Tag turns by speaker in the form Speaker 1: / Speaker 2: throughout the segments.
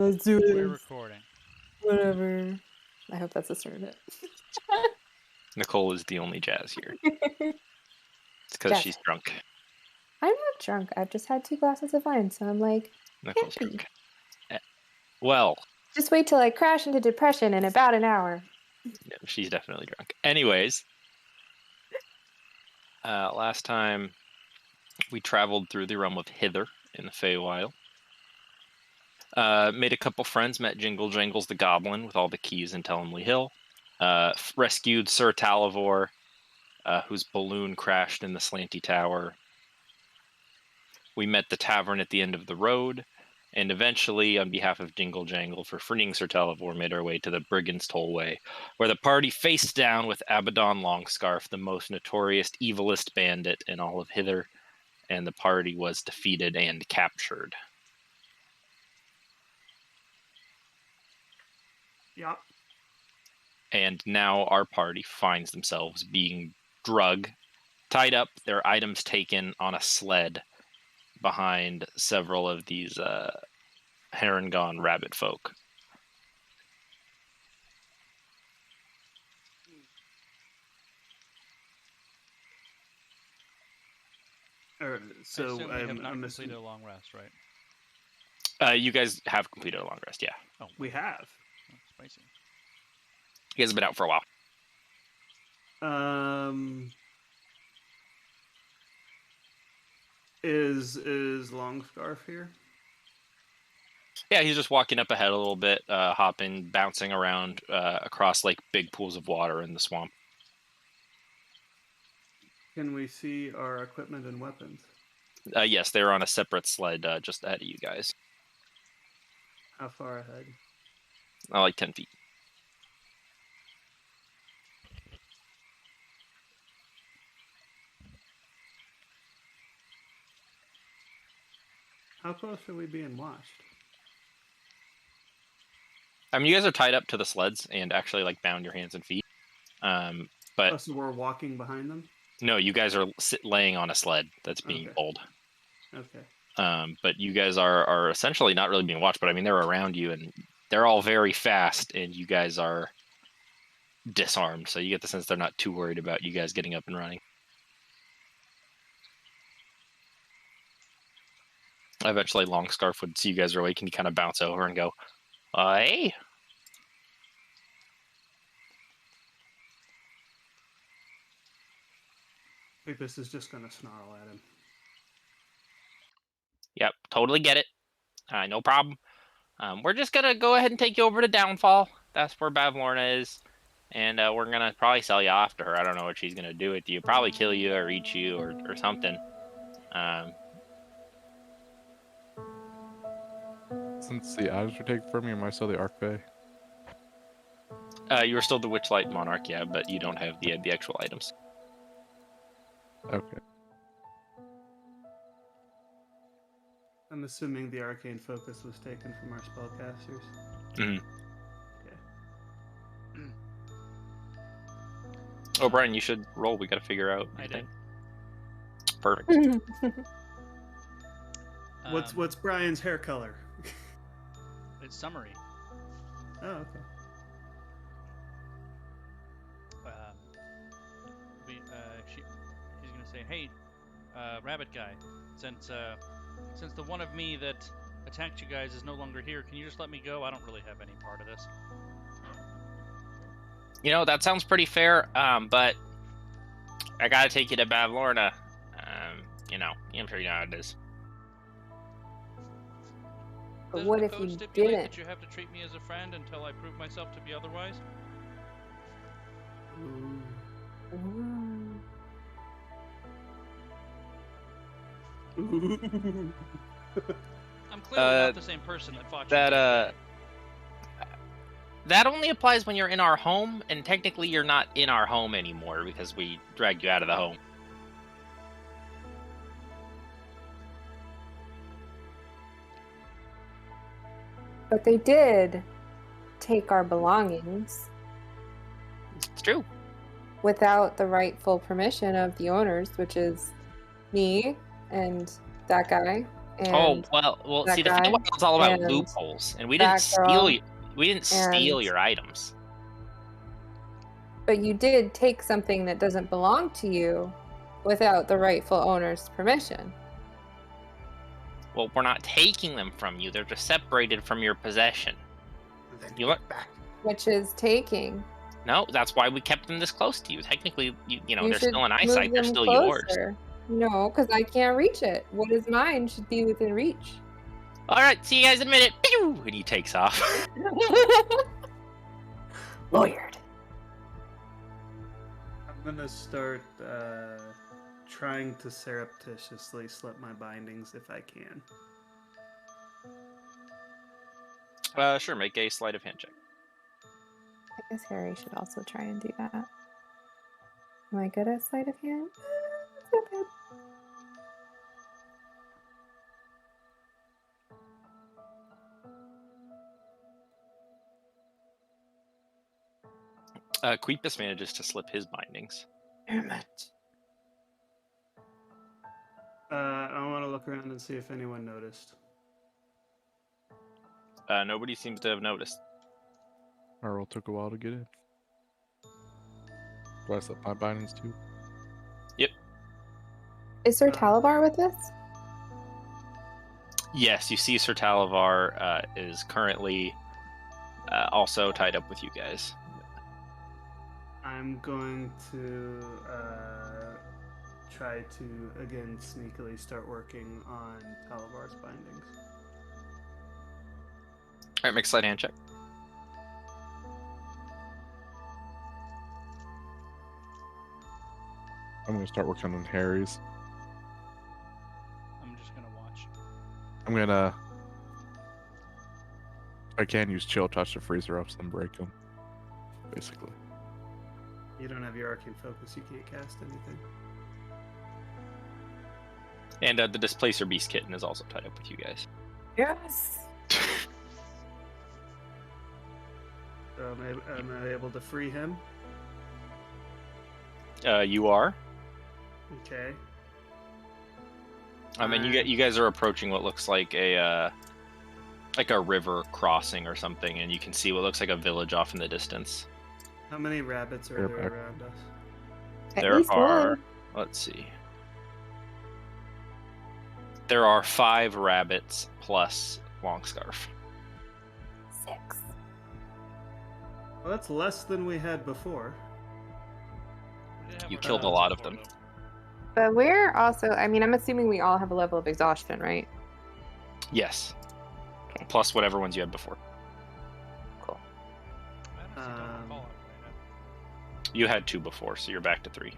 Speaker 1: Let's do
Speaker 2: We're
Speaker 1: this.
Speaker 2: recording.
Speaker 1: Whatever. I hope that's the start of it.
Speaker 3: Nicole is the only Jazz here. It's because
Speaker 1: Jazz.
Speaker 3: she's drunk.
Speaker 1: I'm not drunk. I've just had 2 glasses of wine, so I'm like,
Speaker 3: Nicole's
Speaker 1: can't be.
Speaker 3: drunk. Well,
Speaker 1: Just wait till I crash into depression in about an hour.
Speaker 3: no, she's definitely drunk. Anyways, last time we traveled through the realm of Hither in the Feywild. Made a couple friends, met Jingle Jangles the Goblin with all the keys in Tellemly Hill. Rescued Sir Talavor, whose balloon crashed in the Slanty Tower. We met the tavern at the end of the road, and eventually, on behalf of Jingle Jangle for freeing Sir Talavor, made our way to the Brigand's Tollway, where the party faced down with Abaddon Longscarf, the most notorious, evilest bandit in all of Hither, and the party was defeated and captured.
Speaker 4: Yep.
Speaker 3: And now our party finds themselves being drugged, tied up, their items taken on a sled behind several of these Harengon rabbit folk.
Speaker 4: So
Speaker 2: I assume we have not
Speaker 4: I'm
Speaker 2: completed
Speaker 4: assuming
Speaker 2: a long rest, right?
Speaker 3: You guys have completed a long rest, yeah.
Speaker 2: Oh,
Speaker 4: we have.
Speaker 2: oh, spicy.
Speaker 3: You guys have been out for a while.
Speaker 4: Is Longscarf here?
Speaker 3: Yeah, he's just walking up ahead a little bit, hopping, bouncing around across like big pools of water in the swamp.
Speaker 4: Can we see our equipment and weapons?
Speaker 3: Yes, they're on a separate sled just ahead of you guys.
Speaker 4: How far ahead?
Speaker 3: Like 10 feet.
Speaker 4: How close are we being watched?
Speaker 3: I mean, you guys are tied up to the sleds and actually like bound your hands and feet. But
Speaker 4: So we're walking behind them?
Speaker 3: no, you guys are laying on a sled that's being
Speaker 4: Okay.
Speaker 3: pulled.
Speaker 4: Okay.
Speaker 3: But you guys are essentially not really being watched, but I mean, they're around you and they're all very fast and you guys are disarmed. So you get the sense they're not too worried about you guys getting up and running. Eventually, Longscarf would see you guys are awake and he kind of bounce over and go, hey.
Speaker 4: Apis is just going to snarl at him.
Speaker 3: Yep, totally get it. No problem. We're just going to go ahead and take you over to Downfall. That's where Bavlorna is. And we're going to probably sell you off to her. I don't know what she's going to do with you. Probably kill you or eat you or something.
Speaker 5: Since the items were taken from me, am I still the Archfey?
Speaker 3: You are still the Witchlight Monarch, yeah, but you don't have the actual items.
Speaker 5: Okay.
Speaker 4: I'm assuming the arcane focus was taken from our spellcasters.
Speaker 3: Mm-hmm.
Speaker 4: Okay.
Speaker 3: Oh, Brian, you should roll. We got to figure out.
Speaker 2: I did.
Speaker 3: Perfect.
Speaker 4: What's Brian's hair color?
Speaker 2: It's summary.
Speaker 4: Oh, okay.
Speaker 2: She's gonna say, "Hey, rabbit guy, since the one of me that attacked you guys is no longer here, can you just let me go? I don't really have any part of this."
Speaker 3: You know, that sounds pretty fair, but I gotta take you to Bavlorna. You know, I'm sure you know how it is.
Speaker 1: But
Speaker 2: Doesn't
Speaker 1: what
Speaker 2: the
Speaker 1: if
Speaker 2: code
Speaker 1: you
Speaker 2: stipulate
Speaker 1: didn't?
Speaker 2: that you have to treat me as a friend until I prove myself to be otherwise?
Speaker 4: Ooh.
Speaker 1: Ooh.
Speaker 2: I'm clearly not the same person that fought you.
Speaker 3: That only applies when you're in our home, and technically you're not in our home anymore because we dragged you out of the home.
Speaker 1: But they did take our belongings
Speaker 3: It's true.
Speaker 1: without the rightful permission of the owners, which is me and that guy
Speaker 3: Oh
Speaker 1: and
Speaker 3: well.
Speaker 1: that
Speaker 3: See, the
Speaker 1: guy
Speaker 3: Feywild is all about
Speaker 1: and
Speaker 3: loopholes, and we didn't
Speaker 1: that
Speaker 3: steal.
Speaker 1: girl
Speaker 3: We didn't steal
Speaker 1: and
Speaker 3: your items.
Speaker 1: but you did take something that doesn't belong to you without the rightful owner's permission.
Speaker 3: Well, we're not taking them from you. They're just separated from your possession.
Speaker 4: Then
Speaker 3: You look
Speaker 4: back.
Speaker 1: Which is taking.
Speaker 3: No, that's why we kept them this close to you. Technically, you know,
Speaker 1: You
Speaker 3: they're
Speaker 1: should
Speaker 3: still in
Speaker 1: move
Speaker 3: eyesight. They're
Speaker 1: them
Speaker 3: still yours.
Speaker 1: closer. No, because I can't reach it. What is mine should be within reach.
Speaker 3: All right, see you guys in a minute. Pew! And he takes off.
Speaker 1: Lawyered.
Speaker 4: I'm gonna start trying to surreptitiously slip my bindings if I can.
Speaker 3: Sure, make a sleight of hand check.
Speaker 1: I guess Harry should also try and do that. Am I good at sleight of hand? It's not bad.
Speaker 3: Queepus manages to slip his bindings.
Speaker 1: Damn it.
Speaker 4: I want to look around and see if anyone noticed.
Speaker 3: Nobody seems to have noticed.
Speaker 5: Our roll took a while to get in. Do I slip my bindings too?
Speaker 1: Is Sir Talabar with us?
Speaker 3: Yes, you see Sir Talavar is currently also tied up with you guys.
Speaker 4: I'm going to try to again sneakily start working on Talavar's bindings.
Speaker 3: All right, make a sleight of hand check.
Speaker 5: I'm gonna start working on Harry's.
Speaker 2: I'm just gonna watch.
Speaker 5: I'm gonna. I can use chill touch to freeze ropes and break them. Basically.
Speaker 4: You don't have your arcane focus, you can't cast anything.
Speaker 3: And the Displacer Beast Kitten is also tied up with you guys.
Speaker 1: Yes.
Speaker 4: So am I able to free him?
Speaker 3: You are.
Speaker 4: Okay.
Speaker 3: I mean, you guys are approaching what looks like a river crossing or something, and you can see what looks like a village off in the distance.
Speaker 4: How many rabbits are
Speaker 5: They're
Speaker 4: there
Speaker 5: back.
Speaker 4: around us?
Speaker 1: At
Speaker 3: There
Speaker 1: least
Speaker 3: are.
Speaker 1: one.
Speaker 3: Let's see. There are 5 rabbits plus Longscarf.
Speaker 1: 6.
Speaker 4: Well, that's less than we had before.
Speaker 2: We did have
Speaker 3: You
Speaker 2: our
Speaker 3: killed a
Speaker 2: shots
Speaker 3: lot of
Speaker 2: before,
Speaker 3: them.
Speaker 2: though.
Speaker 1: But we're also, I mean, I'm assuming we all have a level of exhaustion, right?
Speaker 3: Yes.
Speaker 1: Okay.
Speaker 3: Plus whatever ones you had before.
Speaker 1: Cool.
Speaker 2: I honestly don't recall it right now.
Speaker 3: You had 2 before, so you're back to 3.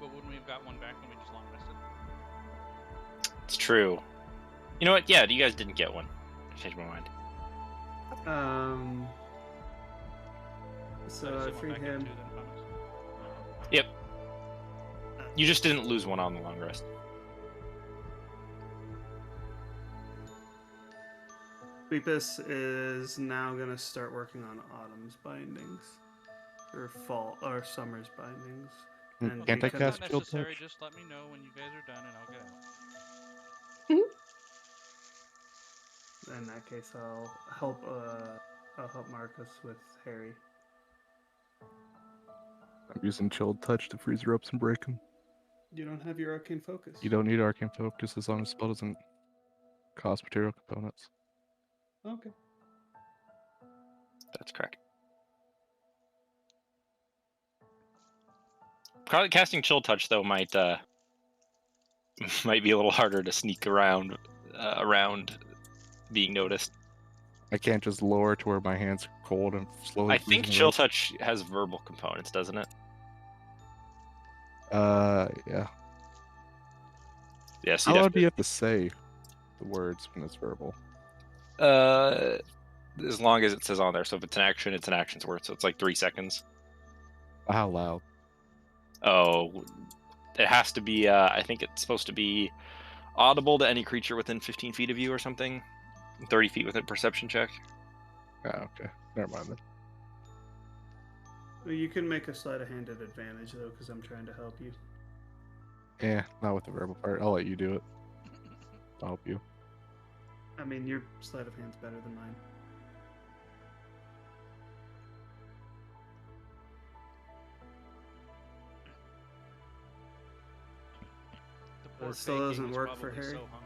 Speaker 2: But wouldn't we have got one back when we just long rested?
Speaker 3: It's true. You know what? Yeah, you guys didn't get one. I changed my mind.
Speaker 4: So
Speaker 2: I
Speaker 4: I
Speaker 2: just went
Speaker 4: freed
Speaker 2: back
Speaker 4: him.
Speaker 2: into then, promise.
Speaker 3: Yep. You just didn't lose one on the long rest.
Speaker 4: Queepus is now gonna start working on Autumn's bindings, or fall or Summer's bindings. And
Speaker 5: Can't I
Speaker 4: because
Speaker 5: cast
Speaker 2: Not
Speaker 5: chill
Speaker 2: necessary.
Speaker 5: touch?
Speaker 2: Just let me know when you guys are done, and I'll get out.
Speaker 4: in that case, I'll help Marcus with Harry.
Speaker 5: I'm using chilled touch to freeze ropes and break them.
Speaker 4: You don't have your arcane focus.
Speaker 5: You don't need arcane focus as long as the spell doesn't cost material components.
Speaker 4: Okay.
Speaker 3: That's correct. Casting Chill Touch though might be a little harder to sneak around being noticed.
Speaker 5: I can't just lower to where my hands are cold and slowly.
Speaker 3: I think
Speaker 5: freezing
Speaker 3: Chill
Speaker 5: ropes.
Speaker 3: Touch has verbal components, doesn't it?
Speaker 5: Yeah.
Speaker 3: Yes.
Speaker 5: How loud do you have to say the words when it's verbal?
Speaker 3: As long as it says on there. So if it's an action, it's an action's worth. So it's like 3 seconds.
Speaker 5: How loud?
Speaker 3: Oh, it has to be. I think it's supposed to be audible to any creature within 15 feet of you or something. 30 feet with a perception check.
Speaker 5: Oh, okay. Never mind then.
Speaker 4: Well, you can make a sleight of hand at advantage though, because I'm trying to help you.
Speaker 5: Yeah, not with the verbal part. I'll let you do it. I'll help you.
Speaker 4: I mean, your sleight of hand's better than mine.
Speaker 2: The
Speaker 4: But
Speaker 2: poor
Speaker 4: it still
Speaker 2: Fey
Speaker 4: doesn't
Speaker 2: King is
Speaker 4: work for
Speaker 2: probably
Speaker 4: Harry.
Speaker 2: so hungry.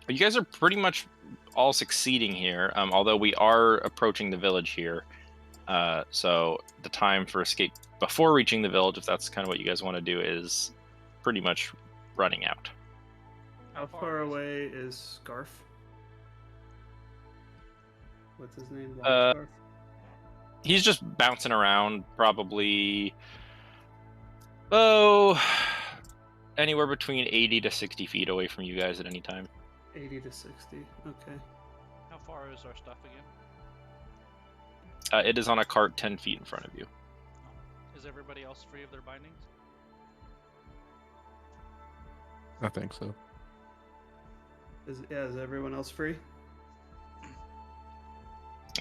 Speaker 3: You guys are pretty much all succeeding here, although we are approaching the village here. So the time for escape before reaching the village, if that's kind of what you guys want to do, is pretty much running out.
Speaker 4: How far away is Scarf? What's his name? Long Scarf?
Speaker 3: He's just bouncing around, probably anywhere between 80 to 60 feet away from you guys at any time.
Speaker 4: 80 to 60. Okay.
Speaker 2: How far is our stuff again?
Speaker 3: It is on a cart 10 feet in front of you.
Speaker 2: Is everybody else free of their bindings?
Speaker 5: I think so.
Speaker 4: Is everyone else free?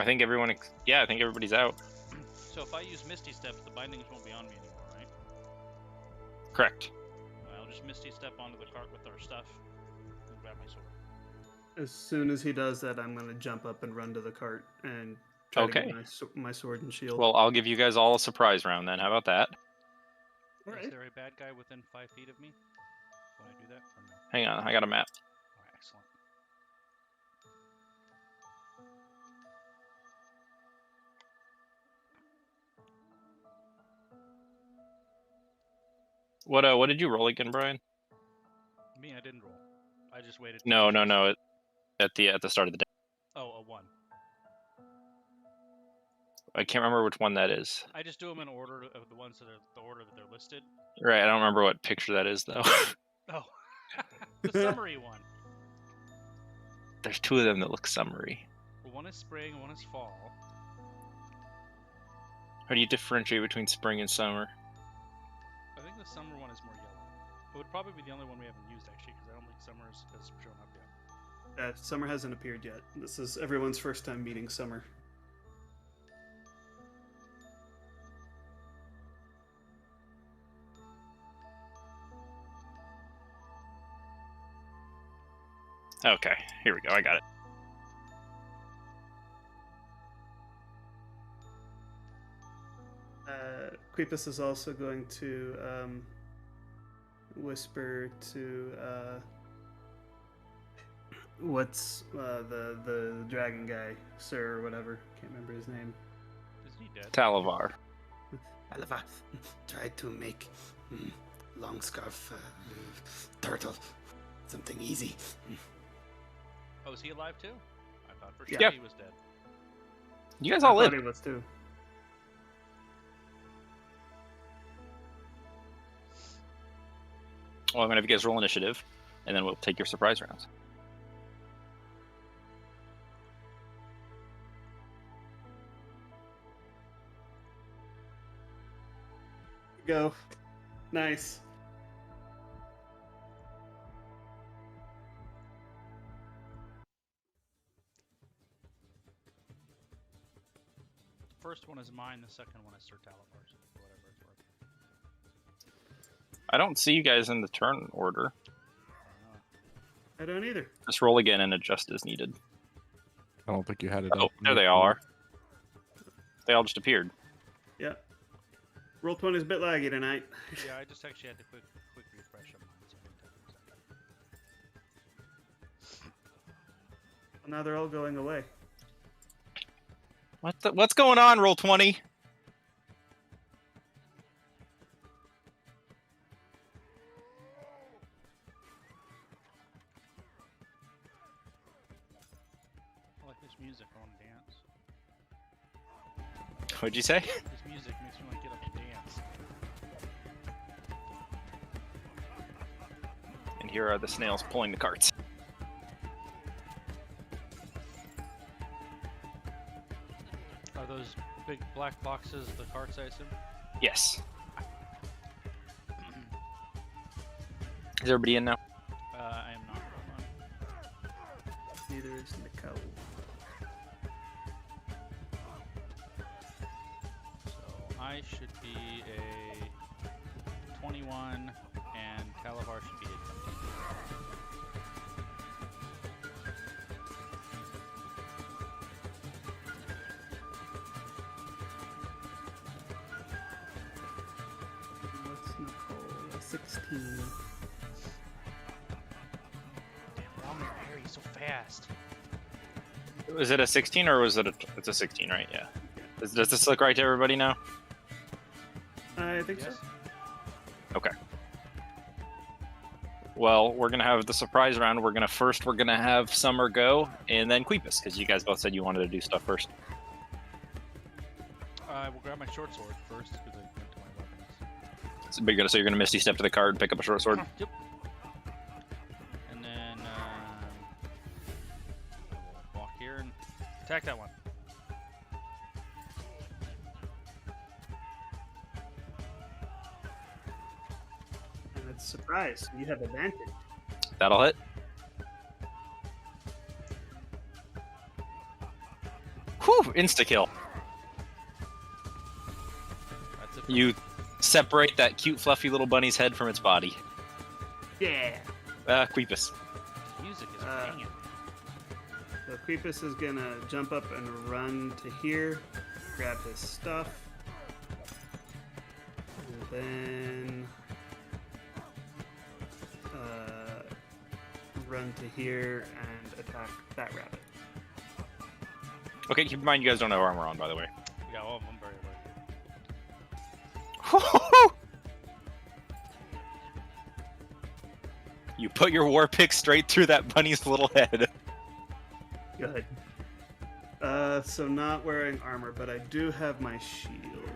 Speaker 3: I think everybody's out.
Speaker 2: So if I use Misty Step, the bindings won't be on me anymore, right?
Speaker 3: Correct.
Speaker 2: I'll just Misty Step onto the cart with our stuff and grab my sword.
Speaker 4: As soon as he does that, I'm going to jump up and run to the cart and try to
Speaker 3: Okay.
Speaker 4: get my sword and shield.
Speaker 3: Well, I'll give you guys all a surprise round then. How about that?
Speaker 2: Is there a bad guy within 5 feet of me? When I do that? Or no?
Speaker 3: Hang on, I got a map.
Speaker 2: Alright, excellent.
Speaker 3: What did you roll again, Brian?
Speaker 2: Me, I didn't roll. I just waited.
Speaker 3: No. At the start of the day.
Speaker 2: Oh, a 1.
Speaker 3: I can't remember which one that is.
Speaker 2: I just do them in order of the ones that are the order that they're listed.
Speaker 3: Right, I don't remember what picture that is though.
Speaker 2: Oh, the summary one.
Speaker 3: There's two of them that look summery.
Speaker 2: Well, one is spring, one is fall.
Speaker 3: How do you differentiate between spring and summer?
Speaker 2: I think the summer one is more yellow. It would probably be the only one we haven't used actually, because I don't think summer has shown up yet.
Speaker 4: Summer hasn't appeared yet. This is everyone's first time meeting Summer.
Speaker 3: Okay, here we go. I got it.
Speaker 4: Quipus is also going to whisper to what's the dragon guy, Sir or whatever. Can't remember his name.
Speaker 2: Is he dead?
Speaker 3: Talavar.
Speaker 6: Alva, try to make long scarf turtle something easy.
Speaker 2: Oh, is he alive too? I thought for
Speaker 4: Yeah.
Speaker 2: sure he was dead.
Speaker 3: You guys
Speaker 4: I
Speaker 3: all
Speaker 4: thought
Speaker 3: live.
Speaker 4: he was too.
Speaker 3: Well, I'm gonna have you guys roll initiative, and then we'll take your surprise rounds.
Speaker 4: Go. Nice.
Speaker 2: The first one is mine, the second one is Sir Talavar's. Whatever it's worth.
Speaker 3: I don't see you guys in the turn order.
Speaker 4: I don't either.
Speaker 3: Just roll again and adjust as needed.
Speaker 5: I don't think you had it
Speaker 3: Oh,
Speaker 5: up.
Speaker 3: there they all are. They all just appeared.
Speaker 4: Yeah. Roll 20 is a bit laggy tonight.
Speaker 2: Yeah, I just actually had to quick refresh on mine. So I didn't take a second.
Speaker 4: Well, now they're all going away.
Speaker 3: What's going on, roll 20?
Speaker 2: I like this music. I want to dance.
Speaker 3: What'd you say?
Speaker 2: This music makes me want to get up and dance.
Speaker 3: And here are the snails pulling the carts.
Speaker 2: Are those big black boxes the carts, I assume?
Speaker 3: Yes. Is everybody in now?
Speaker 2: I am not. Hold on.
Speaker 4: Neither is Nicole.
Speaker 2: So I should be a 20 21, and Calavar should be at 20.
Speaker 4: What's Nicole? 16.
Speaker 2: Damn, Romney Perry, so fast.
Speaker 3: Was it a 16 or was it it's a 16, right? Yeah. Does this look right to everybody now?
Speaker 4: I think
Speaker 2: Yes.
Speaker 4: so.
Speaker 3: Okay. Well, we're gonna have the surprise round. We're gonna have Summer go, and then Queepus, because you guys both said you wanted to do stuff first.
Speaker 2: I will grab my short sword first because I went to my weapons.
Speaker 3: So you're gonna Misty Step to the card, pick up a short sword.
Speaker 2: Yep. And then walk here and attack that one.
Speaker 4: And it's a surprise. You have advantage.
Speaker 3: That'll hit. Whew! Insta kill.
Speaker 2: That's it.
Speaker 3: You separate that cute, fluffy little bunny's head from its body.
Speaker 4: Yeah.
Speaker 3: Queepus.
Speaker 2: Music is
Speaker 4: Uh,
Speaker 2: banging.
Speaker 4: So Creepus is gonna jump up and run to here, grab his stuff, and then run to here and attack that rabbit.
Speaker 3: Okay, keep in mind you guys don't have armor on, by the way.
Speaker 2: Yeah, all of them very low.
Speaker 3: You put your war pick straight through that bunny's little head.
Speaker 4: Good. So not wearing armor, but I do have my shield.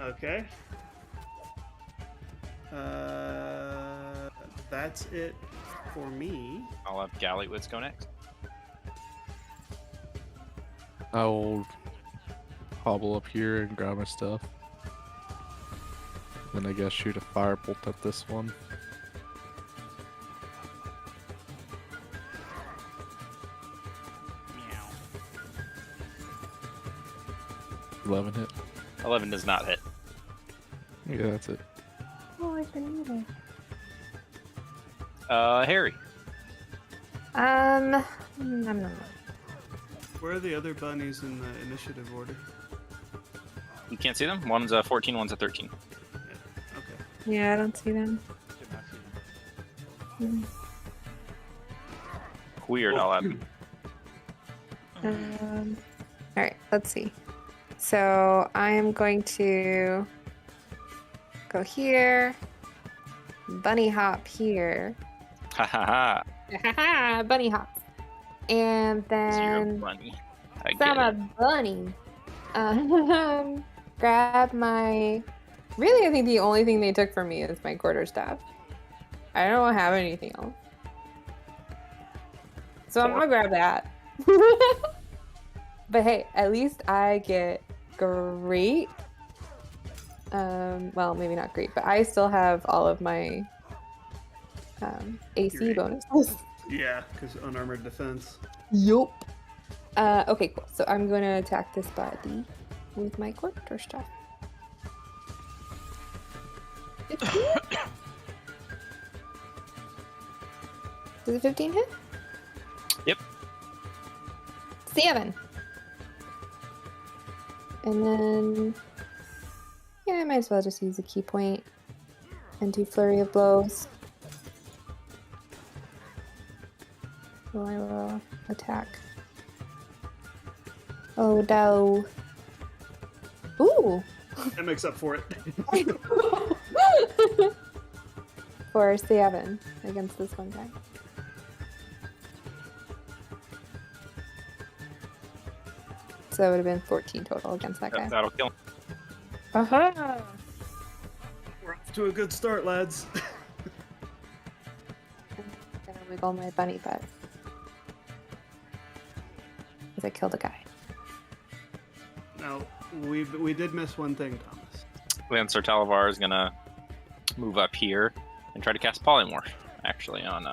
Speaker 4: Okay. That's it for me.
Speaker 3: I'll have Gallywitz go next.
Speaker 5: I'll hobble up here and grab my stuff. Then I guess shoot a firebolt at this one.
Speaker 2: Meow.
Speaker 5: 11 hit.
Speaker 3: 11 does not hit.
Speaker 5: Yeah, that's it.
Speaker 1: Oh, I've been eating.
Speaker 3: Harry.
Speaker 1: Nom, nom, nom.
Speaker 4: Where are the other bunnies in the initiative order?
Speaker 3: You can't see them? One's a 14, one's a 13.
Speaker 4: Yeah. Okay.
Speaker 1: Yeah, I don't see them.
Speaker 2: Did not see them.
Speaker 3: Weird, I'll add.
Speaker 1: All right, let's see. So I am going to go here, bunny hop here,
Speaker 3: Ha ha ha.
Speaker 1: bunny hop, and
Speaker 3: So you're a
Speaker 1: then
Speaker 3: bunny. I
Speaker 1: so I'm
Speaker 3: get
Speaker 1: a
Speaker 3: it.
Speaker 1: bunny. Grab my. Really, I think the only thing they took from me is my quarterstaff. I don't have anything else. So I'm gonna grab that. But hey, at least I get great. Well, maybe not great, but I still have all of my AC
Speaker 4: Great.
Speaker 1: bonuses.
Speaker 4: Yeah, because unarmored defense.
Speaker 1: Yup. Okay, cool. So I'm going to attack this body with my quarterstaff. 15? Does a 15 hit?
Speaker 3: Yep.
Speaker 1: 7. And then, yeah, I might as well just use a key point and do flurry of blows. So I will attack. Oh no. Ooh!
Speaker 4: That makes up for it.
Speaker 1: For 7 against this one guy. So it would have been 14 total against that guy.
Speaker 3: That'll kill him.
Speaker 1: Aha!
Speaker 4: We're off to a good start, lads.
Speaker 1: Gonna wiggle my bunny butt. Because I killed a guy.
Speaker 4: Now, we did miss one thing, Thomas.
Speaker 3: Lancer Talavar is gonna move up here and try to cast Polymorph, actually, on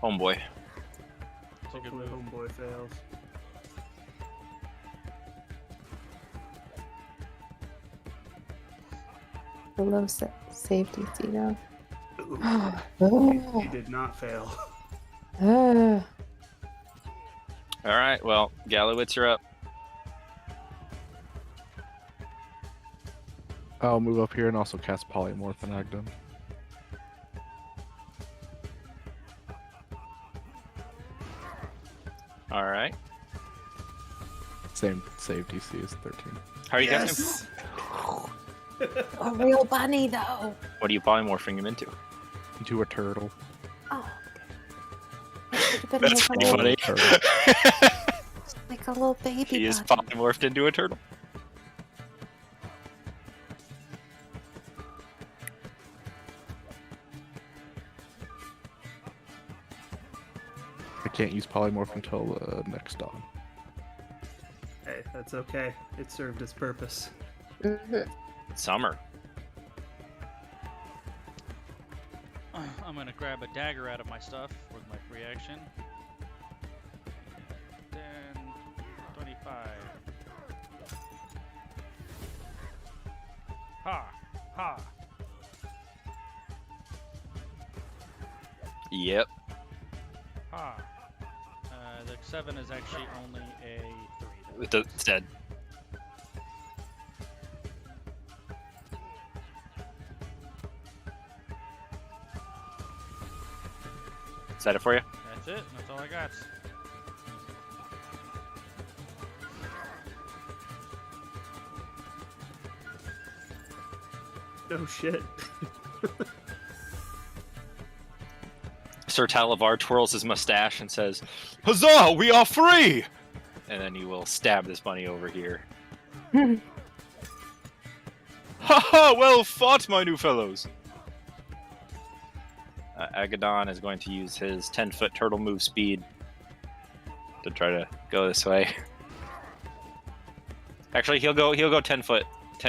Speaker 3: Homeboy.
Speaker 2: It's a good
Speaker 4: Hopefully
Speaker 2: move.
Speaker 4: homeboy fails.
Speaker 1: the low safety DC though.
Speaker 4: He did not fail.
Speaker 3: All right, well, Gallowitz, you're up.
Speaker 5: I'll move up here and also cast Polymorph and Agdon.
Speaker 3: All right.
Speaker 5: Same save DC is 13.
Speaker 3: How are you guys
Speaker 4: Yes.
Speaker 1: A real bunny though.
Speaker 3: What are you polymorphing him into?
Speaker 5: Into a turtle.
Speaker 1: Oh. Okay.
Speaker 3: That's pretty
Speaker 5: Oh,
Speaker 3: funny.
Speaker 5: turtle.
Speaker 1: Like a little baby
Speaker 3: He is
Speaker 1: bunny.
Speaker 3: polymorphed into a turtle.
Speaker 5: I can't use Polymorph until next dawn.
Speaker 4: Hey, that's okay. It served its purpose.
Speaker 3: Summer.
Speaker 2: I'm gonna grab a dagger out of my stuff with my free action. 10, 25. Ha! Ha!
Speaker 3: Yep.
Speaker 2: Ha! The 7 is actually only a 3.
Speaker 3: It's dead. Is that it for you?
Speaker 2: That's it. That's all I got.
Speaker 4: Oh shit.
Speaker 3: Sir Talavar twirls his mustache and says, "Huzzah! We are free!" And then he will stab this bunny over here. Ha ha! Well fought, my new fellows! Agadon is going to use his 10-foot turtle move speed to try to go this way. Actually, he'll go 10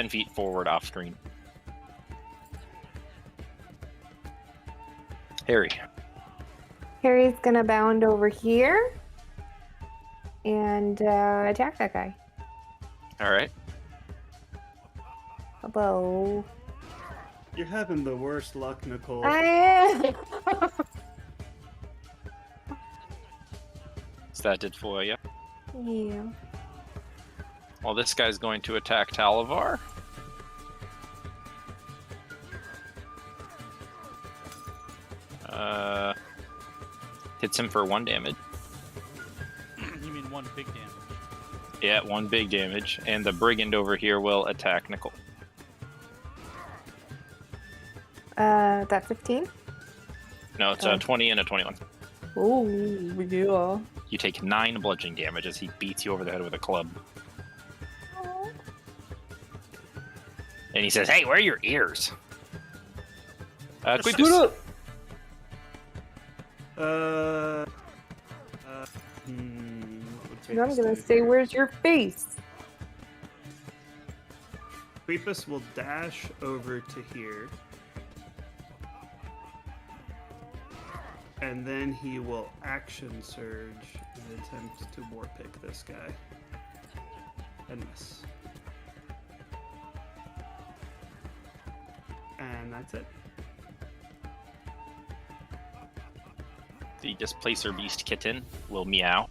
Speaker 3: feet forward off screen. Harry.
Speaker 1: Harry's gonna bound over here and attack that guy.
Speaker 3: All right.
Speaker 1: Hello.
Speaker 4: You're having the worst luck, Nicole.
Speaker 1: I am.
Speaker 3: So that did for you.
Speaker 1: Yeah.
Speaker 3: Well, this guy's going to attack Talavar. Hits him for 1 damage.
Speaker 2: You mean 1 big damage?
Speaker 3: Yeah, 1 big damage. And the brigand over here will attack Nicole.
Speaker 1: That 15?
Speaker 3: No, it's a 20 and a 21.
Speaker 1: Oh, yeah.
Speaker 3: You take 9 bludgeoning damage as he beats you over the head with a club. And he says, "Hey, where are your ears?" Quick,
Speaker 1: Shut up.
Speaker 4: What would
Speaker 1: I'm
Speaker 4: Queepus
Speaker 1: gonna
Speaker 4: do
Speaker 1: say,
Speaker 4: here?
Speaker 1: where's your face?
Speaker 4: Queepus will dash over to here. And then he will action surge and attempt to warpick this guy. And miss. And that's it.
Speaker 3: The Displacer Beast Kitten will meow.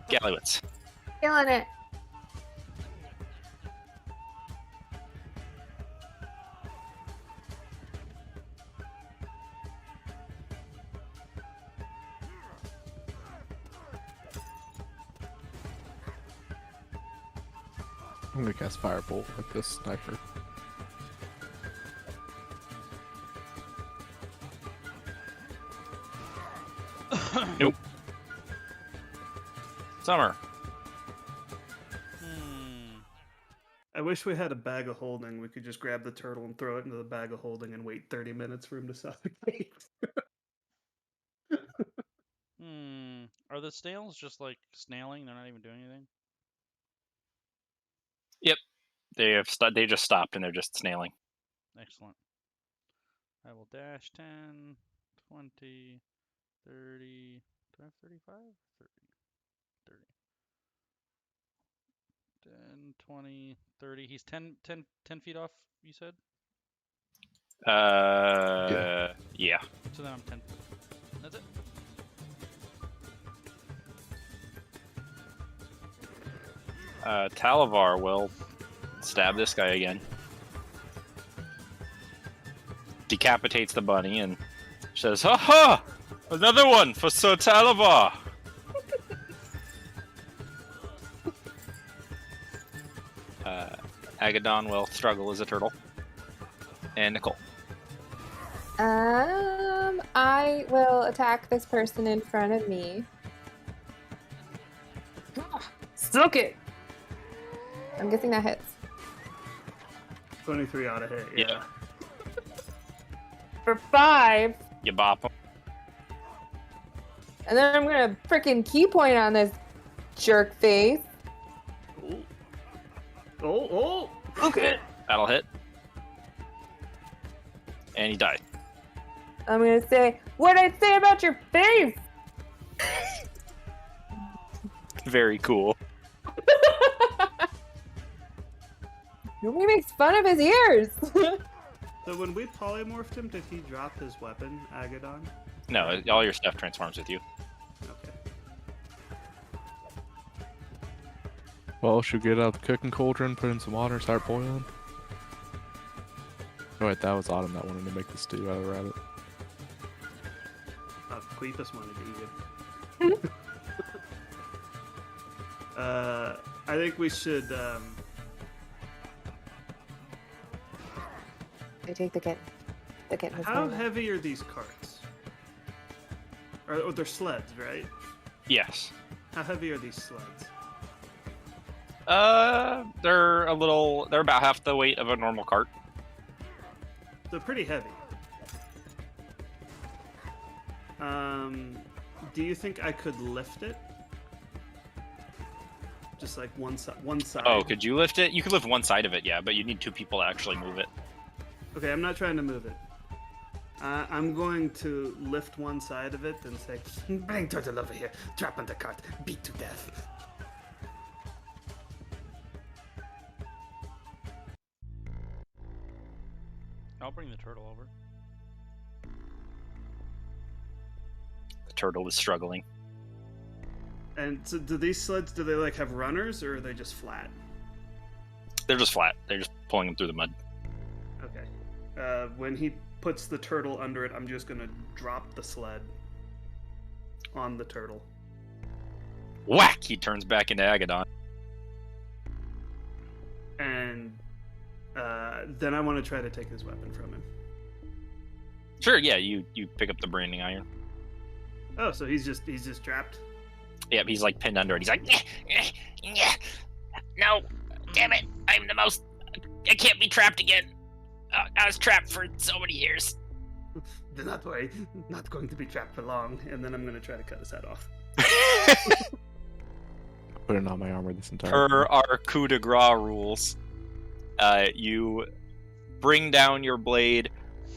Speaker 3: Gallowitz.
Speaker 1: Killing it.
Speaker 5: I'm gonna cast Firebolt with this sniper.
Speaker 3: Nope. Summer.
Speaker 4: I wish we had a bag of holding. We could just grab the turtle and throw it into the bag of holding and wait 30 minutes for him to suffocate.
Speaker 2: Are the snails just like snailing? They're not even doing anything?
Speaker 3: Yep. They just stopped and they're just snailing.
Speaker 2: Excellent. I will dash 10, 20, 30. Do I have 35? 30. 30. 10, 20, 30. He's 10 feet off, you said?
Speaker 3: Yeah.
Speaker 2: So then I'm 10 foot. That's it.
Speaker 3: Talavar will stab this guy again. Decapitates the bunny and says, "Ha ha! Another one for Sir Talavar!" Agadon will struggle as a turtle. And Nicole.
Speaker 1: I will attack this person in front of me. Soak it! I'm guessing that hits.
Speaker 4: 23 ought to hit, yeah.
Speaker 3: Yeah.
Speaker 1: For 5.
Speaker 3: You bop him.
Speaker 1: And then I'm gonna freaking key point on this jerk face.
Speaker 4: Oh!
Speaker 1: Okay.
Speaker 3: That'll hit. And he died.
Speaker 1: I'm gonna say, what'd I say about your face?
Speaker 3: Very cool.
Speaker 1: Nobody makes fun of his ears.
Speaker 4: So when we polymorphed him, did he drop his weapon, Agadon?
Speaker 3: No, all your stuff transforms with you.
Speaker 4: Okay.
Speaker 5: Well, should we get out the cooking cauldron, put in some water, start boiling? Oh wait, that was Autumn that wanted to make the stew out of the rabbit.
Speaker 4: Queepus wanted to eat it. I think we should,
Speaker 1: I take the kitten. The kitten is
Speaker 4: How
Speaker 1: mine.
Speaker 4: heavy are these carts? Or they're sleds, right?
Speaker 3: Yes.
Speaker 4: How heavy are these sleds?
Speaker 3: They're about half the weight of a normal cart.
Speaker 4: They're pretty heavy. Do you think I could lift it? Just like one side.
Speaker 3: Oh, could you lift it? You could lift one side of it, yeah, but you need 2 people to actually move it.
Speaker 4: Okay, I'm not trying to move it. I'm going to lift one side of it and say,
Speaker 6: Bring Turtle over here. Drop on the cart. Beat to death.
Speaker 2: I'll bring the turtle over.
Speaker 3: The turtle is struggling.
Speaker 4: and so do these sleds, do they like have runners or are they just flat?
Speaker 3: They're just flat. They're just pulling them through the mud.
Speaker 4: Okay. When he puts the turtle under it, I'm just gonna drop the sled on the turtle.
Speaker 3: Whack! He turns back into Agadon.
Speaker 4: And then I want to try to take his weapon from him.
Speaker 3: Sure, yeah, you pick up the branding iron.
Speaker 4: Oh, so he's just trapped?
Speaker 3: Yep, he's like pinned under it. He's like,
Speaker 7: No, damn it! I'm the most. I can't be trapped again. I was trapped for so many years.
Speaker 4: Do not worry, not going to be trapped for long. And then I'm going to try to cut his head off.
Speaker 5: Putting on my armor this entire
Speaker 3: per
Speaker 5: time.
Speaker 3: our coup de grace rules, you bring down your blade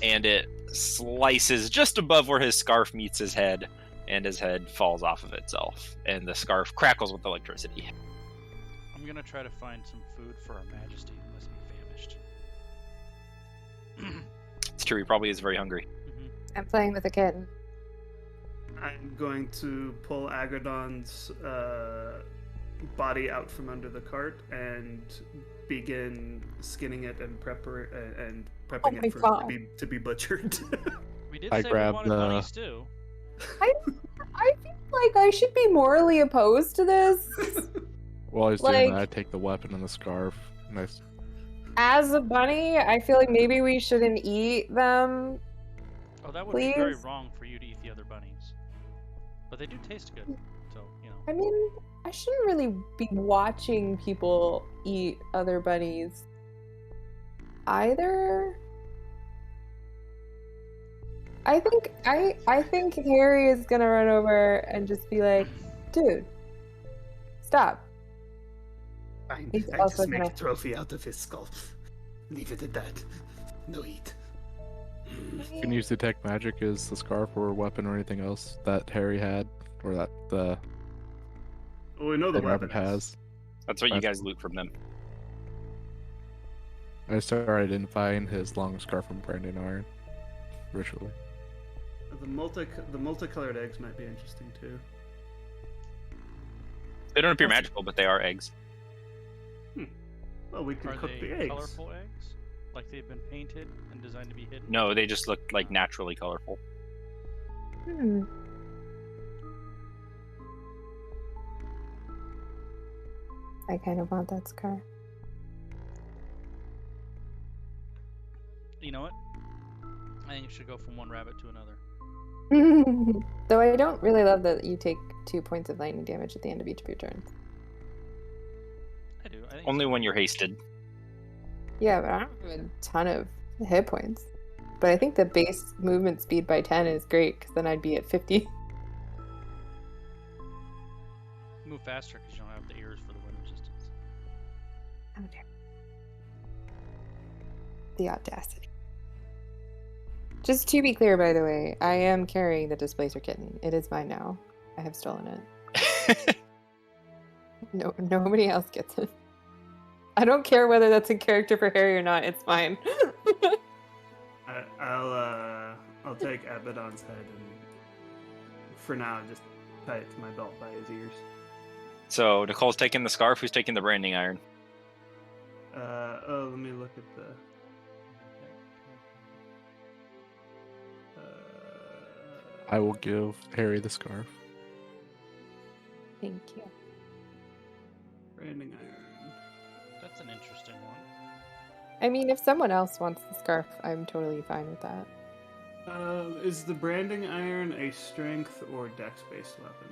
Speaker 3: and it slices just above where his scarf meets his head, and his head falls off of itself, and the scarf crackles with electricity.
Speaker 2: I'm gonna try to find some food for our Majesty who must be famished.
Speaker 3: It's true, he probably is very hungry.
Speaker 1: I'm playing with a kitten.
Speaker 4: I'm going to pull Agadon's body out from under the cart and begin skinning it and prepping
Speaker 1: my
Speaker 4: it for
Speaker 1: God.
Speaker 4: to be butchered.
Speaker 2: We did
Speaker 5: I
Speaker 2: say we
Speaker 5: grabbed
Speaker 2: wanted bunny stew.
Speaker 1: I feel like I should be morally opposed to this.
Speaker 5: While he's doing that,
Speaker 1: like-
Speaker 5: I take the weapon and the scarf. Nice.
Speaker 1: As a bunny, I feel like maybe we shouldn't eat them.
Speaker 2: Oh, that would be very
Speaker 1: Please?
Speaker 2: wrong for you to eat the other bunnies. But they do taste good, so, you know.
Speaker 1: I mean, I shouldn't really be watching people eat other bunnies either. I think Harry is gonna run over and just be like, dude, stop.
Speaker 6: Fine.
Speaker 1: He's
Speaker 6: I
Speaker 1: also
Speaker 6: just make
Speaker 1: gonna-
Speaker 6: a trophy out of his skull. Leave it at that. No eat.
Speaker 5: You can use detect magic as the scarf or weapon or anything else that Harry had, or that the
Speaker 4: Well, we know the
Speaker 5: Rabbit
Speaker 4: weapon is.
Speaker 5: has.
Speaker 3: That's what you guys loot from them.
Speaker 5: I start identifying his long scarf from branding iron ritually.
Speaker 4: The multicolored eggs might be interesting too.
Speaker 3: They don't appear magical, but they are eggs.
Speaker 4: Well, we can
Speaker 2: Are
Speaker 4: cook
Speaker 2: they
Speaker 4: the eggs.
Speaker 2: colorful eggs? Like they've been painted and designed to be hidden?
Speaker 3: No, they just look like naturally colorful.
Speaker 1: Hmm. I kind of want that scar.
Speaker 2: You know what? I think you should go from one rabbit to another.
Speaker 1: Though I don't really love that you take 2 points of lightning damage at the end of each of your turns.
Speaker 2: I do. I think
Speaker 3: Only when you're hasted.
Speaker 1: Yeah, but I don't have a ton of hit points. But I think the base movement speed by 10 is great, because then I'd be at 50.
Speaker 2: move faster because you don't have the ears for the wind resistance.
Speaker 1: Okay. The audacity. Just to be clear, by the way, I am carrying the Displacer Kitten. It is mine now. I have stolen it. No, nobody else gets it. I don't care whether that's in character for Harry or not. It's mine.
Speaker 4: I'll take Abaddon's head and, for now, just tie it to my belt by his ears.
Speaker 3: So Nicole's taking the scarf. Who's taking the branding iron?
Speaker 4: Let me look at the.
Speaker 5: I will give Harry the scarf.
Speaker 1: Thank you.
Speaker 4: Branding iron.
Speaker 2: That's an interesting one.
Speaker 1: I mean, if someone else wants the scarf, I'm totally fine with that.
Speaker 4: Is the branding iron a strength or dex-based weapon?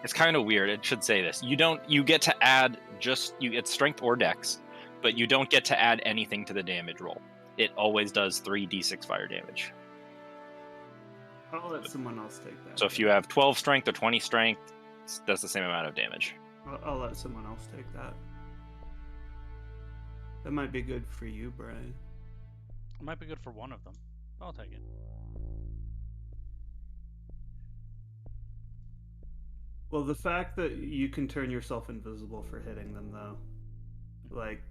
Speaker 3: It's kind of weird. It should say this. You get to add you get strength or dex, but you don't get to add anything to the damage roll. It always does 3d6 fire damage.
Speaker 4: I'll let someone else take that.
Speaker 3: So if you have 12 strength or 20 strength, it does the same amount of damage.
Speaker 4: I'll let someone else take that. That might be good for you, Brian.
Speaker 2: It might be good for one of them. I'll take it.
Speaker 4: Well, the fact that you can turn yourself invisible for hitting them, though, like,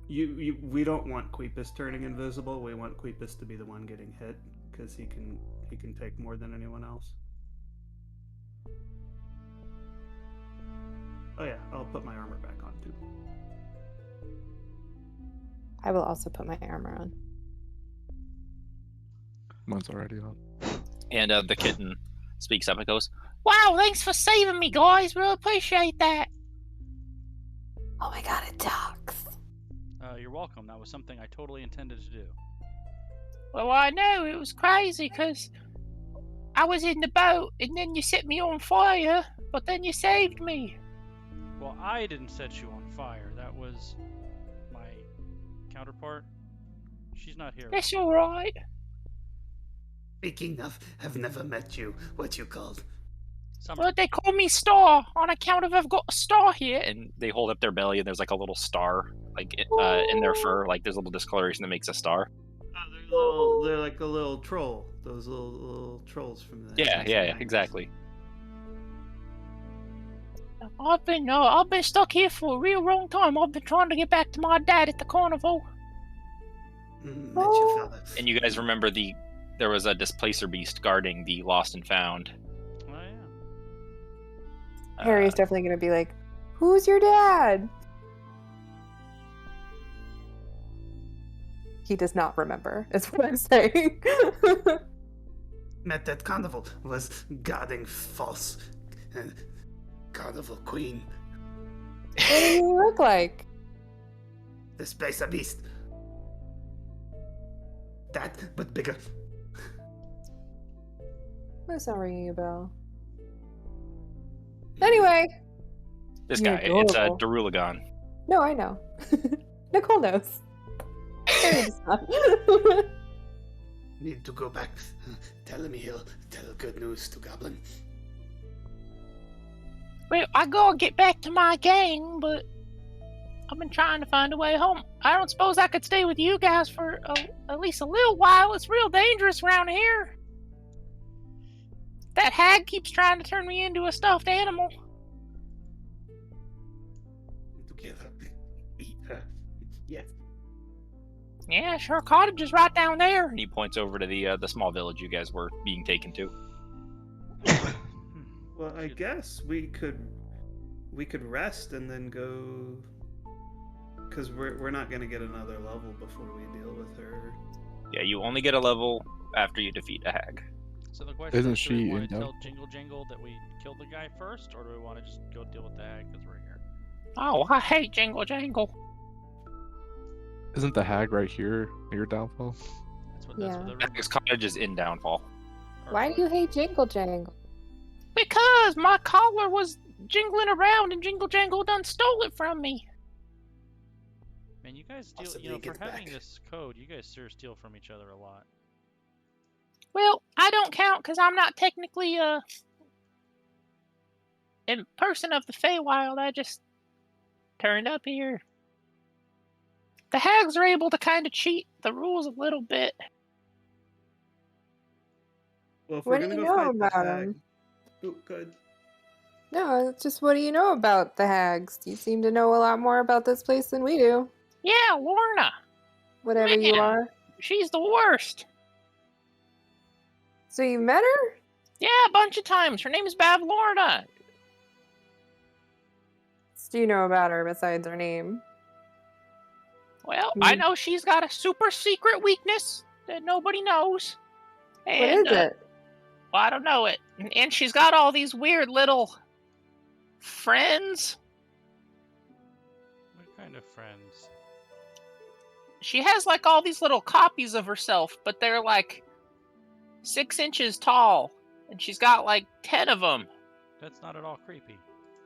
Speaker 4: we don't want Queepus turning invisible. We want Queepus to be the one getting hit because he can take more than anyone else. Oh yeah, I'll put my armor back on too.
Speaker 1: I will also put my armor on.
Speaker 5: Mine's already on.
Speaker 3: And the kitten speaks up and goes,
Speaker 7: Wow, thanks for saving me, guys. Really appreciate that.
Speaker 1: Oh my god, it talks.
Speaker 2: You're welcome. That was something I totally intended to do.
Speaker 7: Well, I know it was crazy because I was in the boat and then you set me on fire, but then you saved me.
Speaker 2: Well, I didn't set you on fire. That was my counterpart. She's not here.
Speaker 7: That's all right.
Speaker 6: Speaking of, have never met you. What you called?
Speaker 2: Summer.
Speaker 7: Well, they call me Star on account of I've got a star here.
Speaker 3: and they hold up their belly, and there's like a little star, like in their fur, like there's a little discoloration that makes a star.
Speaker 4: They're like a little troll. Those little trolls from the.
Speaker 3: Yeah, exactly.
Speaker 7: I've been stuck here for a real long time. I've been trying to get back to my dad at the carnival.
Speaker 6: Met your father.
Speaker 3: And you guys remember there was a displacer beast guarding the lost and found.
Speaker 2: Oh yeah.
Speaker 1: Harry's definitely going to be like, who's your dad? He does not remember, is what I'm saying.
Speaker 6: Met at carnival. Was guarding false carnival queen.
Speaker 1: What do you look like?
Speaker 6: Displacer beast. That, but bigger.
Speaker 1: That's not ringing a bell. Anyway.
Speaker 3: This
Speaker 1: You're
Speaker 3: guy, it's a
Speaker 1: adorable.
Speaker 3: Darulagon.
Speaker 1: No, I know. Nicole knows. Harry does not.
Speaker 6: Need to go back. Tell him he'll tell good news to Goblin.
Speaker 7: Well, I gotta get back to my gang, but I've been trying to find a way home. I don't suppose I could stay with you guys for at least a little while. It's real dangerous around here. That hag keeps trying to turn me into a stuffed animal.
Speaker 6: Together. Yes.
Speaker 7: Yeah, sure. Cottage is right down there.
Speaker 3: And he points over to the small village you guys were being taken to.
Speaker 4: Well, I guess we could rest and then go, because we're not gonna get another level before we deal with her.
Speaker 3: Yeah, you only get a level after you defeat a hag.
Speaker 2: So the question
Speaker 5: Isn't
Speaker 2: is, do we
Speaker 5: she
Speaker 2: want
Speaker 5: in
Speaker 2: to tell
Speaker 5: downfall?
Speaker 2: Jingle Jangle that we killed the guy first, or do we want to just go deal with the hag because we're here?
Speaker 7: Oh, I hate Jingle Jangle.
Speaker 5: Isn't the hag right here near Downfall?
Speaker 2: That's what
Speaker 1: Yeah.
Speaker 2: the rumor.
Speaker 3: Hag's cottage is in Downfall.
Speaker 1: Why do you hate Jingle Jangle?
Speaker 7: Because my collar was jingling around and Jingle Jangle done stole it from me.
Speaker 2: Man, you guys steal.
Speaker 6: Possibly
Speaker 2: You know,
Speaker 6: get
Speaker 2: for having
Speaker 6: back.
Speaker 2: this code, you guys sure steal from each other a lot.
Speaker 7: Well, I don't count because I'm not technically a person of the Feywild. I just turned up here. The hags are able to kind of cheat the rules a little bit.
Speaker 4: Well, if
Speaker 1: What
Speaker 4: we're
Speaker 1: do
Speaker 4: gonna
Speaker 1: you
Speaker 4: go
Speaker 1: know
Speaker 4: fight the
Speaker 1: about
Speaker 4: hag,
Speaker 1: 'em?
Speaker 4: oh, good.
Speaker 1: No, it's just what do you know about the hags? You seem to know a lot more about this place than we do.
Speaker 7: Yeah, Lorna.
Speaker 1: Whatever you
Speaker 7: Man.
Speaker 1: are.
Speaker 7: She's the worst.
Speaker 1: So you met her?
Speaker 7: Yeah, a bunch of times. Her name's Bav Lorna.
Speaker 1: What do you know about her besides her name?
Speaker 7: Well, I
Speaker 1: Hmm.
Speaker 7: know she's got a super secret weakness that nobody knows.
Speaker 1: What
Speaker 7: And,
Speaker 1: is it?
Speaker 7: well, I don't know it. And she's got all these weird little friends.
Speaker 2: What kind of friends?
Speaker 7: She has like all these little copies of herself, but they're like 6 inches tall. And she's got like 10 of them.
Speaker 2: That's not at all creepy.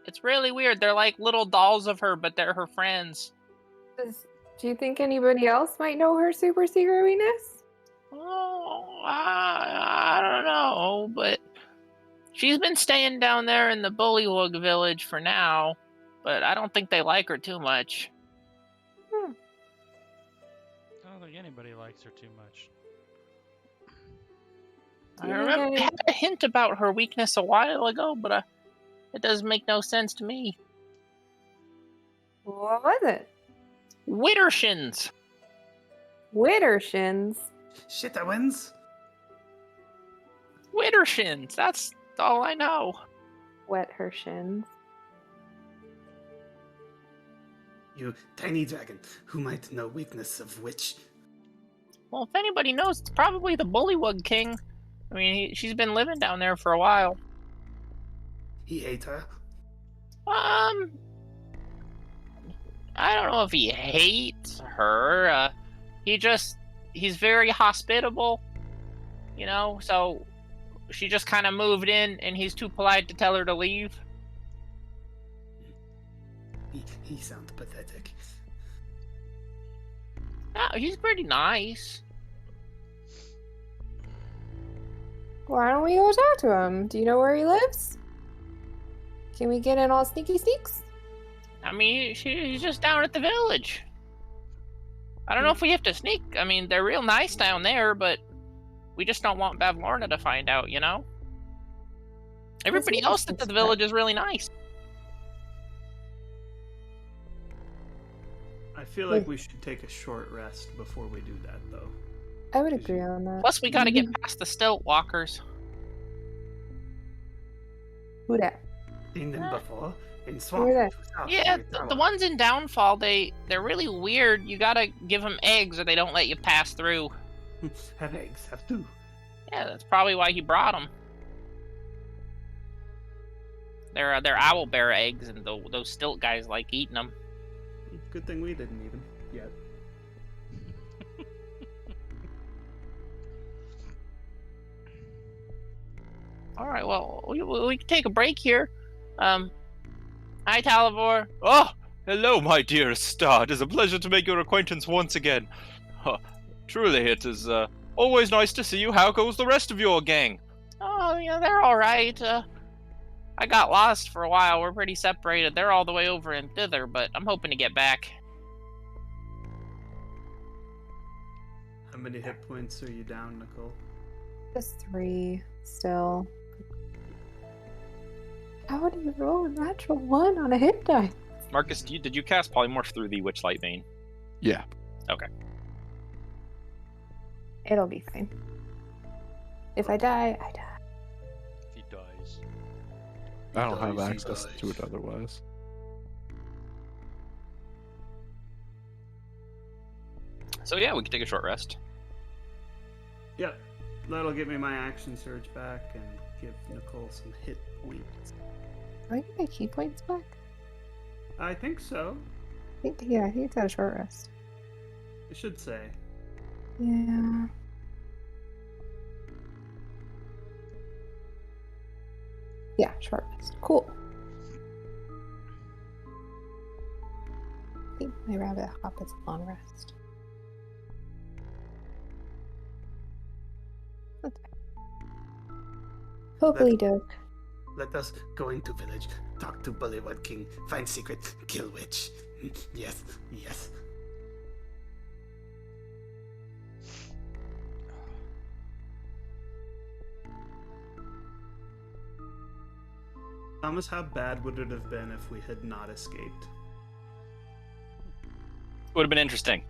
Speaker 7: It's really weird. They're like little dolls of her, but they're her friends.
Speaker 1: Do you think anybody else might know her super secret weakness?
Speaker 7: Oh, I don't know, but she's been staying down there in the Bullywug village for now, but I don't think they like her too much.
Speaker 2: I don't think anybody likes her too much.
Speaker 7: I remember I had a hint about her weakness a while ago, but it doesn't make no sense to me.
Speaker 1: What was it?
Speaker 7: Widdershins.
Speaker 1: Widdershins.
Speaker 6: Shit, that wins.
Speaker 7: Widdershins. That's all I know.
Speaker 1: Wet her shins.
Speaker 6: You tiny dragon, who might know weakness of which?
Speaker 7: Well, if anybody knows, it's probably the Bullywug King. I mean, she's been living down there for a while.
Speaker 6: He ate her.
Speaker 7: I don't know if he hates her. He's very hospitable, you know, so she just kind of moved in and he's too polite to tell her to leave.
Speaker 6: He sounds pathetic.
Speaker 7: No, he's pretty nice.
Speaker 1: Why don't we go talk to him? Do you know where he lives? Can we get in all sneaky sneaks?
Speaker 7: I mean, he's just down at the village. I don't know if we have to sneak. I mean, they're real nice down there, but we just don't want Bav Lorna to find out, you know? Everybody else at the village is really nice.
Speaker 4: I feel like we should take a short rest before we do that, though.
Speaker 1: I would agree on that.
Speaker 7: Plus, we gotta get past the stilt walkers.
Speaker 1: Who that?
Speaker 6: Seen them before in
Speaker 1: Who
Speaker 6: swamp.
Speaker 1: are they?
Speaker 7: Yeah, the ones in Downfall, they're really weird. You gotta give them eggs or they don't let you pass through.
Speaker 6: Have eggs, have two.
Speaker 7: Yeah, that's probably why he brought them. They're owlbear eggs, and those stilt guys like eating them.
Speaker 4: Good thing we didn't eat him yet.
Speaker 7: All right, well, we can take a break here. Hi, Talivor.
Speaker 3: Oh, hello, my dearest star. It is a pleasure to make your acquaintance once again. Truly, it is always nice to see you. How goes the rest of your gang?
Speaker 7: Oh, yeah, they're all right. I got lost for a while. We're pretty separated. They're all the way over in thither, but I'm hoping to get back.
Speaker 4: How many hit points are you down, Nicole?
Speaker 1: Just 3 still. How do you roll a natural 1 on a hit die?
Speaker 3: Marcus, did you cast polymorph through the Witchlight vein?
Speaker 5: Yeah.
Speaker 1: It'll be fine. If I die, I die.
Speaker 2: If he dies.
Speaker 5: I don't have
Speaker 6: Dies, he
Speaker 5: access to
Speaker 6: dies.
Speaker 5: it otherwise.
Speaker 3: So yeah, we can take a short rest.
Speaker 4: Yep. That'll get me my action surge back and give Nicole some hit points.
Speaker 1: Do I get my key points back?
Speaker 4: I think so.
Speaker 1: I think it's at a short rest.
Speaker 4: It should say.
Speaker 1: Yeah. Yeah, short rest. Cool. I think my rabbit hop is on rest. That's fine. Hopefully, Doke.
Speaker 6: Let us go into village, talk to Bullywug King, find secret, kill witch. Yes, yes.
Speaker 4: Thomas, how bad would it have been if we had not escaped?
Speaker 3: Would have been interesting.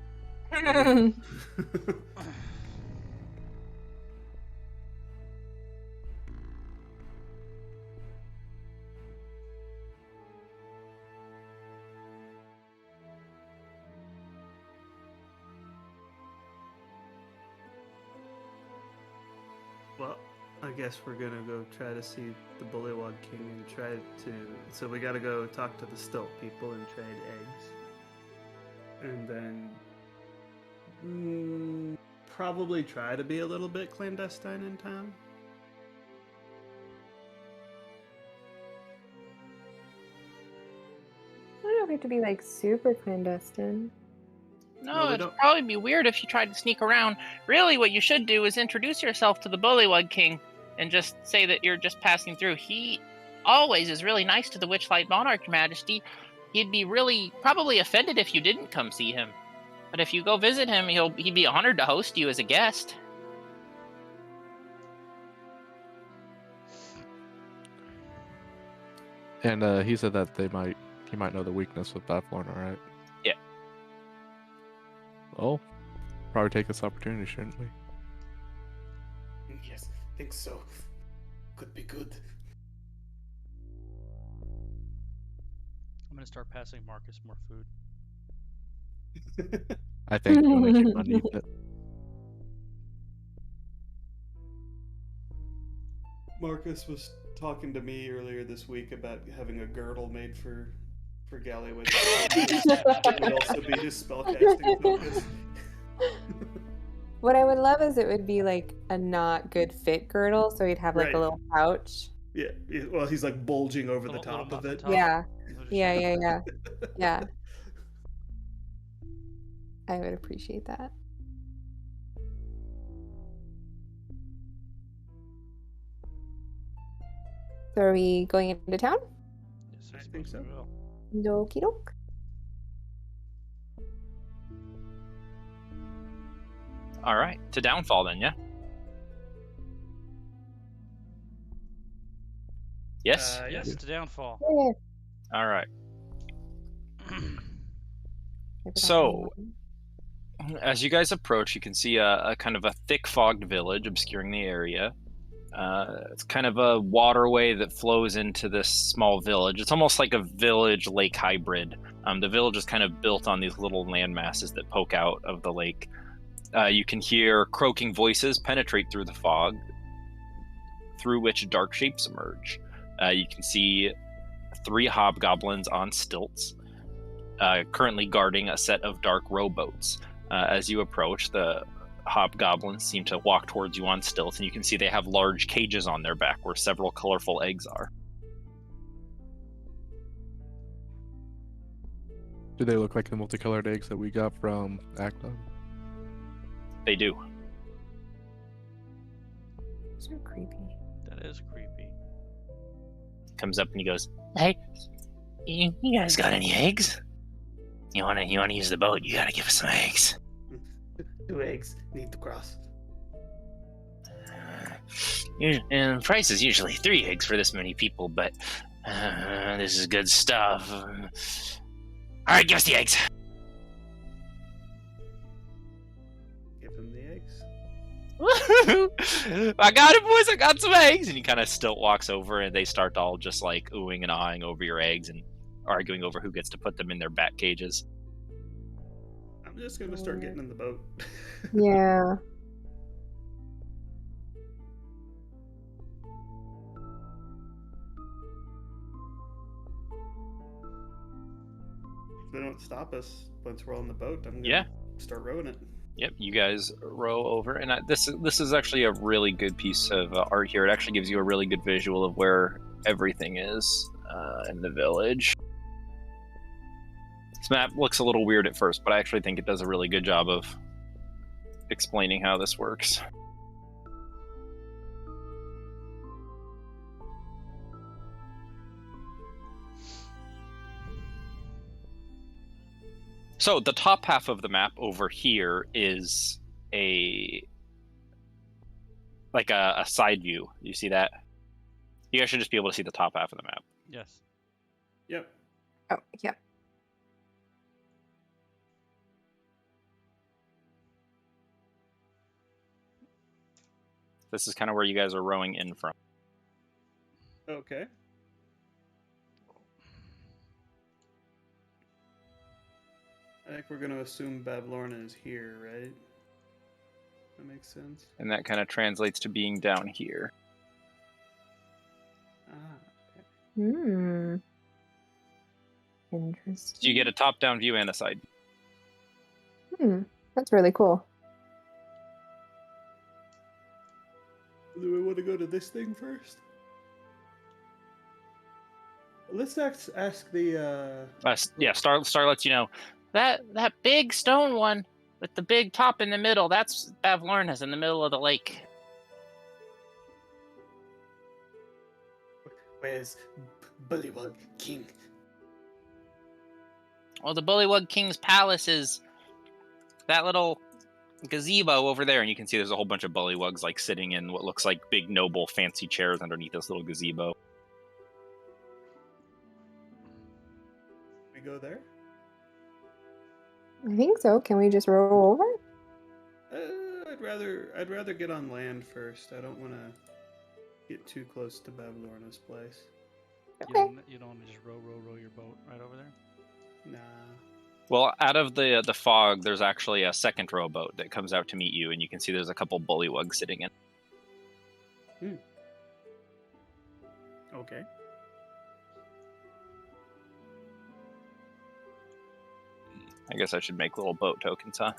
Speaker 4: Well, I guess we're gonna go try to see the Bullywug King and try to. So we gotta go talk to the Stilt people and trade eggs. And then. Probably try to be a little bit clandestine in town.
Speaker 1: I don't know if we have to be like super clandestine.
Speaker 4: No,
Speaker 7: No,
Speaker 4: we
Speaker 7: it'd
Speaker 4: don't-
Speaker 7: probably be weird if you tried to sneak around. Really, what you should do is introduce yourself to the Bullywug King and just say that you're just passing through. He always is really nice to the Witchlight Monarch, Your Majesty. He'd be probably offended if you didn't come see him. But if you go visit him, he'd be honored to host you as a guest.
Speaker 5: And he said that he might know the weakness with Bavlorna, right?
Speaker 3: Yeah.
Speaker 5: Well, probably take this opportunity, shouldn't we?
Speaker 6: Yes, think so. Could be good.
Speaker 2: I'm gonna start passing Marcus more food.
Speaker 5: I think you'll make him need it.
Speaker 4: Marcus was talking to me earlier this week about having a girdle made for Gallyway. That would also be his spellcasting focus.
Speaker 1: What I would love is it would be like a not good fit girdle, so he'd have like
Speaker 4: Right.
Speaker 1: a little pouch.
Speaker 4: Yeah, well, he's like bulging over the
Speaker 2: Little
Speaker 4: top of
Speaker 2: muffin
Speaker 4: it.
Speaker 2: top.
Speaker 1: Yeah,
Speaker 2: It'll just-
Speaker 1: yeah. I would appreciate that. So are we going into town?
Speaker 2: Yes,
Speaker 4: I
Speaker 2: I
Speaker 4: think
Speaker 2: suppose
Speaker 4: so.
Speaker 2: we will.
Speaker 1: Okie doke.
Speaker 3: All right, to Downfall then, yeah. Yes.
Speaker 2: Yes, to Downfall.
Speaker 1: Yeah.
Speaker 3: All right.
Speaker 1: I forgot
Speaker 3: So-
Speaker 1: the name.
Speaker 3: As you guys approach, you can see a kind of a thick fogged village obscuring the area. It's kind of a waterway that flows into this small village. It's almost like a village lake hybrid. The village is kind of built on these little land masses that poke out of the lake. You can hear croaking voices penetrate through the fog, through which dark shapes emerge. You can see 3 hobgoblins on stilts, currently guarding a set of dark rowboats. As you approach, the hobgoblins seem to walk towards you on stilts, and you can see they have large cages on their back where several colorful eggs are.
Speaker 5: Do they look like the multicolored eggs that we got from Acton?
Speaker 3: They do.
Speaker 1: So creepy.
Speaker 2: That is creepy.
Speaker 3: Comes up and he goes,
Speaker 7: Hey, you guys got any eggs? You wanna use the boat? You gotta give us some eggs.
Speaker 6: 2 eggs need to cross.
Speaker 7: And price is usually 3 eggs for this many people, but this is good stuff.
Speaker 3: All right, give us the eggs.
Speaker 4: Give him the eggs.
Speaker 3: I got it, boys. I got some eggs. And he kind of stilt walks over, and they start all just like oohing and ahhing over your eggs and arguing over who gets to put them in their bat cages.
Speaker 4: I'm just gonna start getting in the boat.
Speaker 1: Yeah.
Speaker 4: If they don't stop us once we're on the boat, I'm gonna
Speaker 3: Yeah.
Speaker 4: start rowing it.
Speaker 3: Yep, you guys row over, and this is actually a really good piece of art here. It actually gives you a really good visual of where everything is in the village. This map looks a little weird at first, but I actually think it does a really good job of explaining how this works. So the top half of the map over here is a side view. You see that? You guys should just be able to see the top half of the map.
Speaker 2: Yes.
Speaker 4: Yep.
Speaker 1: Oh, yeah.
Speaker 3: This is kind of where you guys are rowing in from.
Speaker 4: Okay. I think we're gonna assume Bavlorna is here, right? That makes sense.
Speaker 3: And that kind of translates to being down here.
Speaker 4: Ah. Okay.
Speaker 1: Hmm. Interesting.
Speaker 3: So you get a top-down view and a side view.
Speaker 1: That's really cool.
Speaker 4: Do we want to go to this thing first? Let's ask the.
Speaker 3: Yeah, Star lets you know.
Speaker 7: That big stone one with the big top in the middle, that's Bavlorna's in the middle of the lake.
Speaker 6: Where's Bullywug King?
Speaker 7: Well, the Bullywug King's palace is that little gazebo
Speaker 3: Over there, and you can see there's a whole bunch of bullywugs like sitting in what looks like big, noble, fancy chairs underneath this little gazebo.
Speaker 4: We go there.
Speaker 1: I think so. Can we just roll over?
Speaker 4: I'd rather get on land first. I don't want to get too close to Bavlorna's place.
Speaker 1: Okay.
Speaker 2: You don't want to just row your boat right over there?
Speaker 4: Nah.
Speaker 3: Well, out of the fog, there's actually a second rowboat that comes out to meet you, and you can see there's a couple bullywugs sitting in.
Speaker 4: Okay.
Speaker 3: I guess I should make little boat tokens, huh?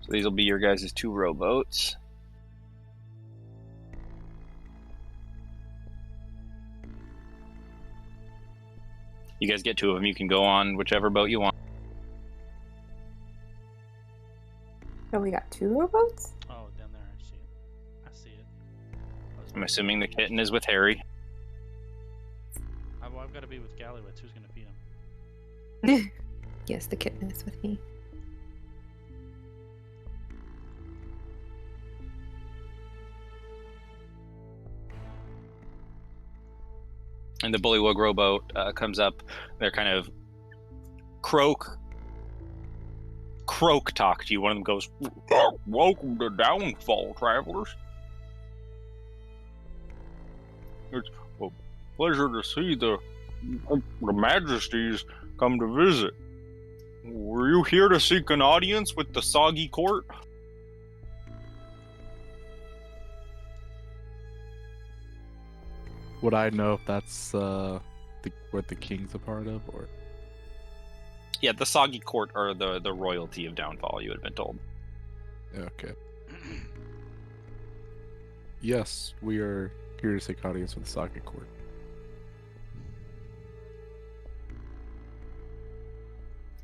Speaker 3: So these will be your guys' 2 rowboats. You guys get 2 of them. You can go on whichever boat you want.
Speaker 1: Oh, we got 2 rowboats?
Speaker 2: Oh, down there. I see it. I see it.
Speaker 3: I'm assuming the kitten is with Harry.
Speaker 2: I've got to be with Gallywitz. Who's going to feed him?
Speaker 1: Yes, the kitten is with me.
Speaker 3: And the bullywug rowboat comes up. They're kind of croak talk to you. One of them goes, "Welcome to Downfall, travelers. It's a pleasure to see the majesties come to visit. Were you here to seek an audience with the Soggy Court?"
Speaker 5: Would I know if that's what the king's a part of, or?
Speaker 3: Yeah, the Soggy Court are the royalty of Downfall, you had been told.
Speaker 5: Okay. Yes, we are here to seek audience with the Soggy Court.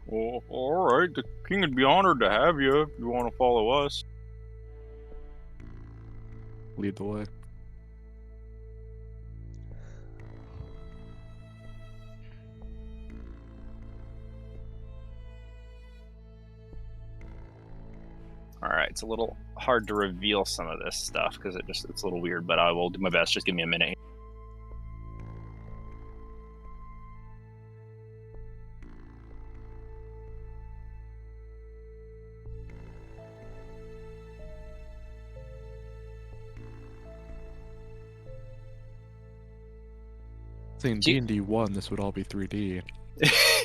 Speaker 3: Well, alright, the king would be honored to have you if you want to follow us.
Speaker 5: Lead the way.
Speaker 3: All right, it's a little hard to reveal some of this stuff because it's a little weird, but I will do my best. Just give me a minute.
Speaker 5: Saying D&D 1, this would all be 3D.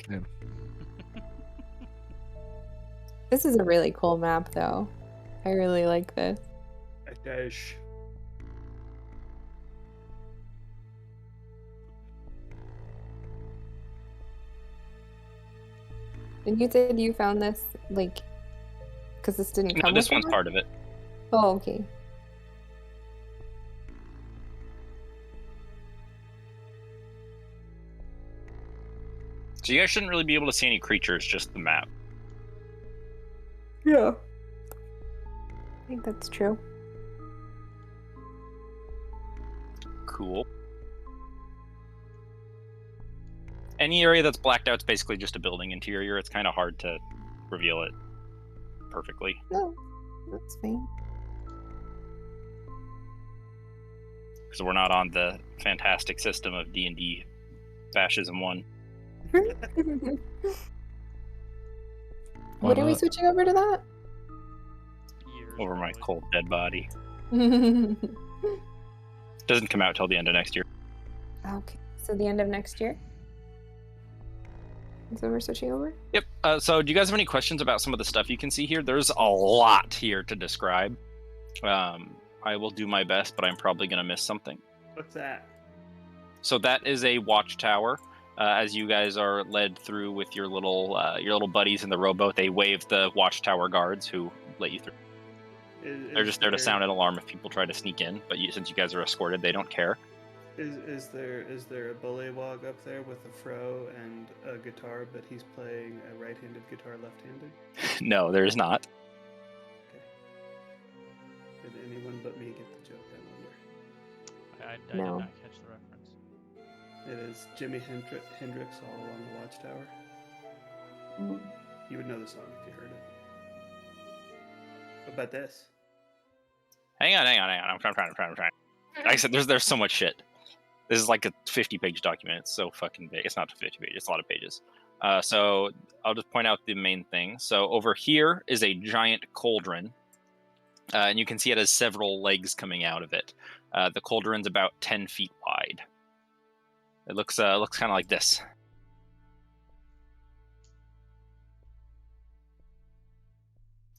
Speaker 5: Man.
Speaker 1: This is a really cool map, though. I really like this.
Speaker 4: Dash.
Speaker 1: And you said you found this, like, because this didn't
Speaker 3: No,
Speaker 1: come
Speaker 3: this
Speaker 1: with
Speaker 3: one's
Speaker 1: the map?
Speaker 3: part of it.
Speaker 1: Oh, okay.
Speaker 3: So you guys shouldn't really be able to see any creatures, just the map.
Speaker 1: Yeah. I think that's true.
Speaker 3: Cool. Any area that's blacked out is basically just a building interior. It's kind of hard to reveal it perfectly.
Speaker 1: No, that's fine.
Speaker 3: Because we're not on the fantastic system of D&D Fascism 1.
Speaker 1: When are we
Speaker 5: not?
Speaker 1: switching over to that?
Speaker 2: Years,
Speaker 3: Over my
Speaker 2: probably.
Speaker 3: cold dead body.
Speaker 1: Okay,
Speaker 3: Doesn't come out till the end of next year.
Speaker 1: so the end of next year? So we're switching over?
Speaker 3: Yep. So do you guys have any questions about some of the stuff you can see here? There's a lot here to describe. I will do my best, but I'm probably going to miss something.
Speaker 4: What's that?
Speaker 3: So that is a watchtower. As you guys are led through with your little buddies in the rowboat, they wave the watchtower guards who let you through. They're just there to sound an alarm if people try to sneak in. But since you guys are escorted, they don't care.
Speaker 4: Is there a bullywog up there with a fro and a guitar, but he's playing a right-handed guitar left-handed?
Speaker 3: No, there is not.
Speaker 4: Okay. Did anyone but me get the joke? I
Speaker 2: I
Speaker 1: No.
Speaker 2: did not catch the reference.
Speaker 4: wonder. It is Jimi Hendrix all along the Watchtower. You would know the song if you heard it. What about this?
Speaker 3: Hang on. I'm trying. Like I said, there's so much shit. This is like a 50-page document. It's so fucking big. It's not 50 pages. It's a lot of pages. So I'll just point out the main thing. So over here is a giant cauldron. And you can see it has several legs coming out of it. The cauldron's about 10 feet wide. It looks kind of like this.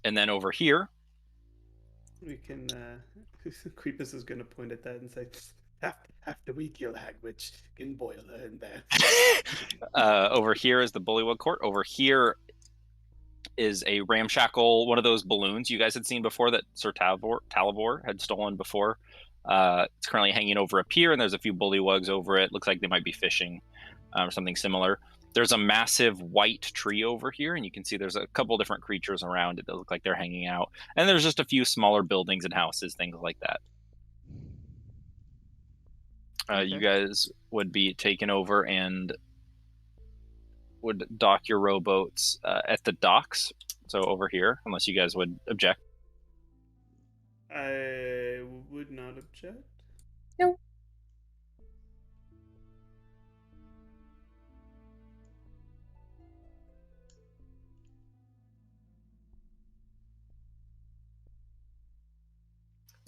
Speaker 3: And then over here,
Speaker 4: We can. Creepus is going to point at that and say, "After we kill Hagwitch, can boil her in there."
Speaker 3: over here is the Bullywug Court. Over here is a ramshackle, one of those balloons you guys had seen before that Sir Talivor had stolen before. It's currently hanging over a pier, and there's a few bullywugs over it. Looks like they might be fishing or something similar. There's a massive white tree over here, and you can see there's a couple different creatures around it that look like they're hanging out. And there's just a few smaller buildings and houses, things like that. You guys would be taken over and would dock your rowboats at the docks. So over here, unless you guys would object.
Speaker 4: I would not object.
Speaker 1: No.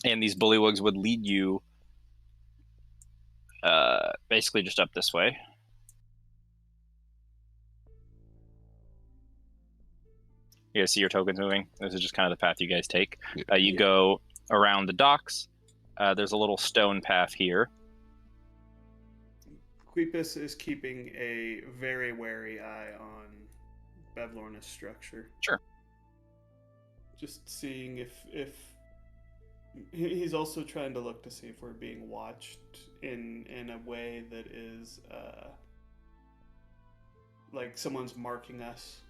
Speaker 3: And these bullywugs would lead you basically just up this way. You guys see your tokens moving? This is just kind of the path you guys take. You go around the docks. There's a little stone path here.
Speaker 4: Quepus is keeping a very wary eye on Bavlorna's structure.
Speaker 3: Sure.
Speaker 4: Just seeing if he's also trying to look to see if we're being watched in a way that is like someone's marking us.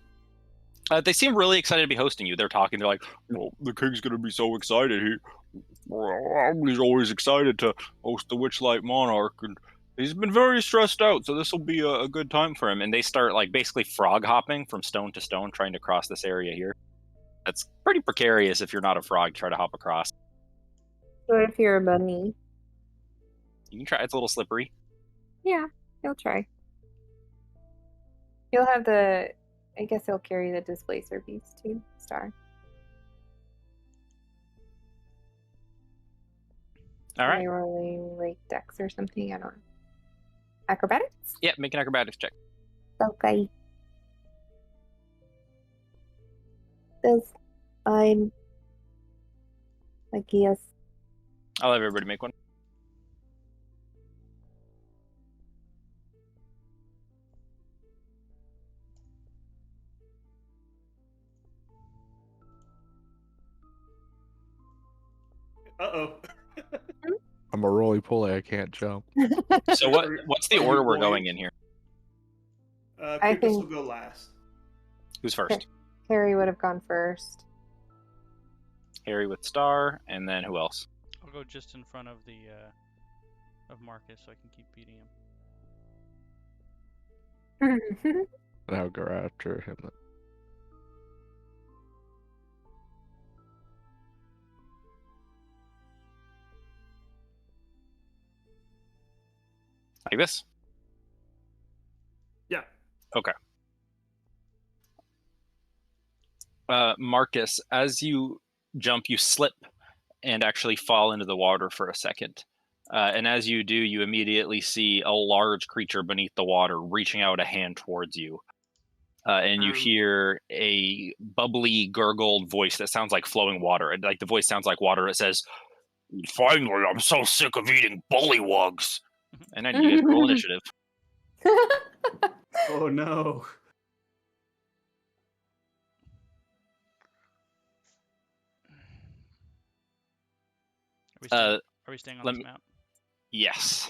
Speaker 3: They seem really excited to be hosting you. They're talking. They're like, "Well, the king's gonna be so excited. He's always excited to host the Witchlight monarch, and he's been very stressed out. So this will be a good time for him." And they start like basically frog hopping from stone to stone, trying to cross this area here. That's pretty precarious if you're not a frog. Try to hop across.
Speaker 1: What if you're a bunny?
Speaker 3: You can try. It's a little slippery.
Speaker 1: Yeah, he'll try. He'll have the. I guess he'll carry the displacer beast too. Star.
Speaker 3: All
Speaker 1: Am I
Speaker 3: right.
Speaker 1: rolling like dex or something? I don't know. Acrobatics?
Speaker 3: Yeah, make an acrobatics check.
Speaker 1: Okay. That's fine. I guess.
Speaker 3: I'll have everybody make one.
Speaker 4: Uh-oh.
Speaker 5: I'm a roly poly. I can't jump.
Speaker 3: So what's the
Speaker 4: Are you
Speaker 3: order we're
Speaker 4: buoyant?
Speaker 3: going in here?
Speaker 1: I
Speaker 4: Quipus
Speaker 1: think-
Speaker 4: will go last.
Speaker 3: Who's first?
Speaker 1: Harry would have gone first.
Speaker 3: Harry with Star, and then who else?
Speaker 2: I'll go just in front of the of Marcus so I can keep beating him.
Speaker 5: And I'll go after him. Then.
Speaker 3: Like this?
Speaker 4: Yeah.
Speaker 3: Okay. Marcus, as you jump, you slip and actually fall into the water for a second. And as you do, you immediately see a large creature beneath the water reaching out a hand towards you. And you hear a bubbly, gurgled voice that sounds like flowing water. And like the voice sounds like water. It says, "Finally, I'm so sick of eating bullywugs." And I need you guys to roll initiative.
Speaker 4: Oh no.
Speaker 2: Are we staying on
Speaker 3: let
Speaker 2: this
Speaker 3: me-
Speaker 2: map?
Speaker 3: Yes.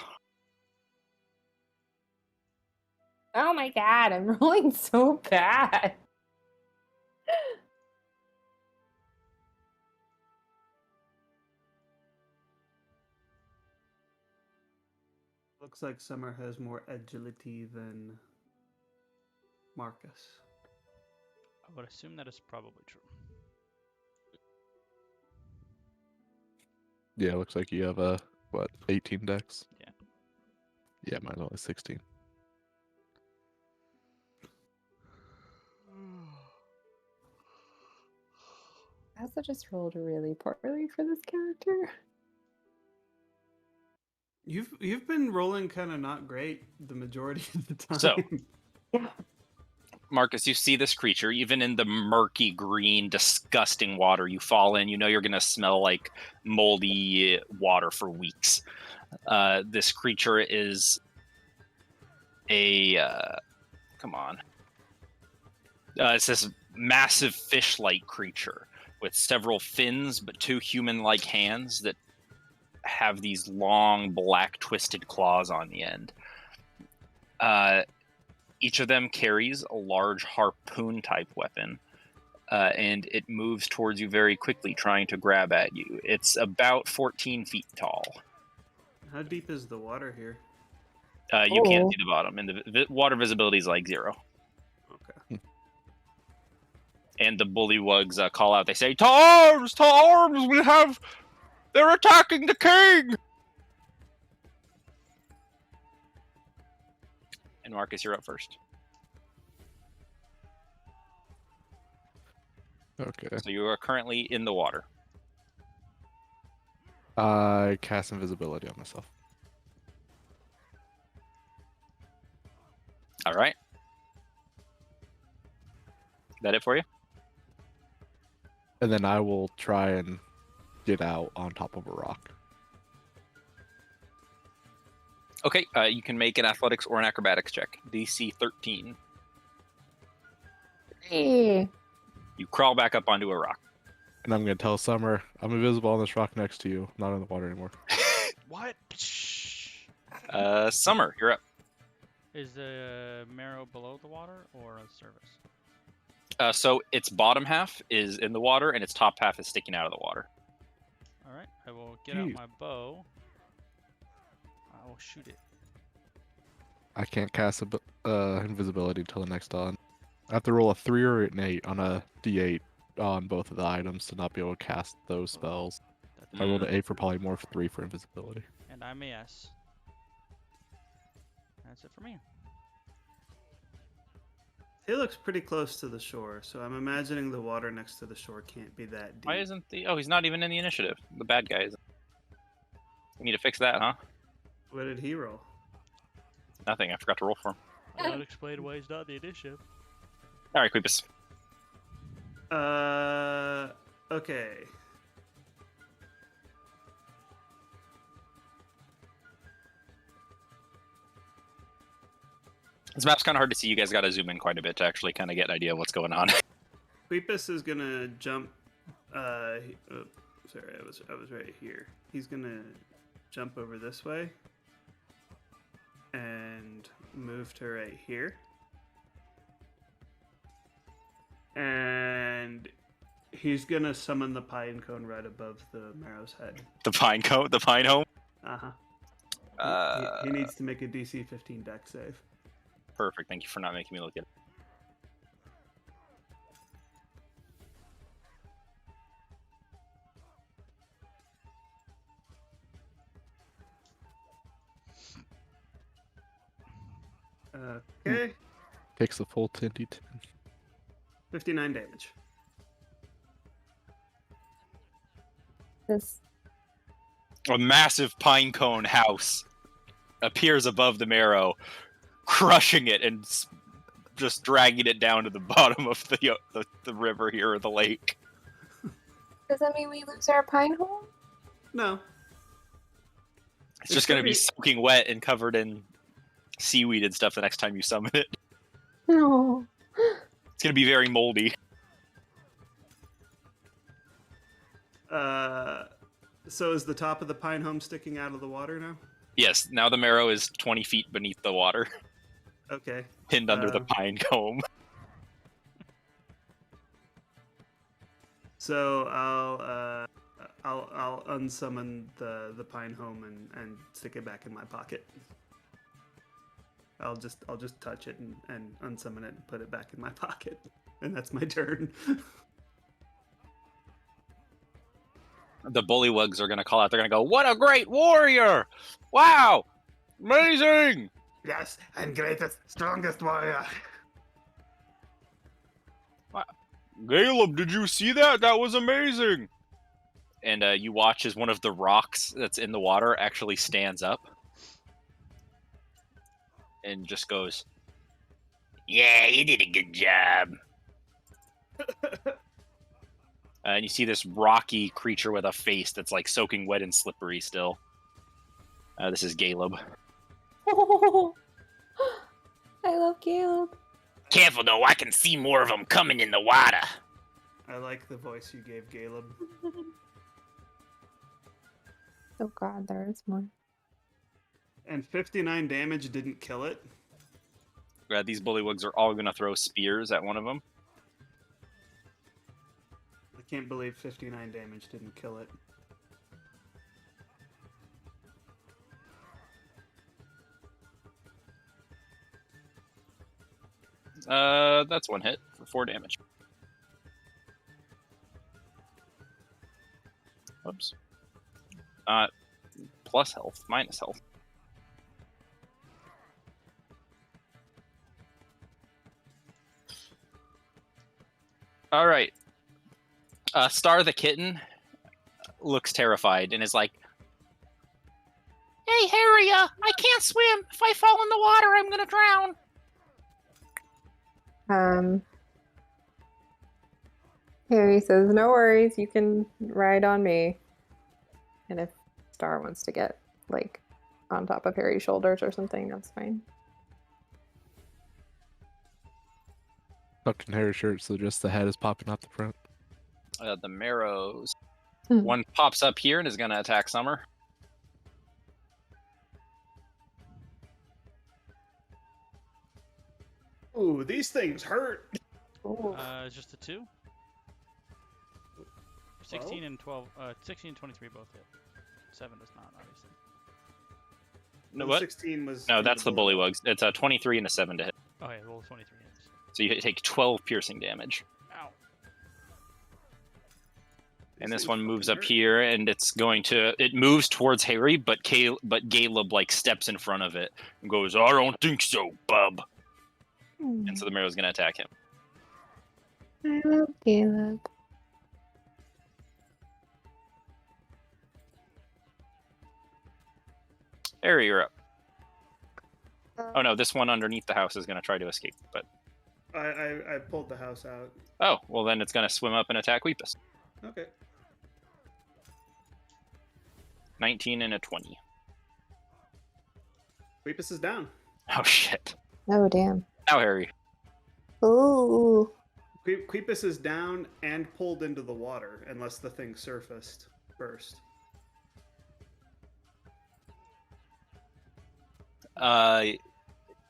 Speaker 1: Oh my god, I'm rolling so bad.
Speaker 4: Looks like Summer has more agility than Marcus.
Speaker 2: I would assume that is probably true.
Speaker 5: Yeah, it looks like you have a, 18 dex?
Speaker 2: Yeah.
Speaker 5: Yeah, mine's only 16.
Speaker 1: I also just rolled really poorly for this character.
Speaker 4: You've been rolling kind of not great the majority of the time.
Speaker 3: So-
Speaker 1: Yeah.
Speaker 3: Marcus, you see this creature, even in the murky, green, disgusting water you fall in, you know you're going to smell like moldy water for weeks. This creature is come on. It's this massive fish-like creature with several fins, but two human-like hands that have these long, black, twisted claws on the end. Each of them carries a large harpoon-type weapon, and it moves towards you very quickly, trying to grab at you. It's about 14 feet tall.
Speaker 4: How deep is the water here?
Speaker 3: You can't
Speaker 1: Oh.
Speaker 3: see the bottom, and the water visibility is like 0.
Speaker 4: Okay.
Speaker 3: And the bullywugs call out. They say, "To arms! To arms! We have... They're attacking the king!" And Marcus, you're up first.
Speaker 5: Okay.
Speaker 3: So you are currently in the water.
Speaker 5: I cast invisibility on myself.
Speaker 3: All right. That it for you?
Speaker 5: And then I will try and get out on top of a rock.
Speaker 3: Okay, you can make an athletics or an acrobatics check. DC 13.
Speaker 1: Hey.
Speaker 3: You crawl back up onto a rock.
Speaker 5: And I'm going to tell Summer, I'm invisible on this rock next to you. I'm not in the water anymore.
Speaker 2: What?
Speaker 3: Summer, you're up.
Speaker 2: Is the marrow below the water or a surface?
Speaker 3: So its bottom half is in the water, and its top half is sticking out of the water.
Speaker 2: All right, I will get out
Speaker 5: Jeez.
Speaker 2: my bow. I will shoot it.
Speaker 5: I can't cast invisibility until the next dawn. I have to roll a 3 or an 8 on a d8 on both of the items to not be able to cast those spells.
Speaker 2: That's
Speaker 5: I rolled an 8 for polymorph, 3 for invisibility.
Speaker 2: And I'm a yes. That's it for me.
Speaker 4: He looks pretty close to the shore, so I'm imagining the water next to the shore can't be that deep.
Speaker 7: Why isn't the... Oh, he's not even in the initiative. The bad guy is. We need to fix that, huh?
Speaker 4: What did he roll?
Speaker 7: Nothing. I forgot to roll for him.
Speaker 2: I'll explain why he's not the initiative.
Speaker 7: All right, Queepus.
Speaker 4: Okay.
Speaker 7: This map's kind of hard to see. You guys got to zoom in quite a bit to actually kind of get an idea of what's going on.
Speaker 4: Queepus is gonna jump. Sorry, I was right here. He's gonna jump over this way and move to right here. And he's gonna summon the pine cone right above the Marrow's head.
Speaker 7: The pine coat, the pine home.
Speaker 4: Uh-huh. He needs to make a DC 15 deck save.
Speaker 7: Perfect. Thank you for not making me look at it.
Speaker 4: Okay.
Speaker 5: Takes the full 10d10.
Speaker 4: 59 damage.
Speaker 1: This
Speaker 7: A massive pine cone house appears above the marrow, crushing it and just dragging it down to the bottom of the river here, or the lake.
Speaker 1: does that mean we lose our pine hole?
Speaker 4: No.
Speaker 7: It's just going to be soaking wet and covered in seaweed and stuff the next time you summon it.
Speaker 1: No.
Speaker 7: It's going to be very moldy.
Speaker 4: So is the top of the pine home sticking out of the water now?
Speaker 7: Yes, now the marrow is 20 feet beneath the water,
Speaker 4: Okay.
Speaker 7: pinned under the pine cone.
Speaker 4: So I'll unsummon the pine home and stick it back in my pocket. I'll just touch it and unsummon it and put it back in my pocket. And that's my turn.
Speaker 7: The bullywugs are going to call out. They're going to go, "What a great warrior! Wow! Amazing!"
Speaker 6: Yes, and greatest, strongest warrior.
Speaker 7: Caleb, did you see that? That was amazing! And you watch as one of the rocks that's in the water actually stands up. And just goes, "Yeah, you did a good job." And you see this rocky creature with a face that's like soaking wet and slippery still. This is Caleb.
Speaker 1: Oh, I love Caleb.
Speaker 7: Careful though, I can see more of them coming in the water.
Speaker 4: I like the voice you gave Caleb.
Speaker 1: Oh god, there is more.
Speaker 4: And 59 damage didn't kill it.
Speaker 7: These bullywugs are all going to throw spears at one of them.
Speaker 4: I can't believe 59 damage didn't kill it.
Speaker 7: That's one hit for 4 damage. Oops. Plus health, minus health. All right. Star the kitten looks terrified and is like, "Hey, Harriet, I can't swim. If I fall in the water, I'm gonna drown."
Speaker 1: Harry says, "No worries, you can ride on me." And if Star wants to get like on top of Harry's shoulders or something, that's fine.
Speaker 5: Tucked in Harry's shirt, so just the head is popping out the front.
Speaker 7: The marrows.
Speaker 1: Hmm.
Speaker 7: One pops up here and is gonna attack Summer.
Speaker 4: Ooh, these things hurt.
Speaker 1: Ooh.
Speaker 2: It's just the 2. 16 and 12. 16 and 23 both hit. 7 does not, obviously.
Speaker 7: No, what?
Speaker 4: 16 was.
Speaker 7: No, that's the bullywugs. It's a 23 and a 7 to hit.
Speaker 2: Oh, yeah, roll 23 hits.
Speaker 7: So you take 12 piercing damage.
Speaker 2: Ow.
Speaker 3: And
Speaker 4: These
Speaker 3: this
Speaker 4: things
Speaker 3: one moves
Speaker 4: fucking
Speaker 3: up
Speaker 4: hurt.
Speaker 3: here, and it's going to. It moves towards Harry, but Caleb like steps in front of it and goes, "I don't think so, bub." And so the Marrow's gonna attack him.
Speaker 1: I love Caleb.
Speaker 3: Harry, you're up. Oh no, this one underneath the house is gonna try to escape, but
Speaker 4: I pulled the house out.
Speaker 3: oh well, then it's gonna swim up and attack Weepus.
Speaker 4: Okay.
Speaker 3: 19 and a 20.
Speaker 4: Weepus is down.
Speaker 3: Oh shit!
Speaker 1: Oh, damn.
Speaker 3: Now Harry.
Speaker 1: Ooh.
Speaker 4: Queepus is down and pulled into the water, unless the thing surfaced first.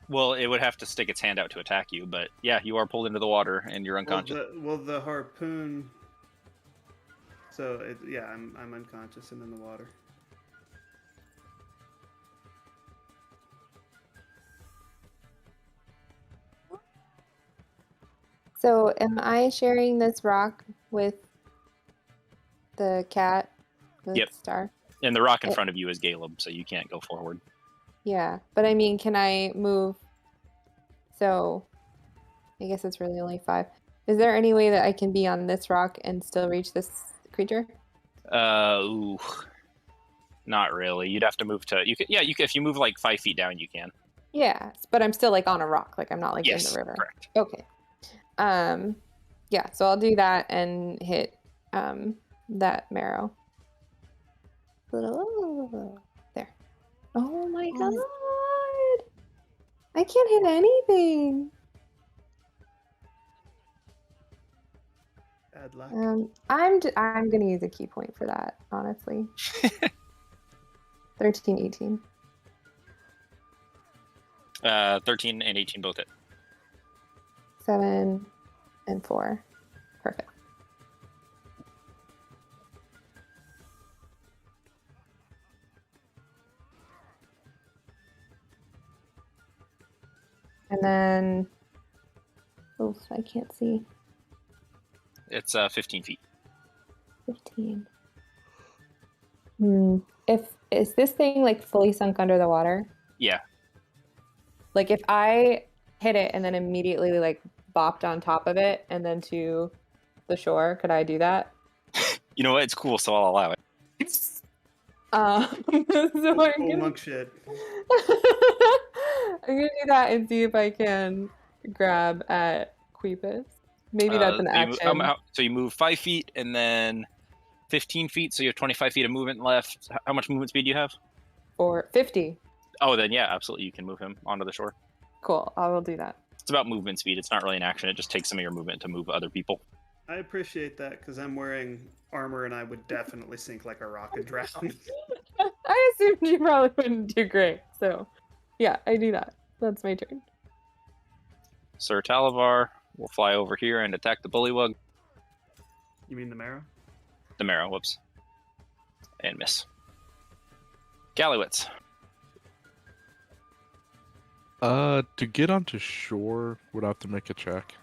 Speaker 3: Well, it would have to stick its hand out to attack you, but yeah, you are pulled into the water and you're unconscious.
Speaker 4: Well, the harpoon. So yeah, I'm unconscious and in the water.
Speaker 1: So, am I sharing this rock with the cat? With
Speaker 3: Yep.
Speaker 1: Star?
Speaker 3: And the rock in front of you is Caleb, so you can't go forward.
Speaker 1: Yeah, but I mean, can I move? So, I guess it's really only 5. Is there any way that I can be on this rock and still reach this creature?
Speaker 3: Ooh. Not really. You'd have to move to. You could. Yeah, you could. If you move like 5 feet down, you can.
Speaker 1: Yeah, but I'm still like on a rock. Like I'm not like
Speaker 3: Yes,
Speaker 1: in the river.
Speaker 3: correct.
Speaker 1: Okay. Yeah, so I'll do that and hit that marrow. There. Oh my god. I can't hit anything.
Speaker 4: Bad luck.
Speaker 1: I'm gonna use a key point for that, honestly. 13, 18.
Speaker 3: 13 and 18 both hit.
Speaker 1: 7 and 4. Perfect. And then, oof, I can't see.
Speaker 3: It's 15 feet.
Speaker 1: 15. Is this thing like fully sunk under the water?
Speaker 3: Yeah.
Speaker 1: Like if I hit it and then immediately like bopped on top of it and then to the shore, could I do that?
Speaker 3: You know what? It's cool, so I'll allow it.
Speaker 1: So I'm gonna...
Speaker 4: monk shit.
Speaker 1: I'm gonna do that and see if I can grab at Queepus. Maybe that's an
Speaker 3: so
Speaker 1: action.
Speaker 3: So you move 5 feet and then 15 feet, so you have 25 feet of movement left. How much movement speed do you have?
Speaker 1: For 50.
Speaker 3: Oh, then yeah, absolutely, you can move him onto the shore.
Speaker 1: Cool, I will do that.
Speaker 3: It's about movement speed. It's not really an action. It just takes some of your movement to move other people.
Speaker 4: I appreciate that because I'm wearing armor and I would definitely sink like a rock and drown.
Speaker 1: I assumed you probably wouldn't do great, so yeah, I do that. That's my turn.
Speaker 3: Sir Talavar will fly over here and attack the bullywug.
Speaker 4: You mean the marrow?
Speaker 3: The marrow, whoops. And miss. Gallowitz.
Speaker 5: To get onto shore, would I have to make a check?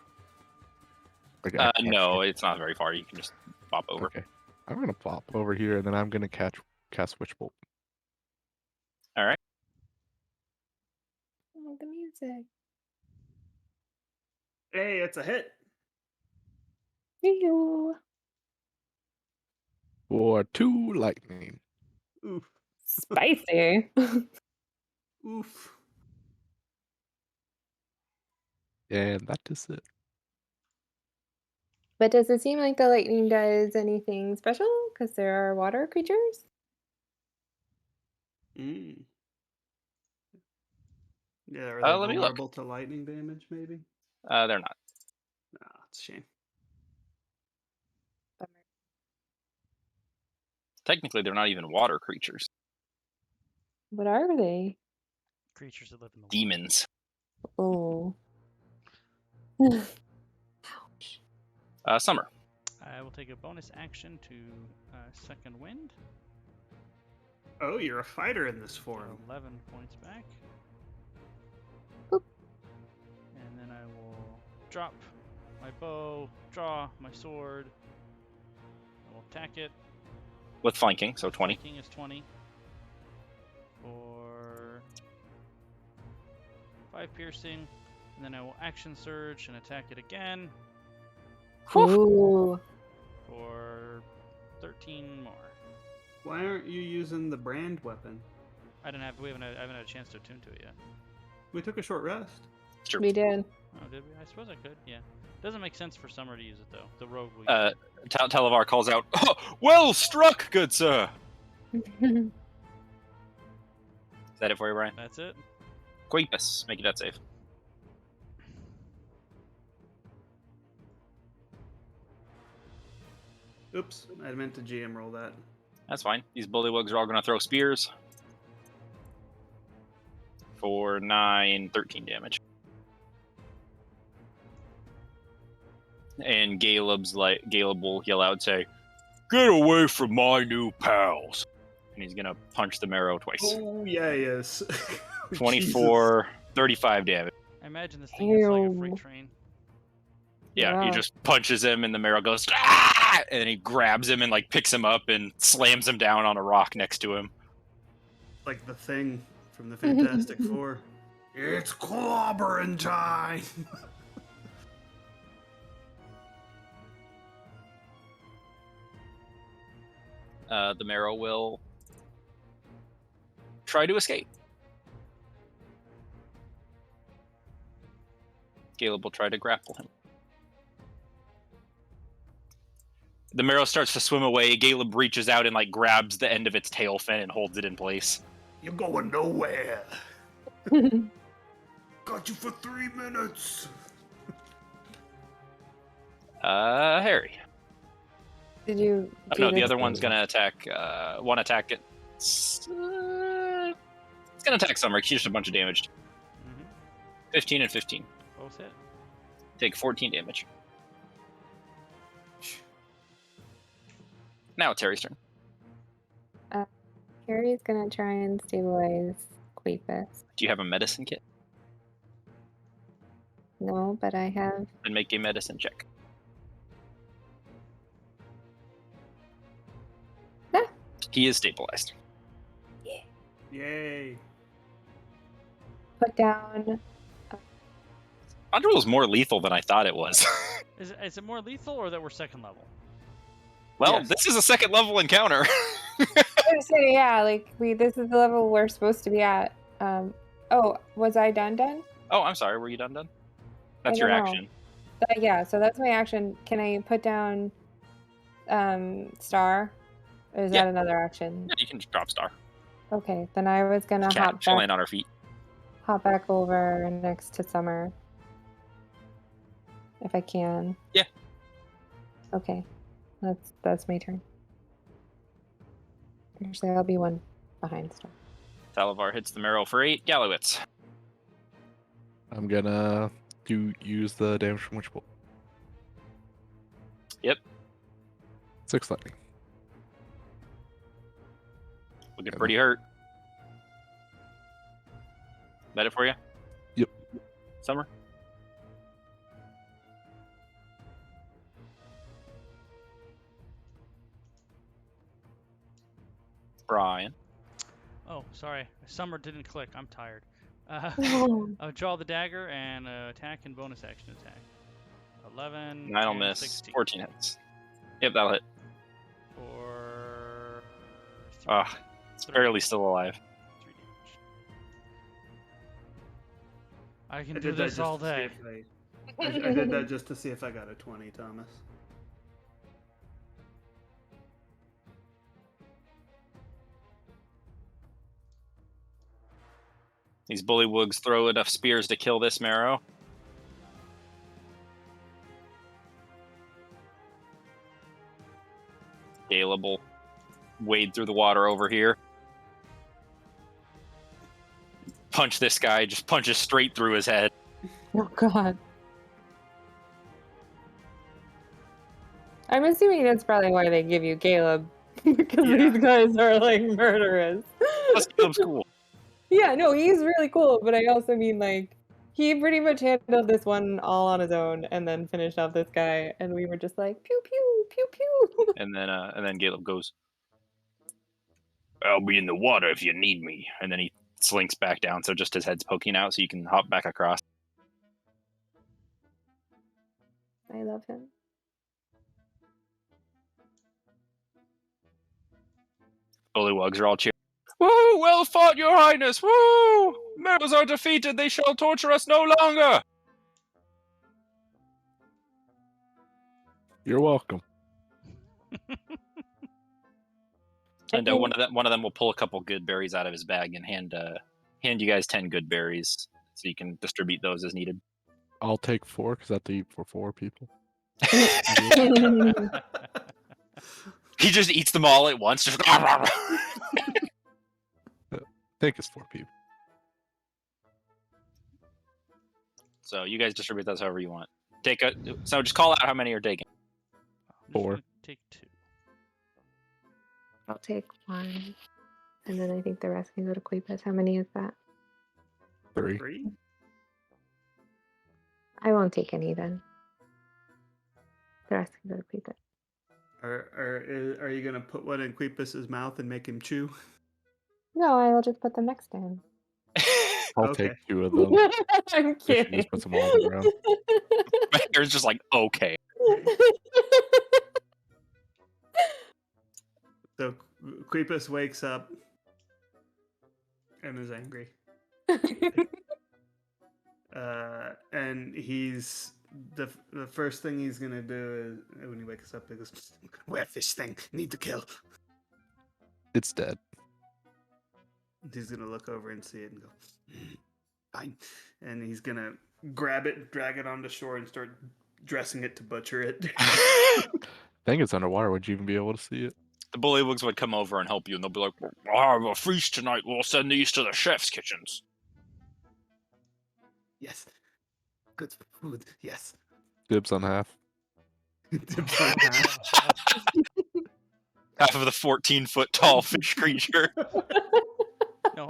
Speaker 5: Like, I can't
Speaker 3: No,
Speaker 5: see.
Speaker 3: it's not very far. You can just pop over.
Speaker 5: Okay. I'm gonna pop over here, and then I'm gonna cast Witch Bolt.
Speaker 3: All right.
Speaker 1: Oh, the music.
Speaker 4: Hey, it's a hit.
Speaker 1: Ew.
Speaker 5: For 2 lightning.
Speaker 4: Oof.
Speaker 1: Spicy.
Speaker 4: Oof.
Speaker 5: And that is it.
Speaker 1: But does it seem like the lightning does anything special? Because there are water creatures?
Speaker 4: Mm. Yeah, are they
Speaker 3: Let me look.
Speaker 4: vulnerable to lightning damage, maybe?
Speaker 3: They're not.
Speaker 4: No, it's a shame.
Speaker 3: Technically, they're not even water creatures.
Speaker 1: What are they?
Speaker 2: Creatures that live in the water.
Speaker 3: Demons.
Speaker 1: Oh.
Speaker 3: Summer.
Speaker 2: I will take a bonus action to second wind.
Speaker 4: Oh, you're a fighter in this
Speaker 2: Get
Speaker 4: form.
Speaker 2: 11 points back.
Speaker 1: Boop.
Speaker 2: And then I will drop my bow, draw my sword. I will attack it.
Speaker 3: With flanking, so 20.
Speaker 2: Flanking is 20. For 5 piercing. And then I will action surge and attack it again
Speaker 1: Ooh.
Speaker 2: for 13 more.
Speaker 4: Why aren't you using the brand weapon?
Speaker 2: I haven't had a chance to attune to it yet.
Speaker 4: We took a short rest.
Speaker 3: Sure.
Speaker 1: We did.
Speaker 2: Oh, did we? I suppose I could, yeah. Doesn't make sense for Summer to use it, though. The rogue will use it.
Speaker 3: Televar calls out, oh, well struck, good sir! Is that it for you, Brian?
Speaker 2: That's it.
Speaker 3: Quapus, make a death save.
Speaker 4: Oops, I meant to GM roll that.
Speaker 3: That's fine. These bullywugs are all going to throw spears. For 9, 13 damage. And Galeb will yell out and say, get away from my new pals! And he's going to punch the marrow twice.
Speaker 4: Oh, yeah, he is.
Speaker 3: 24, 35 damage.
Speaker 2: I imagine this thing is like a
Speaker 1: Ew.
Speaker 2: freight train.
Speaker 3: Yeah, he
Speaker 1: Wow.
Speaker 3: just punches him and the marrow goes, ah! And then he grabs him and like picks him up and slams him down on a rock next to him.
Speaker 4: Like the Thing from the Fantastic Four. It's clobbering time!
Speaker 3: The marrow will try to escape. Galeb will try to grapple him. The marrow starts to swim away. Galeb reaches out and like grabs the end of its tail fin and holds it in place.
Speaker 6: You're going nowhere. Got you for 3 minutes.
Speaker 3: Harry.
Speaker 1: Did you?
Speaker 3: Oh,
Speaker 1: do
Speaker 3: no, the
Speaker 1: this
Speaker 3: other one's
Speaker 1: thing?
Speaker 3: gonna attack. One attack. It's gonna attack Summer. She's just a bunch of damage.
Speaker 2: Mm-hmm.
Speaker 3: 15 and 15.
Speaker 2: Both hit.
Speaker 3: Take 14 damage. Now it's Harry's turn.
Speaker 1: Carrie's gonna try and stabilize Quapus.
Speaker 3: Do you have a medicine kit?
Speaker 1: No, but I have.
Speaker 3: Then make a medicine check.
Speaker 1: Ah.
Speaker 3: He is stabilized.
Speaker 4: Yay.
Speaker 1: Put down.
Speaker 3: Conjure is more lethal than I thought it was.
Speaker 2: Is it more lethal or that we're second level?
Speaker 3: Well,
Speaker 4: Yes.
Speaker 3: this is a second level encounter.
Speaker 1: I was gonna say, yeah, like this is the level we're supposed to be at. Oh, was I done?
Speaker 3: Oh, I'm sorry. Were you done? That's
Speaker 1: I
Speaker 3: your
Speaker 1: don't know.
Speaker 3: action.
Speaker 1: Yeah, so that's my action. Can I put down star? Or is
Speaker 3: Yeah.
Speaker 1: that another action?
Speaker 3: Yeah, you can just drop star.
Speaker 1: Okay, then I was gonna
Speaker 3: Cat, she'll land on her feet.
Speaker 1: hop back over next to Summer. If I can.
Speaker 3: Yeah.
Speaker 1: Okay. That's my turn. Actually, I'll be one behind Star.
Speaker 3: Salavar hits the marrow for 8. Gallowitz.
Speaker 5: I'm gonna use the damage from Witch Bolt.
Speaker 3: Yep.
Speaker 5: 6 lightning.
Speaker 3: Looking pretty hurt. That it for you?
Speaker 5: Yep.
Speaker 3: Summer? Brian.
Speaker 2: Oh, sorry. Summer didn't click. I'm tired.
Speaker 1: Oh.
Speaker 2: I'll draw the dagger and attack and bonus action attack. 11.
Speaker 3: 9 will
Speaker 2: and
Speaker 3: miss.
Speaker 2: 16.
Speaker 3: 14 hits. Yep, that'll hit.
Speaker 2: For.
Speaker 3: Ah, it's barely still alive.
Speaker 2: 3 damage. I can
Speaker 4: I
Speaker 2: do
Speaker 4: did that
Speaker 2: this
Speaker 4: just
Speaker 2: all
Speaker 4: to see
Speaker 2: day.
Speaker 4: if I did that just to see if I got a 20, Thomas.
Speaker 3: These bullywugs throw enough spears to kill this marrow. Galeb will wade through the water over here. Punch this guy, just punches straight through his head.
Speaker 1: Oh God. I'm assuming that's probably why they give you Caleb. Because
Speaker 4: Yeah.
Speaker 1: these guys are like murderers.
Speaker 3: Plus, Caleb's cool.
Speaker 1: Yeah, no, he's really cool, but I also mean like He pretty much handled this one all on his own and then finished off this guy, and we were just like, pew, pew, pew, pew.
Speaker 3: And then Caleb goes, "I'll be in the water if you need me." And then he slinks back down, so just his head's poking out, so you can hop back across.
Speaker 1: I love him.
Speaker 3: Bullywugs are all cheering. Woo! Well fought, Your Highness! Woo! Merrows are defeated. They shall torture us no longer.
Speaker 5: You're welcome.
Speaker 3: And one of them will pull a couple good berries out of his bag and hand you guys 10 good berries, so you can distribute those as needed.
Speaker 5: I'll take 4 because I have to eat for 4 people.
Speaker 3: He just eats them all at once. Just
Speaker 5: I think it's 4 people.
Speaker 3: So you guys distribute those however you want. So just call out how many you're taking.
Speaker 2: I'm just
Speaker 5: 4.
Speaker 2: gonna take 2.
Speaker 1: I'll take 1. And then I think the rest can go to Queepus. How many is that?
Speaker 5: 3.
Speaker 4: 3?
Speaker 1: I won't take any then. The rest can go to Queepus.
Speaker 4: Are you gonna put one in Queepus's mouth and make him chew?
Speaker 1: No, I'll just put them next to him.
Speaker 5: I'll
Speaker 4: Okay.
Speaker 5: take 2 of them.
Speaker 1: I'm
Speaker 5: You should
Speaker 1: kidding.
Speaker 5: just put them all on the ground.
Speaker 3: It's just like, okay.
Speaker 4: So Queepus wakes up and is angry. And he's the first thing he's gonna do is when he wakes up, he goes,
Speaker 6: Where this thing? Need to kill.
Speaker 5: It's dead.
Speaker 4: he's gonna look over and see it and go,
Speaker 6: Fine.
Speaker 4: and he's gonna grab it, drag it onto shore, and start dressing it to butcher it.
Speaker 5: I think it's underwater. Would you even be able to see it?
Speaker 3: The Bullywugs would come over and help you, and they'll be like, "I have a feast tonight. We'll send these to the chef's kitchens."
Speaker 6: Yes. Good food. Yes.
Speaker 5: Dibs on half.
Speaker 4: Dips on half.
Speaker 3: Half of the 14-foot tall fish creature.
Speaker 2: No,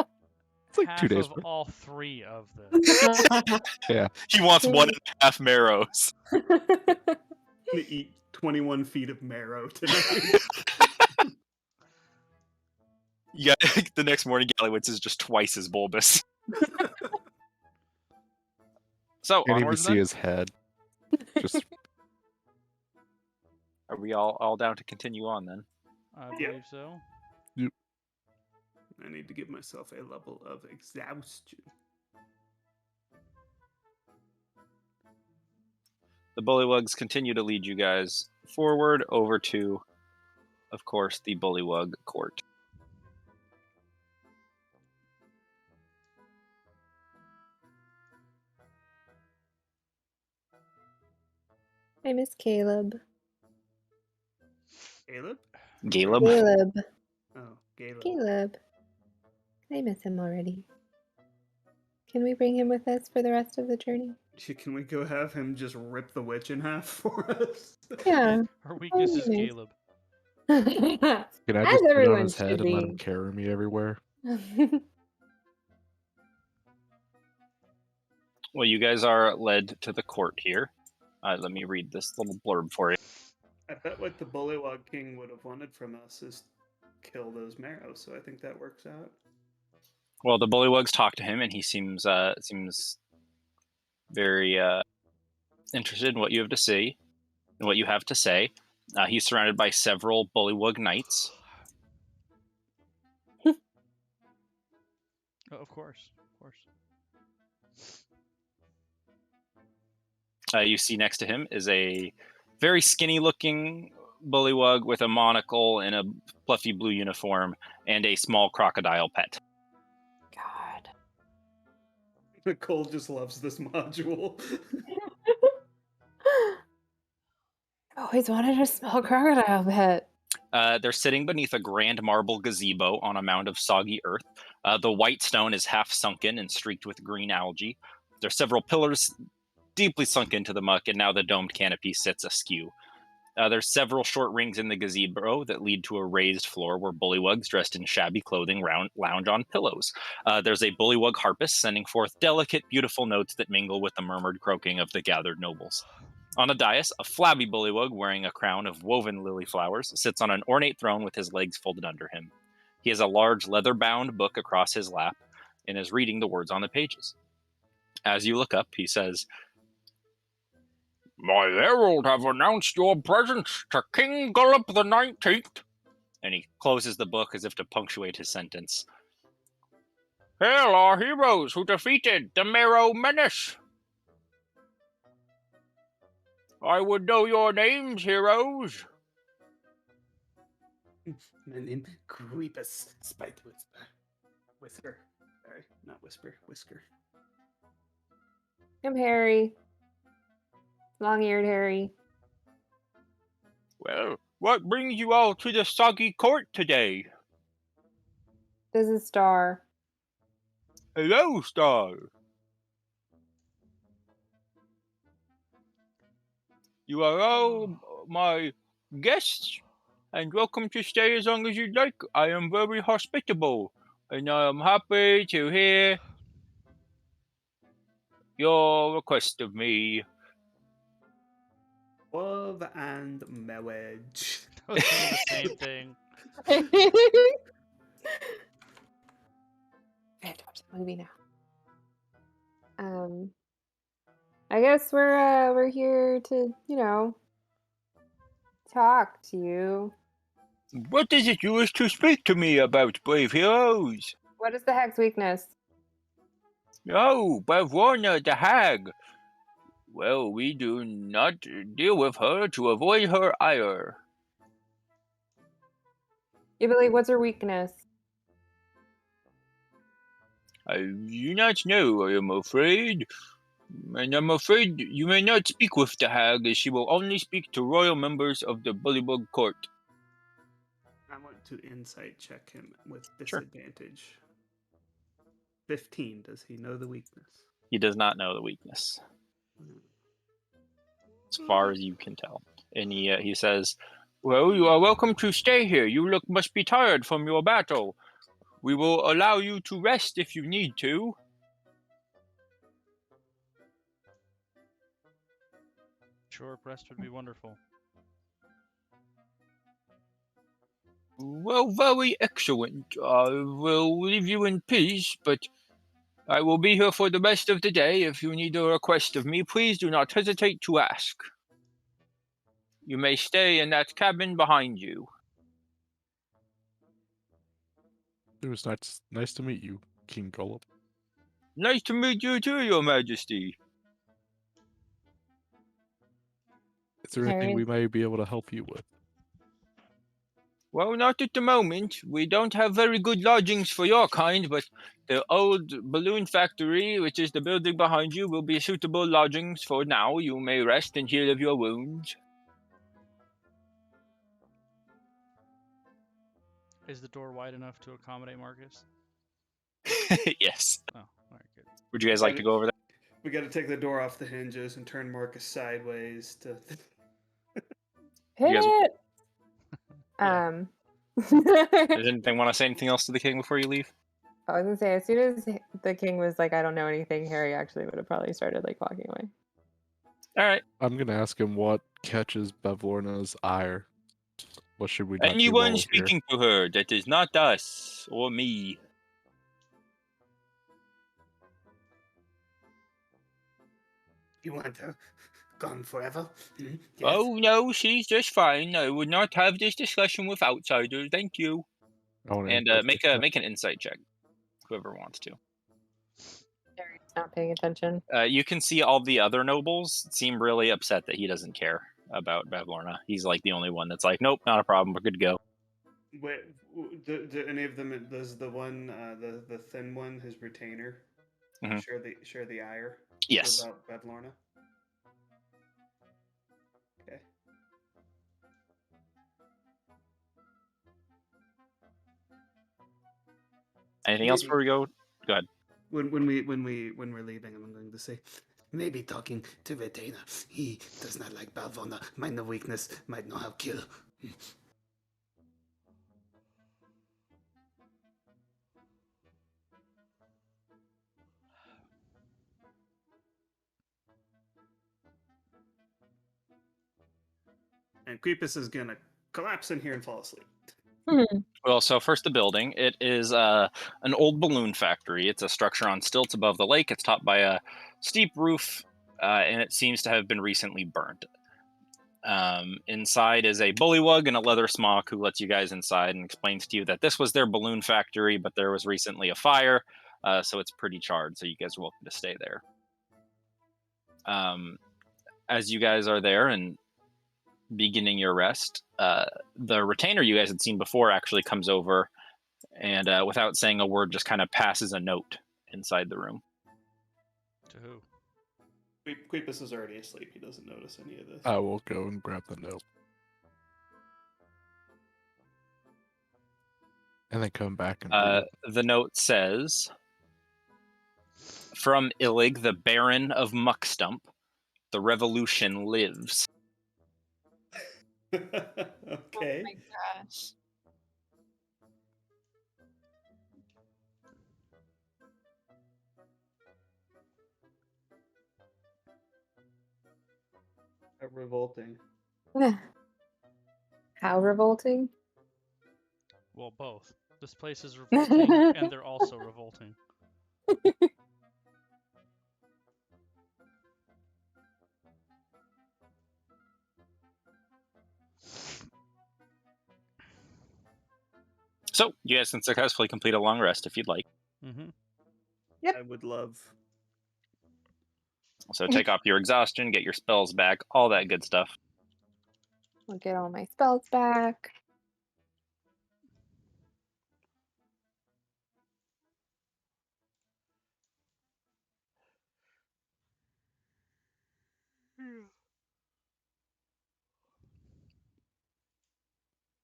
Speaker 5: It's like
Speaker 2: half
Speaker 5: 2 days
Speaker 2: of
Speaker 5: worth.
Speaker 2: all 3 of the.
Speaker 5: Yeah.
Speaker 3: He wants 1.5 marrows.
Speaker 4: Gonna eat 21 feet of marrow tonight.
Speaker 3: Yeah, the next morning, Gallowitz is just twice as bulbous. So,
Speaker 5: Can't even
Speaker 3: onwards
Speaker 5: see
Speaker 3: then?
Speaker 5: his head. Just
Speaker 3: Are we all down to continue on then?
Speaker 2: I
Speaker 4: Yeah.
Speaker 2: believe so.
Speaker 4: I need to give myself a level of exhaustion.
Speaker 3: The Bullywugs continue to lead you guys forward over to, of course, the Bullywug Court.
Speaker 1: I miss Caleb.
Speaker 4: Caleb?
Speaker 3: Caleb?
Speaker 1: Caleb.
Speaker 4: Oh, Caleb.
Speaker 1: Caleb. I miss him already. Can we bring him with us for the rest of the journey?
Speaker 4: Can we go have him just rip the witch in half for us?
Speaker 1: Yeah.
Speaker 2: Our
Speaker 1: Oh,
Speaker 2: weakness is
Speaker 1: nice.
Speaker 2: Caleb.
Speaker 5: can I
Speaker 1: As
Speaker 5: just sit on
Speaker 1: everyone
Speaker 5: his head
Speaker 1: should
Speaker 5: and let him
Speaker 1: be.
Speaker 5: carry me everywhere?
Speaker 3: Well, you guys are led to the court here. Let me read this little blurb for you.
Speaker 4: I bet what the Bullywug King would have wanted from us is kill those marrows, so I think that works out.
Speaker 3: Well, the Bullywugs talk to him, and he seems very interested in what you have to say. And what you have to say. He's surrounded by several Bullywug knights.
Speaker 2: Oh, of course.
Speaker 3: You see next to him is a very skinny-looking Bullywug with a monocle and a fluffy blue uniform and a small crocodile pet.
Speaker 1: God.
Speaker 4: Nicole just loves this module.
Speaker 1: Always wanted a small crocodile pet.
Speaker 3: They're sitting beneath a grand marble gazebo on a mound of soggy earth. The white stone is half sunken and streaked with green algae. There are several pillars deeply sunk into the muck, and now the domed canopy sits askew. There's several short rings in the gazebo that lead to a raised floor where bullywugs dressed in shabby clothing lounge on pillows. There's a bullywug harpist sending forth delicate, beautiful notes that mingle with the murmured croaking of the gathered nobles. On a dais, a flabby bullywug wearing a crown of woven lily flowers sits on an ornate throne with his legs folded under him. He has a large leather-bound book across his lap and is reading the words on the pages. As you look up, he says, "My herald have announced your presence to King Gullop the 19th. And he closes the book as if to punctuate his sentence. "Hail our heroes who defeated the Marrow Menace. I would know your names, heroes."
Speaker 6: My name Creepus Spite Whisper. Whisper. Sorry, not whisper. Whisker.
Speaker 1: I'm Harry. Long-eared Harry.
Speaker 3: "Well, what brings you all to the soggy court today?"
Speaker 1: This is Star.
Speaker 3: "Hello, Star. You are all my guests, and welcome to stay as long as you'd like. I am very hospitable, and I am happy to hear your request of me."
Speaker 4: Love and marriage.
Speaker 2: I was thinking the same thing.
Speaker 1: I have to watch the movie now. I guess we're here to, talk to you.
Speaker 3: "What is it you wish to speak to me about, brave heroes?"
Speaker 1: What is the hex weakness?
Speaker 3: "Oh, Bavlorna the hag. Well, we do not deal with her to avoid her ire."
Speaker 1: Yeah, but what's her weakness?
Speaker 3: "I do not know, I am afraid. And I'm afraid you may not speak with the hag, as she will only speak to royal members of the Bullywug court."
Speaker 4: I want to insight check him with
Speaker 3: Sure.
Speaker 4: disadvantage. 15. Does he know the weakness?
Speaker 3: He does not know the weakness, as far as you can tell. And he says, "Well, you are welcome to stay here. You must be tired from your battle. We will allow you to rest if you need to."
Speaker 2: Sure, rest would be wonderful.
Speaker 3: "Well, very excellent. I will leave you in peace, but I will be here for the rest of the day. If you need a request of me, please do not hesitate to ask. You may stay in that cabin behind you."
Speaker 5: It was nice to meet you, King Gullop.
Speaker 3: "Nice to meet you too, Your Majesty."
Speaker 5: Is there anything
Speaker 1: Harry.
Speaker 5: we may be able to help you with?
Speaker 3: "Well, not at the moment. We don't have very good lodgings for your kind, but the old balloon factory, which is the building behind you, will be suitable lodgings for now. You may rest and heal of your wounds."
Speaker 2: Is the door wide enough to accommodate Marcus?
Speaker 3: Yes.
Speaker 2: Oh, all right, good.
Speaker 3: Would you guys like to go over that?
Speaker 4: We got to take the door off the hinges and turn Marcus sideways to.
Speaker 1: Hit
Speaker 3: You guys-
Speaker 1: it!
Speaker 2: Yeah.
Speaker 3: Does anything want to say anything else to the king before you leave?
Speaker 1: I was gonna say, as soon as the king was like, "I don't know anything," Harry actually would have probably started walking away.
Speaker 3: All right.
Speaker 5: I'm gonna ask him what catches Bavlorna's ire. What should we not do
Speaker 3: Anyone
Speaker 5: while we're here?
Speaker 3: speaking to her that is not us or me.
Speaker 6: You want her gone forever? Yes.
Speaker 3: Oh, no, she's just fine. I would not have this discussion with outsiders. Thank you.
Speaker 5: I want
Speaker 3: And
Speaker 5: to
Speaker 3: make an insight check, whoever wants to.
Speaker 1: Harry's not paying attention.
Speaker 3: You can see all the other nobles seem really upset that he doesn't care about Bavlorna. He's like the only one that's like, "Nope, not a problem. We're good to go."
Speaker 4: Wait, do any of them? Does the one, the thin one, his retainer,
Speaker 3: Mhm.
Speaker 4: share the ire?
Speaker 3: Yes.
Speaker 4: About Bavlorna. Okay.
Speaker 3: Anything else before we go? Go ahead.
Speaker 4: When we're leaving, I'm going to say,
Speaker 6: Maybe talking to Vetena. He does not like Balvona. Might know weakness, might know how kill.
Speaker 4: And Creepus is gonna collapse in here and fall asleep.
Speaker 3: Well, so first the building. It is an old balloon factory. It's a structure on stilts above the lake. It's topped by a steep roof, and it seems to have been recently burned. Inside is a bullywug and a leather smock who lets you guys inside and explains to you that this was their balloon factory, but there was recently a fire, so it's pretty charred, so you guys are welcome to stay there. As you guys are there and beginning your rest, the retainer you guys had seen before actually comes over and without saying a word just kind of passes a note inside the room.
Speaker 2: To who?
Speaker 4: Creepus is already asleep. He doesn't notice any of this.
Speaker 5: I will go and grab the note. And then come back and read it.
Speaker 3: The note says, "From Illig, the Baron of Muckstump, the revolution lives."
Speaker 1: Oh
Speaker 4: Okay.
Speaker 1: my gosh.
Speaker 4: Revolting.
Speaker 1: How revolting?
Speaker 2: Well, both. This place is revolting, and they're also revolting.
Speaker 3: So, you guys can successfully complete a long rest if you'd like.
Speaker 2: Mm-hmm.
Speaker 1: Yep.
Speaker 4: I would love.
Speaker 3: So take off your exhaustion, get your spells back, all that good stuff.
Speaker 1: I'll get all my spells back.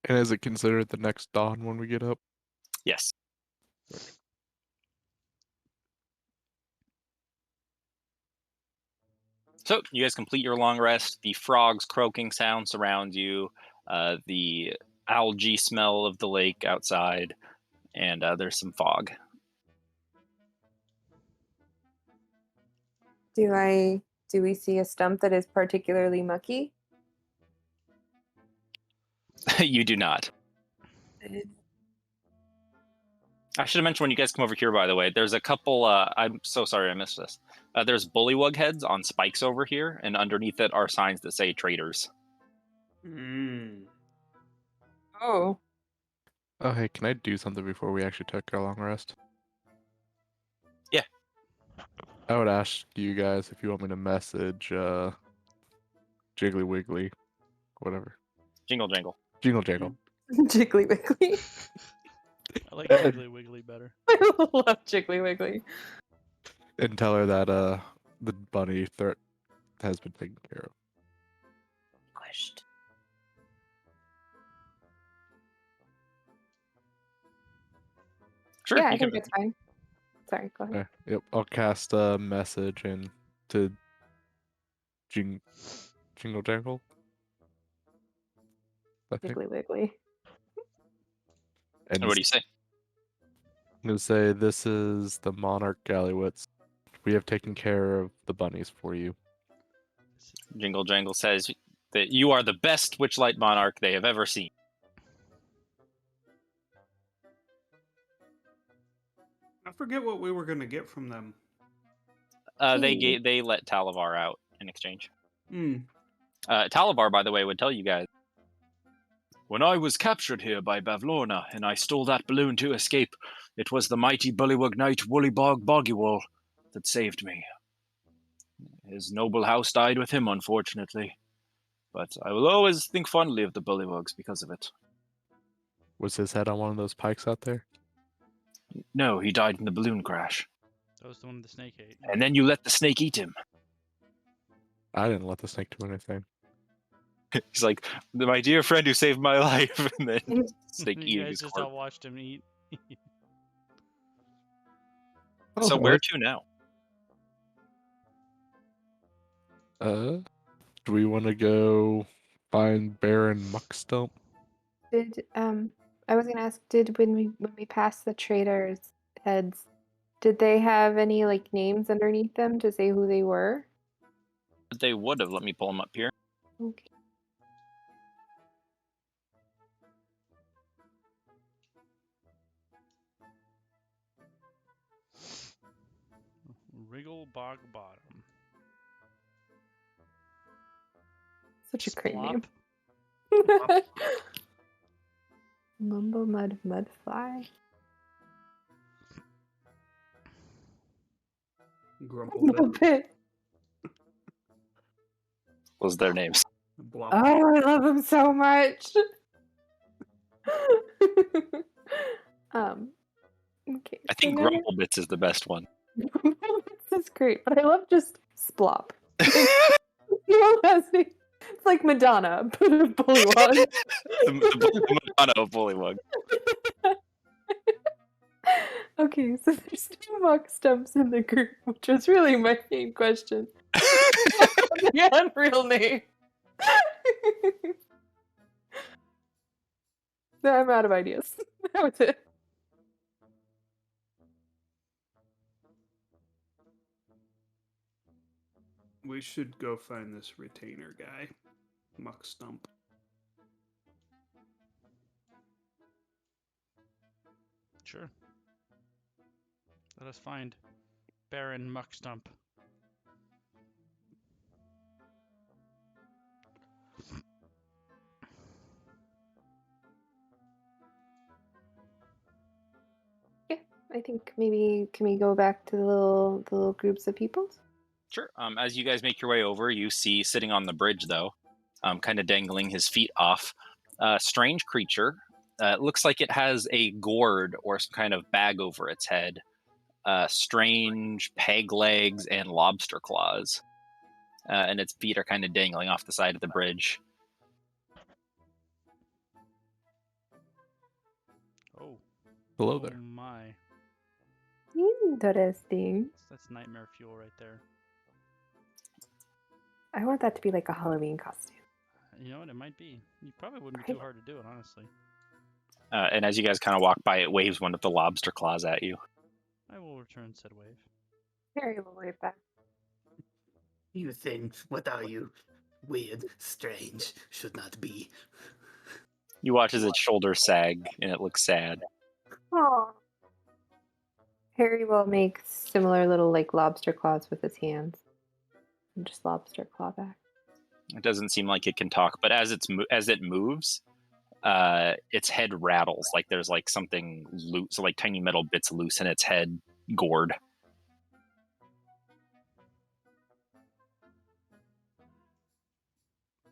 Speaker 5: And is it considered the next dawn when we get up?
Speaker 3: Yes. So you guys complete your long rest. The frogs croaking sound surrounds you. The algae smell of the lake outside, and there's some fog.
Speaker 1: Do we see a stump that is particularly mucky?
Speaker 3: You do not. I should have mentioned when you guys come over here, by the way, there's a couple, I'm so sorry I missed this. There's bullywug heads on spikes over here, and underneath it are signs that say traders.
Speaker 1: Oh.
Speaker 5: Oh, hey, can I do something before we actually take our long rest?
Speaker 3: Yeah.
Speaker 5: I would ask you guys if you want me to message Jiggly Wiggly, whatever.
Speaker 3: Jingle jangle.
Speaker 5: Jingle Jangle.
Speaker 1: Jiggly Wiggly.
Speaker 2: I like Wiggly Wiggly better.
Speaker 1: I love Jiggly Wiggly.
Speaker 5: And tell her that the bunny threat has been taken care of.
Speaker 1: Squished.
Speaker 3: Sure.
Speaker 1: Yeah, I
Speaker 3: you
Speaker 1: think
Speaker 3: can,
Speaker 1: that's fine. Sorry, go ahead.
Speaker 5: Yep, I'll cast a message in to Jingle Jangle. I think.
Speaker 1: Jiggly Wiggly.
Speaker 5: And
Speaker 3: what do you say?
Speaker 5: I'm gonna say, "This is the Monarch Gallywitz. We have taken care of the bunnies for you."
Speaker 3: Jingle jangle says that you are the best Witchlight monarch they have ever seen.
Speaker 4: I forget what we were gonna get from them.
Speaker 3: They let Talavar out in exchange.
Speaker 4: Hmm.
Speaker 3: Talavar, by the way, would tell you guys, "When I was captured here by Bavlorna, and I stole that balloon to escape, it was the mighty Bullywug Knight Woolybog Boggywall that saved me. His noble house died with him, unfortunately. But I will always think fondly of the Bullywugs because of it."
Speaker 5: Was his head on one of those pikes out there?
Speaker 3: "No, he died in the balloon crash.
Speaker 2: That was the one the snake ate.
Speaker 3: And then you let the snake eat him."
Speaker 5: I didn't let the snake do anything.
Speaker 3: He's like, "My dear friend who saved my life," and then snake
Speaker 2: You
Speaker 3: eating
Speaker 2: guys
Speaker 3: his
Speaker 2: just all
Speaker 3: corpse.
Speaker 2: watched him eat.
Speaker 3: So
Speaker 5: Oh,
Speaker 3: where to now?
Speaker 5: Do we want to go find Baron Muckstump?
Speaker 1: Did I was gonna ask, did when we passed the traders' heads, did they have any like names underneath them to say who they were?
Speaker 3: They would have. Let me pull them up here.
Speaker 1: Okay.
Speaker 2: Wriggle Bog Bottom.
Speaker 1: Such a great
Speaker 2: Splop.
Speaker 1: name. Mumbo Mud Mudfly.
Speaker 4: Grumplebit.
Speaker 1: Bit.
Speaker 3: Was their names.
Speaker 4: Blop.
Speaker 1: Oh, I love him so much. Okay.
Speaker 3: I think
Speaker 1: now
Speaker 3: Grumplebits is the best one.
Speaker 1: this is great, but I love just Splop. No last name. It's like Madonna, but a bullywug.
Speaker 3: the Madonna of Bullywug.
Speaker 1: Okay, so there's two mock stumps in the group, which was really my main question. The unreal name. No, I'm out of ideas. That was it.
Speaker 4: We should go find this retainer guy, Muck Stump.
Speaker 2: Sure. Let us find Baron Muckstump.
Speaker 1: I think maybe can we go back to the little groups of people?
Speaker 3: Sure. As you guys make your way over, you see sitting on the bridge, though, kind of dangling his feet off, a strange creature. It looks like it has a gourd or some kind of bag over its head, strange peg legs and lobster claws, and its feet are kind of dangling off the side of the bridge.
Speaker 2: Oh.
Speaker 5: Hello
Speaker 2: Oh
Speaker 5: there.
Speaker 2: my.
Speaker 1: Interesting.
Speaker 2: That's nightmare fuel right there.
Speaker 1: I want that to be like a Halloween costume.
Speaker 2: You know what? It might be. You probably wouldn't be too
Speaker 1: Right.
Speaker 2: hard to do it, honestly.
Speaker 3: And as you guys kind of walk by, it waves one of the lobster claws at you.
Speaker 2: I will return said wave.
Speaker 1: Harry will wave back.
Speaker 6: You thing, what are you? Weird, strange, should not be.
Speaker 3: You watch as its shoulders sag, and it looks sad.
Speaker 1: Aww. Harry will make similar little like lobster claws with his hands. And just lobster claw back.
Speaker 3: It doesn't seem like it can talk, but as it moves, its head rattles like there's like something loose, so like tiny metal bits loose in its head gourd.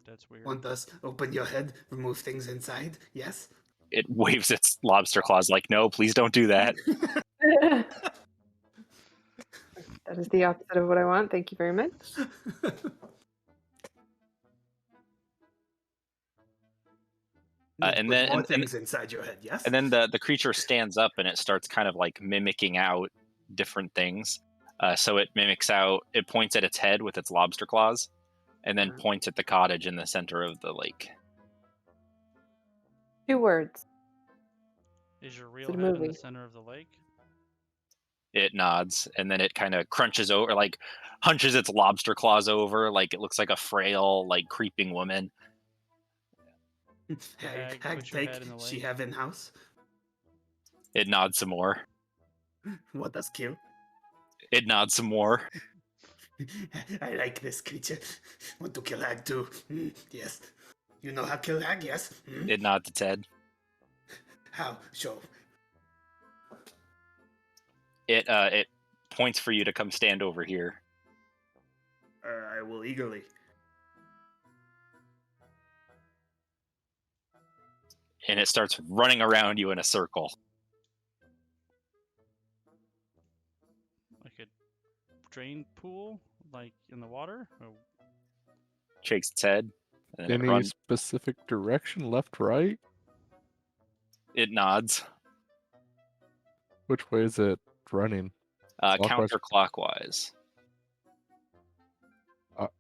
Speaker 2: That's weird.
Speaker 6: Want us open your head, remove things inside? Yes?
Speaker 3: It waves its lobster claws like, no, please don't do that.
Speaker 1: That is the opposite of what I want. Thank you very much.
Speaker 3: And
Speaker 6: Put
Speaker 3: then
Speaker 6: more
Speaker 3: and
Speaker 6: things inside your head, yes?
Speaker 3: And then the creature stands up and it starts kind of like mimicking out different things. So it points at its head with its lobster claws, and then points at the cottage in the center of the lake.
Speaker 1: 2 words.
Speaker 2: Is your real
Speaker 1: It's a
Speaker 2: head in
Speaker 1: movie.
Speaker 2: the center of the lake?
Speaker 3: It nods, and then it kind of crunches over, like hunches its lobster claws over, like it looks like a frail, like creeping woman.
Speaker 2: Hag,
Speaker 6: Hag
Speaker 2: put your
Speaker 6: take
Speaker 2: head in the
Speaker 6: she
Speaker 2: lake.
Speaker 6: have in house.
Speaker 3: It nods some more.
Speaker 6: What does kill?
Speaker 3: It nods some more.
Speaker 6: I like this creature. Want to kill Hag too? Yes. You know how to kill Hag, yes?
Speaker 3: It nods its head.
Speaker 6: How? Show.
Speaker 3: It points for you to come stand over here.
Speaker 4: I will eagerly.
Speaker 3: And it starts running around you in a circle.
Speaker 2: Like a drain pool? Like in the water? Oh,
Speaker 3: Shakes its head. And then it
Speaker 5: Any
Speaker 3: runs.
Speaker 5: specific direction, left, right?
Speaker 3: It nods.
Speaker 5: Which way is it running? Clockwise?
Speaker 3: Counterclockwise.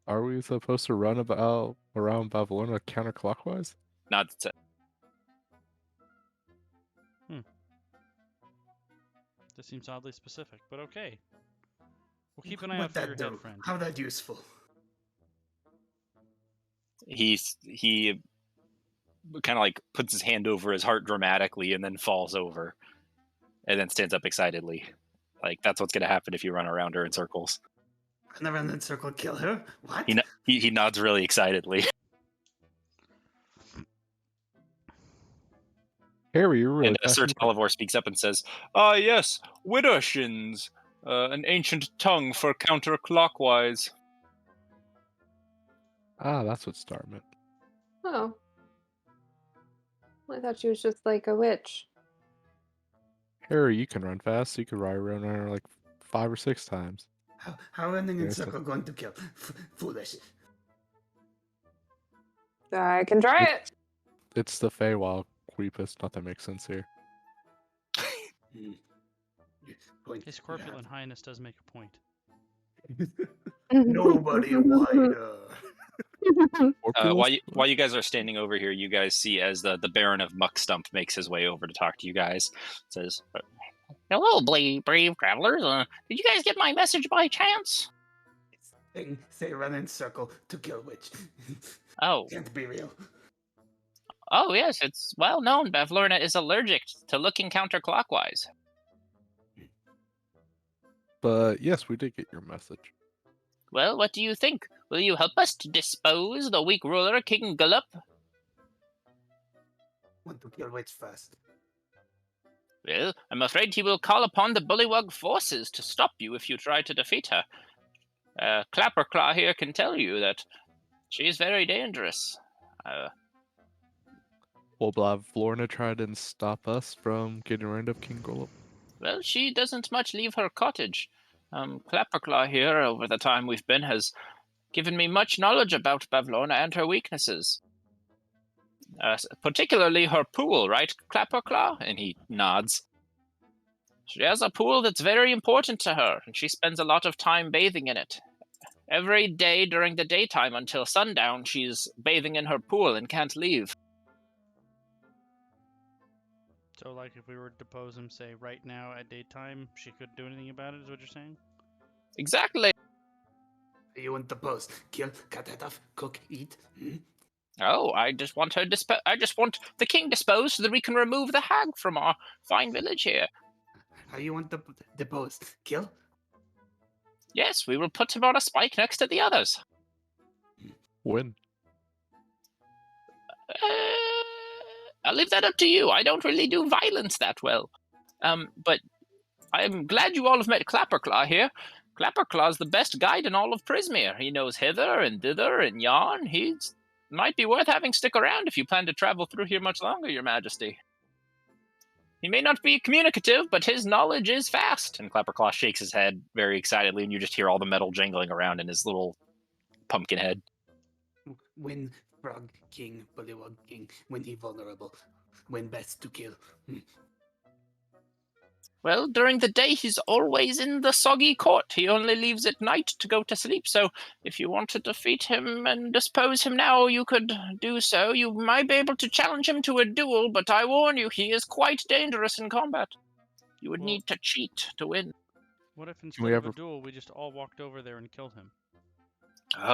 Speaker 5: Are we supposed to run around Bavlorna counterclockwise?
Speaker 3: Not to-
Speaker 2: This seems oddly specific, but okay. We'll keep an eye
Speaker 6: What
Speaker 2: out for
Speaker 6: that
Speaker 2: your
Speaker 6: do?
Speaker 2: head, friend.
Speaker 6: How that useful?
Speaker 3: he kind of like puts his hand over his heart dramatically and then falls over, and then stands up excitedly. Like that's what's gonna happen if you run around her in circles.
Speaker 6: Run around in circle, kill her? What?
Speaker 3: He nods really excitedly.
Speaker 5: Harry, you're really
Speaker 3: And Sir
Speaker 5: passionate.
Speaker 3: Talavor speaks up and says, "Ah, yes, Widdershins, an ancient tongue for counterclockwise."
Speaker 5: Ah, that's what Star meant.
Speaker 1: Oh. I thought she was just like a witch.
Speaker 5: Harry, you can run fast. You could ride around her like 5 or 6 times.
Speaker 6: How running in
Speaker 5: Yes,
Speaker 6: circle going to kill? Foolish.
Speaker 1: I can try it.
Speaker 5: It's the Feywild Queepus. Not that makes sense here.
Speaker 2: His corpulent highness does make a point.
Speaker 6: Nobody wider.
Speaker 3: While you guys are standing over here, you guys see as the Baron of Muckstump makes his way over to talk to you guys. Says,
Speaker 7: Hello, brave travelers. Did you guys get my message by chance?
Speaker 6: Say run in circle to kill witch.
Speaker 7: Oh.
Speaker 6: Can't be real.
Speaker 7: Oh, yes, it's well known Bavlorna is allergic to looking counterclockwise.
Speaker 5: But yes, we did get your message.
Speaker 7: Well, what do you think? Will you help us to dispose the weak ruler, King Gullup?
Speaker 6: Want to kill witch first.
Speaker 7: Well, I'm afraid he will call upon the Bullywug forces to stop you if you try to defeat her. Clapperclaw here can tell you that she is very dangerous.
Speaker 5: Will Bavlorna try to stop us from getting rid of King Golub?
Speaker 7: Well, she doesn't much leave her cottage. Clapperclaw here, over the time we've been, has given me much knowledge about Bavlorna and her weaknesses. Particularly her pool, right, Clapperclaw?
Speaker 3: and he nods.
Speaker 7: She has a pool that's very important to her, and she spends a lot of time bathing in it. Every day during the daytime until sundown, she's bathing in her pool and can't leave.
Speaker 2: So, like, if we were to depose him, say, right now at daytime, she couldn't do anything about it, is what you're saying?
Speaker 7: Exactly.
Speaker 6: You want the post? Kill, cut it off, cook, eat.
Speaker 7: Oh, I just want her I just want the king disposed so that we can remove the hag from our fine village here.
Speaker 6: How you want the post? Kill?
Speaker 7: Yes, we will put him on a spike next to the others.
Speaker 5: When?
Speaker 7: I'll leave that up to you. I don't really do violence that well. But I'm glad you all have met Clapperclaw here. Clapperclaw's the best guide in all of Prismere. He knows hither and thither and yon. He's might be worth having stick around if you plan to travel through here much longer, your majesty. He may not be communicative, but his knowledge is vast.
Speaker 3: And Clapperclaw shakes his head very excitedly, and you just hear all the metal jangling around in his little pumpkin head.
Speaker 6: When Frog King, Bullywug King, when he vulnerable, when best to kill.
Speaker 7: Well, during the day, he's always in the soggy court. He only leaves at night to go to sleep. So if you want to defeat him and dispose him now, you could do so. You might be able to challenge him to a duel, but I warn you, he is quite dangerous in combat. You would need to cheat to win.
Speaker 2: What if instead of a duel, we just all walked over there and killed him?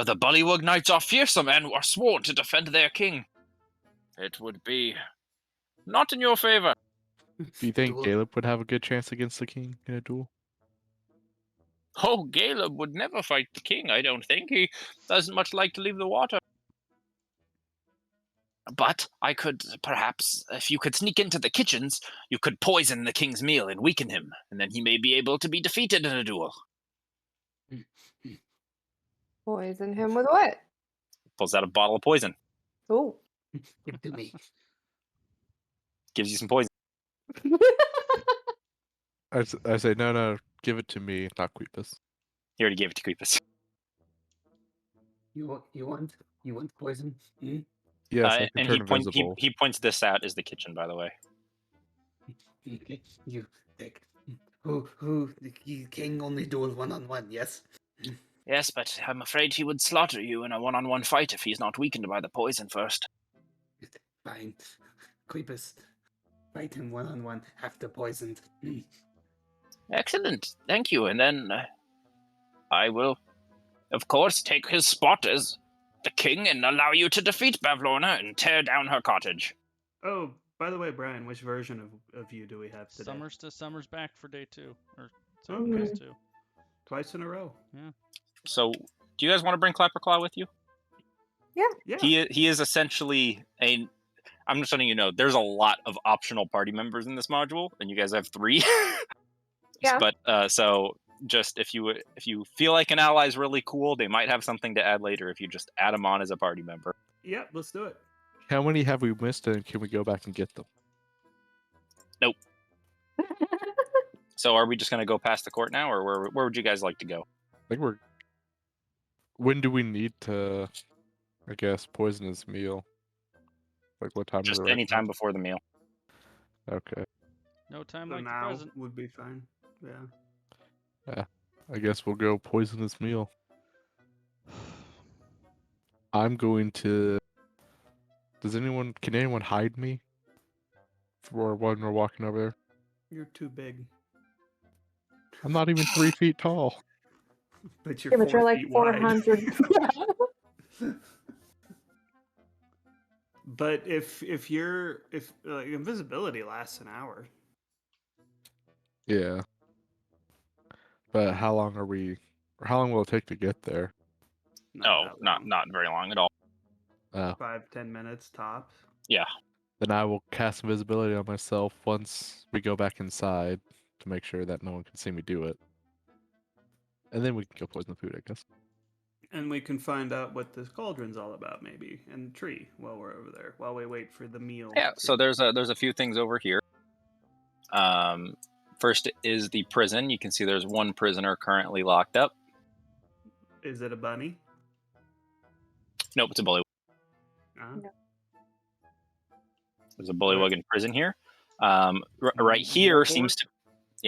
Speaker 7: The Bullywug Knights are fearsome and are sworn to defend their king. It would be not in your favor.
Speaker 5: Do you think Caleb would have a good chance against the king in a duel?
Speaker 7: Oh, Caleb would never fight the king, I don't think. He doesn't much like to leave the water. But I could, perhaps, if you could sneak into the kitchens, you could poison the king's meal and weaken him, and then he may be able to be defeated in a duel.
Speaker 1: Poison him with what?
Speaker 3: Pulls out a bottle of poison.
Speaker 1: Oh.
Speaker 6: Give it to me.
Speaker 3: Gives you some poison.
Speaker 5: I say, no, give it to me, not Queepus.
Speaker 3: He already gave it to Queepus.
Speaker 6: You want poison?
Speaker 5: Yes, I can
Speaker 3: and
Speaker 5: turn invisible.
Speaker 3: he points this out as the kitchen, by the way.
Speaker 6: Okay, you take. Who the king only duel 1-on-1? Yes.
Speaker 7: Yes, but I'm afraid he would slaughter you in a one-on-one fight if he's not weakened by the poison first.
Speaker 6: Fine. Queepus, fight him one-on-one after poisoned.
Speaker 7: Excellent, thank you. And then I will, of course, take his spot as the king and allow you to defeat Bavlorna and tear down her cottage.
Speaker 4: Oh, by the way, Brian, which version of you do we have today?
Speaker 2: Summer's back for day 2 or
Speaker 4: Okay.
Speaker 2: phase 2.
Speaker 4: Twice in a row.
Speaker 3: So, do you guys want to bring Clapperclaw with you?
Speaker 4: Yeah.
Speaker 3: He is essentially a. I'm just letting you know. There's a lot of optional party members in this module, and you guys have 3.
Speaker 1: Yeah.
Speaker 3: But so just if you feel like an ally is really cool, they might have something to add later. If you just add them on as a party member.
Speaker 4: Yeah, let's do it.
Speaker 5: How many have we missed, and can we go back and get them?
Speaker 3: So are we just gonna go past the court now, or where would you guys like to go?
Speaker 5: I think we're. When do we need to, I guess, poison his meal? Like what time
Speaker 3: Just
Speaker 5: is it right
Speaker 3: any time before the meal.
Speaker 5: now? Okay.
Speaker 2: No time
Speaker 4: So
Speaker 2: like the
Speaker 4: now
Speaker 2: present.
Speaker 4: would be fine. Yeah.
Speaker 5: I guess we'll go poison his meal. I'm going to. Can anyone hide me? For when we're walking over there?
Speaker 4: You're too big.
Speaker 5: I'm not even 3 feet tall.
Speaker 4: But you're
Speaker 1: Yeah, but
Speaker 4: 4
Speaker 1: you're like
Speaker 4: feet wide.
Speaker 1: 400.
Speaker 4: But if invisibility lasts an hour.
Speaker 5: Yeah. But how long will it take to get there?
Speaker 4: Not that long.
Speaker 3: not very long at all.
Speaker 4: 5-10 minutes tops.
Speaker 3: Yeah.
Speaker 5: Then I will cast invisibility on myself once we go back inside to make sure that no one can see me do it. And then we can go poison the food, I guess.
Speaker 4: And we can find out what this cauldron's all about, maybe, and the tree while we're over there, while we wait for the meal.
Speaker 3: Yeah. So there's a few things over here. First is the prison. You can see there's one prisoner currently locked up.
Speaker 4: Is it a bunny?
Speaker 3: Nope, it's a bullywug.
Speaker 4: No.
Speaker 3: There's a bullywug in prison here. Right here
Speaker 4: More
Speaker 3: seems to,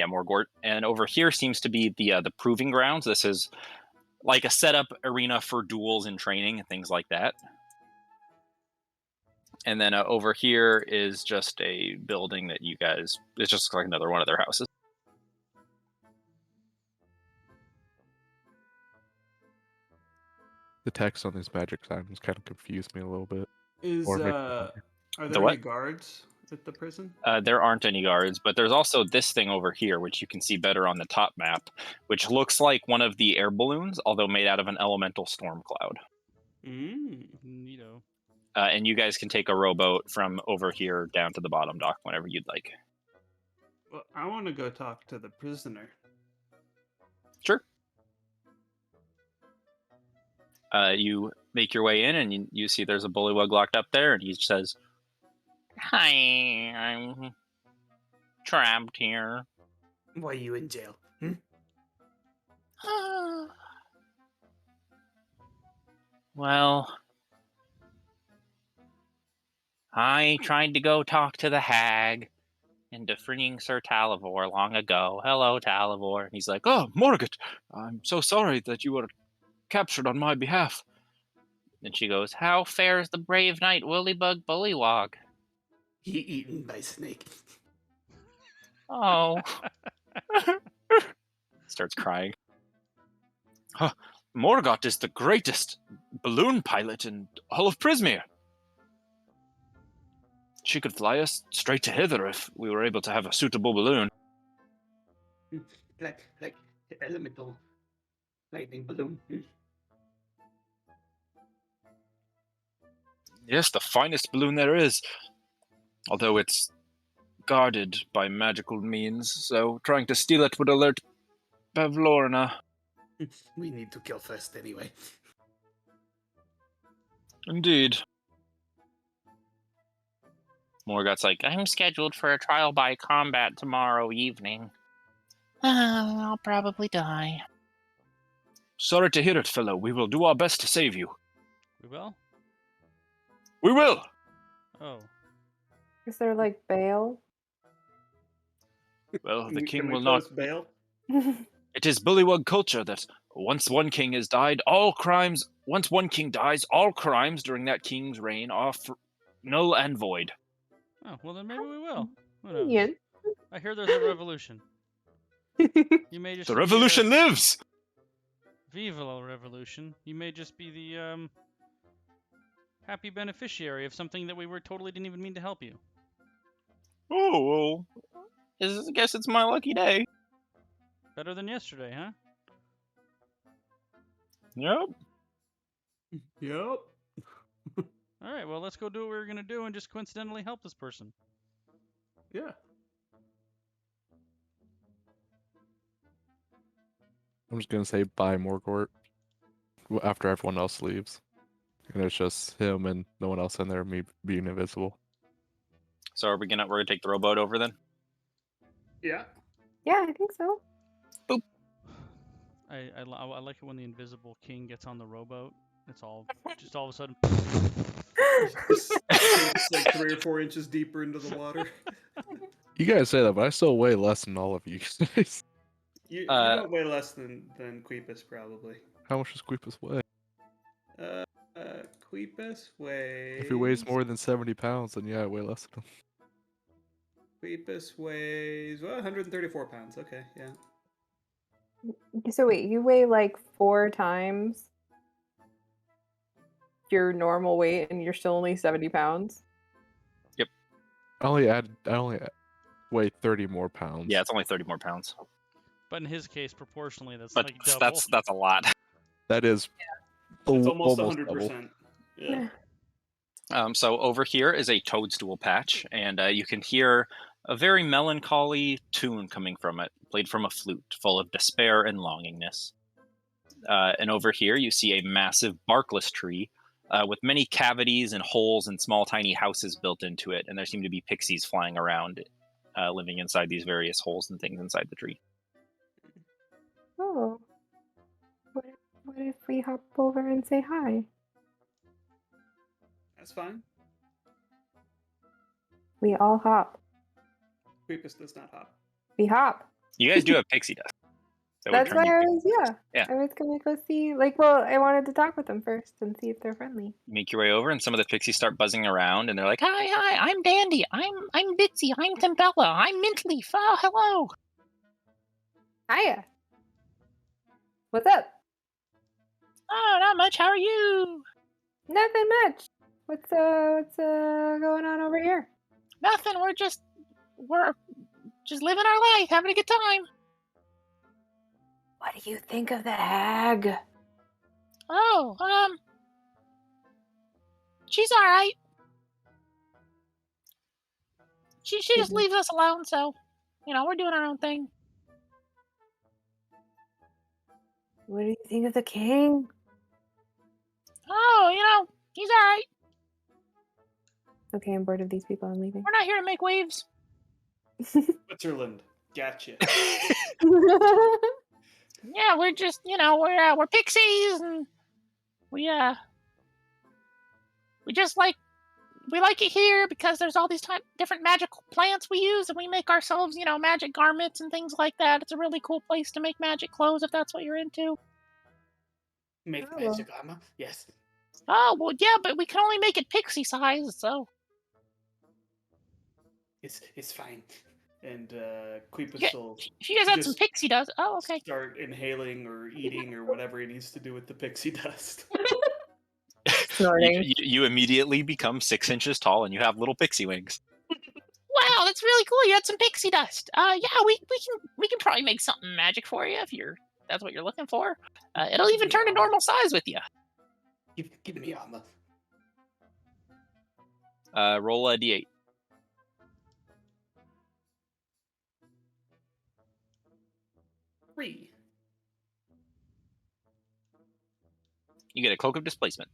Speaker 3: more Gort, and over here seems to be the proving grounds. This is like a setup arena for duels and training and things like that. And then over here is just a building that you guys. It's just like another one of their houses.
Speaker 5: The text on these magic signs kind of confused me a little bit.
Speaker 4: Are there
Speaker 3: what?
Speaker 4: any guards at the prison?
Speaker 3: There aren't any guards, but there's also this thing over here, which you can see better on the top map, which looks like one of the air balloons, although made out of an elemental storm cloud.
Speaker 2: Neato.
Speaker 3: And you guys can take a rowboat from over here down to the bottom dock whenever you'd like.
Speaker 4: Well, I want to go talk to the prisoner.
Speaker 3: Sure. You make your way in, and you see there's a bullywug locked up there, and he says, "Hi, I'm trapped here."
Speaker 6: Why are you in jail?
Speaker 7: Well, I tried to go talk to the hag into freeing Sir Talivor long ago. Hello, Talivor.
Speaker 8: He's like, "Oh, Morgat, I'm so sorry that you were captured on my behalf."
Speaker 7: And she goes, "How fares the brave knight Willybug Bullywog?"
Speaker 6: He eaten by snake.
Speaker 7: Oh.
Speaker 3: Starts crying.
Speaker 8: Morgat is the greatest balloon pilot in all of Prismere. She could fly us straight to hither if we were able to have a suitable balloon.
Speaker 6: Like elemental lightning balloon.
Speaker 8: Yes, the finest balloon there is. Although it's guarded by magical means, so trying to steal it would alert Bavlorna.
Speaker 6: We need to kill first anyway.
Speaker 8: Indeed.
Speaker 7: Morgoth's like, "I'm scheduled for a trial by combat tomorrow evening. I'll probably die."
Speaker 8: Sorry to hear it, fellow. We will do our best to save you.
Speaker 2: We will?
Speaker 8: We will!
Speaker 2: Oh.
Speaker 1: Is there like bail?
Speaker 8: Well, the
Speaker 4: Can
Speaker 8: king
Speaker 4: we
Speaker 8: will not...
Speaker 4: post bail?
Speaker 8: It is bullywug culture that Once one king has died, all crimes. Once one king dies, all crimes during that king's reign are null and void.
Speaker 2: Oh, well then maybe we will. Who knows?
Speaker 1: Convenient.
Speaker 2: I hear there's a revolution. You may just
Speaker 8: The
Speaker 2: be,
Speaker 8: revolution lives.
Speaker 2: Viva la revolution. You may just be the happy beneficiary of something that we were totally didn't even mean to help you.
Speaker 8: Oh, well, I guess it's my lucky day.
Speaker 2: Better than yesterday, huh?
Speaker 8: Yep.
Speaker 4: Yep.
Speaker 2: All right, well let's go do what we were gonna do and just coincidentally help this person.
Speaker 4: Yeah.
Speaker 5: I'm just gonna say bye, Morgort. After everyone else leaves, and it's just him and no one else in there. Me being invisible.
Speaker 3: So we're gonna take the rowboat over then?
Speaker 4: Yeah.
Speaker 1: Yeah, I think so.
Speaker 2: I like it when the invisible king gets on the rowboat. It's all just all of a sudden.
Speaker 4: Just sinks like 3 or 4 inches deeper into the water.
Speaker 5: You guys say that, but I still weigh less than all of you guys.
Speaker 4: You don't weigh less than Queepus, probably.
Speaker 5: How much does Queepus weigh?
Speaker 4: Queepus weighs...
Speaker 5: If he weighs more than 70 pounds, then yeah, I weigh less than him.
Speaker 4: Queepus weighs, 134 pounds. Okay, yeah.
Speaker 1: So wait, you weigh like 4 times your normal weight, and you're still only 70 pounds?
Speaker 5: I only weigh 30 more pounds.
Speaker 3: Yeah, it's only 30 more pounds.
Speaker 2: But in his case, proportionally, that's
Speaker 3: But
Speaker 2: like double.
Speaker 3: that's a lot.
Speaker 5: That is
Speaker 4: It's almost
Speaker 5: double.
Speaker 4: 100%. Yeah.
Speaker 3: So over here is a toadstool patch, and you can hear a very melancholy tune coming from it, played from a flute, full of despair and longingness. And over here you see a massive barkless tree with many cavities and holes and small tiny houses built into it, and there seem to be pixies flying around, living inside these various holes and things inside the tree.
Speaker 1: Oh. What if we hop over and say hi?
Speaker 4: That's fine.
Speaker 1: We all hop.
Speaker 4: Queepus does not hop.
Speaker 1: We hop.
Speaker 3: You guys do have pixie dust. That would
Speaker 1: That's
Speaker 3: turn
Speaker 1: why
Speaker 3: you
Speaker 1: I
Speaker 3: pixie.
Speaker 1: was,
Speaker 3: Yeah.
Speaker 1: I was gonna go see, I wanted to talk with them first and see if they're friendly.
Speaker 3: You make your way over, and some of the pixies start buzzing around, and they're like,
Speaker 7: Hi, I'm Dandy. I'm Bitsy. I'm Timbella. I'm Mintleaf. Oh, hello.
Speaker 1: Hiya. What's up?
Speaker 7: Oh, not much. How are you?
Speaker 1: Nothing much. What's going on over here?
Speaker 7: Nothing. We're just living our life, having a good time.
Speaker 1: What do you think of the hag?
Speaker 7: Oh, she's all right. She just leaves us alone, so we're doing our own thing.
Speaker 1: What do you think of the king?
Speaker 7: Oh, he's all right.
Speaker 1: Okay, I'm bored of these people. I'm leaving.
Speaker 7: We're not here to make waves.
Speaker 4: Switzerland. Gotcha.
Speaker 7: Yeah, we're just, we're pixies, and we like it here because there's all these different magical plants we use, and we make ourselves, magic garments and things like that. It's a really cool place to make magic clothes if that's what you're into.
Speaker 6: Make
Speaker 1: Oh.
Speaker 6: magic armor? Yes.
Speaker 7: Oh, well, yeah, but we can only make it pixie size, so.
Speaker 6: It's fine.
Speaker 4: And Queepus
Speaker 7: Yeah,
Speaker 4: will
Speaker 7: if you guys had some
Speaker 4: just
Speaker 7: pixie dust. Oh, okay.
Speaker 4: start inhaling or eating or whatever he needs to do with the pixie dust.
Speaker 1: Snorting.
Speaker 3: you immediately become 6 inches tall, and you have little pixie wings.
Speaker 7: Wow, that's really cool. You had some pixie dust. Yeah, we can probably make something magic for you if that's what you're looking for. It'll even turn to normal size with you.
Speaker 6: Give me armor.
Speaker 3: Roll a d8.
Speaker 4: Three.
Speaker 3: You get a cloak of displacement.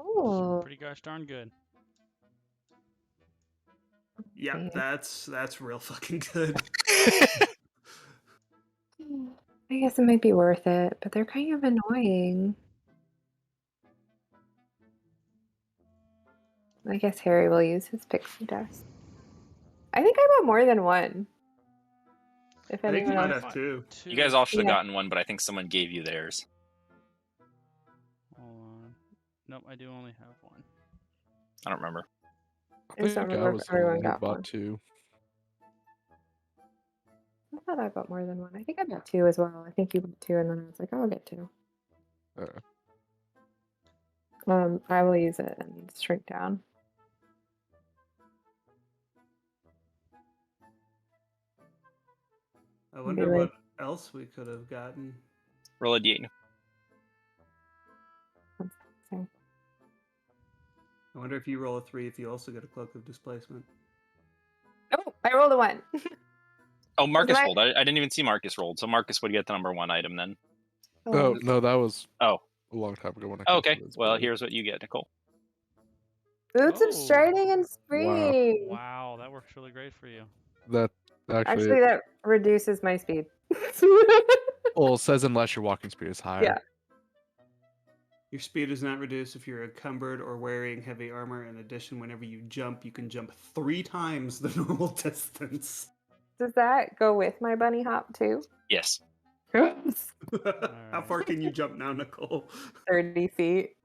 Speaker 1: Oh.
Speaker 2: Pretty gosh darn good.
Speaker 4: Yeah,
Speaker 1: Okay.
Speaker 4: that's real fucking good.
Speaker 1: I guess it might be worth it, but they're kind of annoying. I guess Harry will use his pixie dust. I think I bought more than one. If
Speaker 4: I think you
Speaker 1: anyone
Speaker 4: might
Speaker 1: else.
Speaker 4: have two.
Speaker 3: You guys all should have
Speaker 1: Yeah.
Speaker 3: gotten one, but I think someone gave you theirs.
Speaker 2: Hold on. Nope, I do only have one.
Speaker 3: I don't remember.
Speaker 1: I just don't
Speaker 5: think I
Speaker 1: remember
Speaker 5: was
Speaker 1: if
Speaker 5: the one
Speaker 1: everyone
Speaker 5: who
Speaker 1: got
Speaker 5: bought
Speaker 1: one.
Speaker 5: 2.
Speaker 1: I thought I got more than one. I think I got 2 as well. I think you got 2, and then I was like, oh, I'll get 2. I will use it and shrink down.
Speaker 4: I wonder
Speaker 1: Really?
Speaker 4: what else we could have gotten.
Speaker 3: Roll a d8.
Speaker 1: So,
Speaker 4: I wonder if you roll a 3 if you also get a cloak of displacement.
Speaker 1: oh, I rolled a 1.
Speaker 3: Oh, Marcus
Speaker 1: I-
Speaker 3: rolled. I didn't even see Marcus rolled. So Marcus would get the number 1 item then.
Speaker 5: Oh, no, that was
Speaker 3: Oh.
Speaker 5: a long time ago when I
Speaker 3: Oh,
Speaker 5: cast
Speaker 3: okay. Well,
Speaker 5: invisibility.
Speaker 3: here's what you get, Nicole.
Speaker 1: Boots
Speaker 2: Oh.
Speaker 1: of Striding and Spring.
Speaker 2: Wow, that works really great for you.
Speaker 5: That
Speaker 1: Actually, that reduces my speed.
Speaker 5: well, it says unless your walking speed is higher.
Speaker 1: Yeah.
Speaker 4: Your speed is not reduced if you're encumbered or wearing heavy armor. In addition, whenever you jump, can jump 3 times the normal distance.
Speaker 1: Does that go with my bunny hop too?
Speaker 3: Yes.
Speaker 4: How far can you jump now, Nicole?
Speaker 1: 30 feet.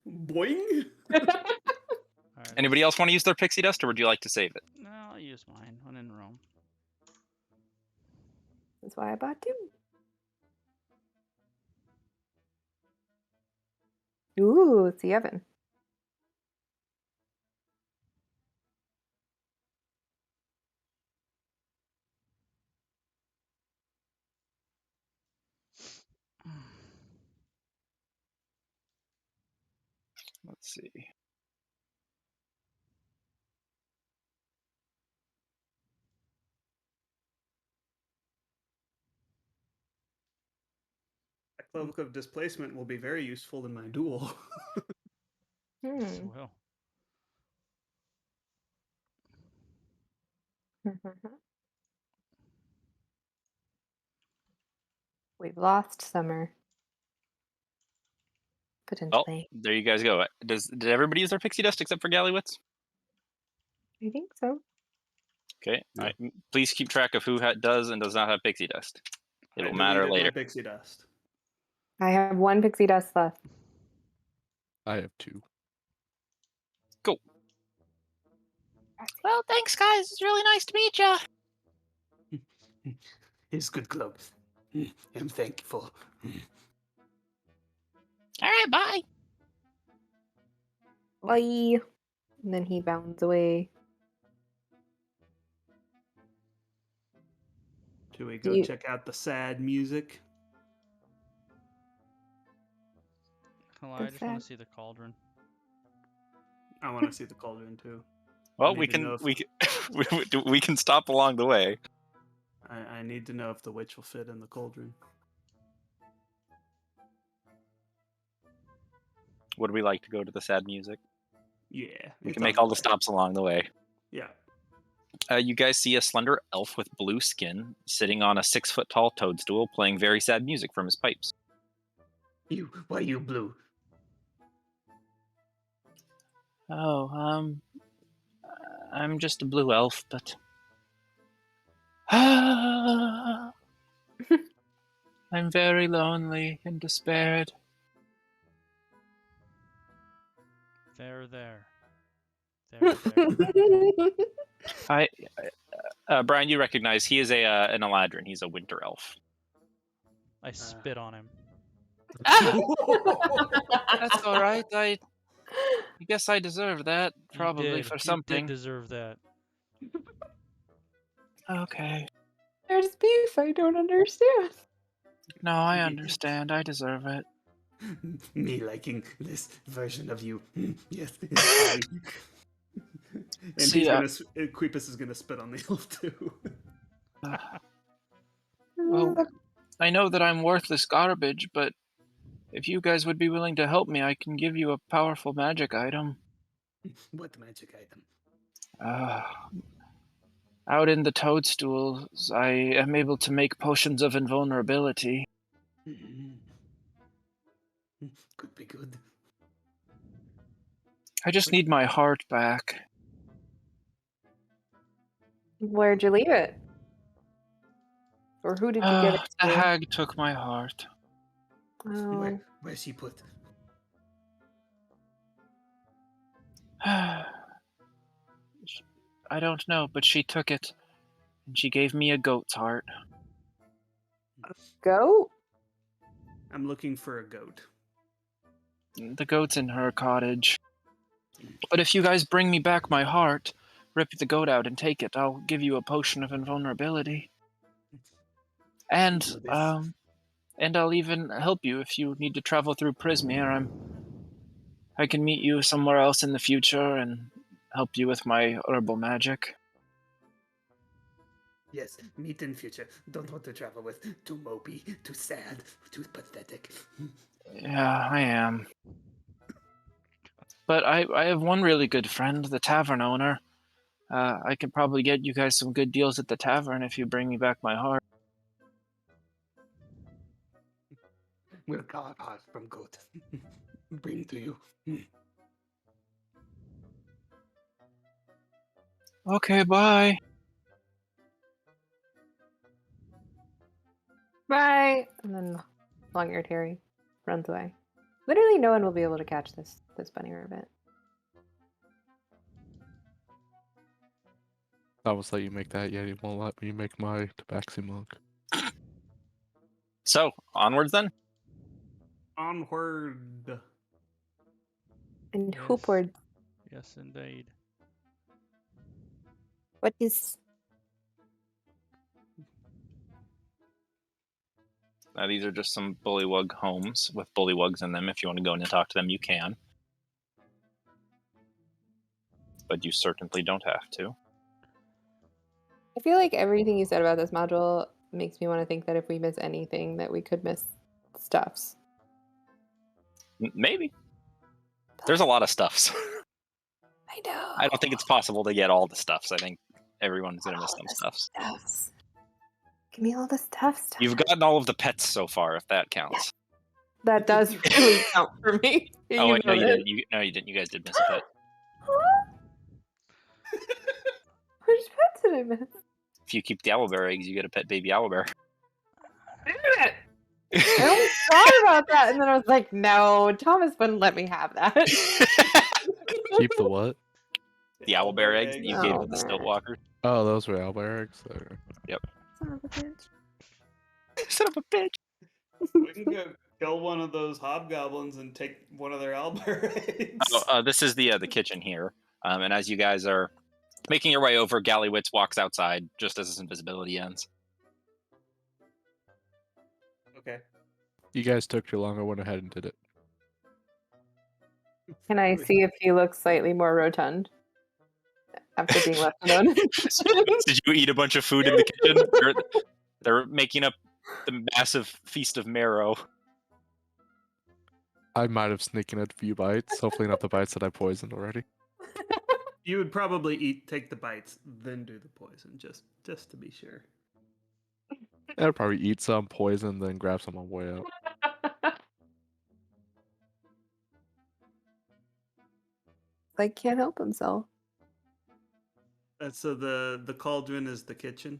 Speaker 4: Boing!
Speaker 2: Alright.
Speaker 3: Anybody else want to use their pixie dust, or would you like to save it?
Speaker 2: No, I'll use mine when in Rome.
Speaker 1: That's why I bought 2. Ooh, it's the oven.
Speaker 3: Let's see.
Speaker 4: A cloak of displacement will be very useful in my duel.
Speaker 2: Yes,
Speaker 1: Hmm.
Speaker 2: well.
Speaker 1: We've lost summer.
Speaker 3: Oh,
Speaker 1: Potentially.
Speaker 3: there you guys go. Did everybody use their pixie dust except for Gallywitz?
Speaker 1: I think so.
Speaker 3: Okay.
Speaker 5: Yeah.
Speaker 3: All right. Please keep track of who does and does not have pixie dust. It'll
Speaker 4: I
Speaker 3: matter
Speaker 4: deleted
Speaker 3: later.
Speaker 4: my pixie dust.
Speaker 1: I have 1 pixie dust left.
Speaker 5: I have 2.
Speaker 3: Cool.
Speaker 7: Well, thanks, guys. It's really nice to meet ya.
Speaker 6: It's good cloak. I'm thankful.
Speaker 7: All right, bye.
Speaker 1: Bye. And then he bounds away.
Speaker 4: Should we go
Speaker 1: You-
Speaker 4: check out the sad music?
Speaker 2: Hold on, I
Speaker 1: What's
Speaker 2: just want
Speaker 1: that?
Speaker 2: to see the cauldron.
Speaker 4: I want to see the cauldron too.
Speaker 3: Well,
Speaker 4: need
Speaker 3: we
Speaker 4: to
Speaker 3: can
Speaker 4: know if-
Speaker 3: we can stop along the way.
Speaker 4: I need to know if the witch will fit in the cauldron.
Speaker 3: Would we like to go to the sad music?
Speaker 4: Yeah.
Speaker 3: We
Speaker 4: it's
Speaker 3: can make
Speaker 4: on
Speaker 3: all the
Speaker 4: way.
Speaker 3: stops along the way.
Speaker 4: Yeah.
Speaker 3: You guys see a slender elf with blue skin sitting on a 6-foot tall toadstool playing very sad music from his pipes.
Speaker 6: Why you blue?
Speaker 8: Oh, I'm just a blue elf, but I'm very lonely and despaired.
Speaker 2: There. There.
Speaker 3: Brian, you recognize he is an Eladrin. He's a winter elf.
Speaker 2: I spit on him.
Speaker 8: That's all right. I guess I deserve that, probably
Speaker 2: You
Speaker 8: for
Speaker 2: did.
Speaker 8: something.
Speaker 2: You did deserve that.
Speaker 8: Okay.
Speaker 1: There's beef. I don't understand.
Speaker 8: No, I understand. I deserve it.
Speaker 6: Me liking this version of you. Yes.
Speaker 4: And
Speaker 8: See,
Speaker 4: Queepus is gonna spit on the elf too.
Speaker 8: Well, I know that I'm worthless garbage, but if you guys would be willing to help me, I can give you a powerful magic item.
Speaker 6: What magic item?
Speaker 8: Out in the toadstools, I am able to make potions of invulnerability.
Speaker 6: Could be good.
Speaker 8: I just need my heart back.
Speaker 1: Where'd you leave it? Or who did you give it
Speaker 8: The
Speaker 1: to?
Speaker 8: hag took my heart.
Speaker 1: Oh,
Speaker 6: Where's she put?
Speaker 8: I don't know, but she took it, and she gave me a goat's heart.
Speaker 1: goat?
Speaker 4: I'm looking for a goat.
Speaker 8: The goat's in her cottage. But if you guys bring me back my heart, rip the goat out and take it, I'll give you a potion of invulnerability. And
Speaker 6: Do this.
Speaker 8: and I'll even help you if you need to travel through Prismere. I can meet you somewhere else in the future and help you with my herbal magic.
Speaker 6: Yes, meet in future. Don't want to travel with. Too mopey, too sad, too pathetic.
Speaker 8: Yeah, I am. But I have one really good friend, the tavern owner. I could probably get you guys some good deals at the tavern if you bring me back my heart.
Speaker 6: We'll carve heart from goat. Bring to you.
Speaker 8: Okay, bye.
Speaker 1: Bye! And then long-eared Harry runs away. Literally no one will be able to catch this bunny rabbit.
Speaker 5: I almost let you make that, yet he won't let me make my tabaxi monk.
Speaker 3: So, onwards then?
Speaker 4: Onward.
Speaker 1: And
Speaker 2: Yes.
Speaker 1: hoopward.
Speaker 2: Yes, indeed.
Speaker 1: What is...
Speaker 3: These are just some bullywug homes with bullywugs in them. If you want to go in and talk to them, you can. But you certainly don't have to.
Speaker 1: I feel like everything you said about this module makes me want to think that if we miss anything, that we could miss stuffs.
Speaker 3: Maybe. There's a lot of stuffs.
Speaker 1: I know.
Speaker 3: I don't think it's possible to get all the stuffs. I think everyone's going to miss some stuffs.
Speaker 1: Stuffs. Give me all the stuff.
Speaker 3: You've gotten all of the pets so far, if that counts.
Speaker 1: That does really count for me.
Speaker 3: Oh, wait, no, you
Speaker 1: know
Speaker 3: didn't. No, you didn't. You guys did miss a pet.
Speaker 1: Which pet did I miss?
Speaker 3: If you keep the owlbear eggs, you get a pet baby owlbear.
Speaker 1: Damn it! I only thought about that, and then I was like, no, Thomas wouldn't let me have that.
Speaker 5: Keep the what?
Speaker 3: The owlbear eggs that you gave to the
Speaker 1: Owlbear.
Speaker 3: Stiltwalker.
Speaker 5: Oh, those were owlbear eggs? Or...
Speaker 1: Son of a bitch.
Speaker 3: Son of a bitch.
Speaker 4: We can go kill one of those hobgoblins and take one of their owlbear eggs.
Speaker 3: This is the kitchen here. And as you guys are making your way over, Gallywitz walks outside just as his invisibility ends.
Speaker 4: Okay.
Speaker 5: You guys took too long. I went ahead and did it.
Speaker 1: Can I see if he looks slightly more rotund after being left alone?
Speaker 3: Did you eat a bunch of food in the kitchen? They're making up the massive feast of marrow.
Speaker 5: I might have sneaken a few bites. Hopefully not the bites that I poisoned already.
Speaker 4: You would probably take the bites, then do the poison, just to be sure.
Speaker 5: I'd probably eat some, poison, then grab some on the way out.
Speaker 1: Like, can't help himself.
Speaker 4: So the cauldron is the kitchen.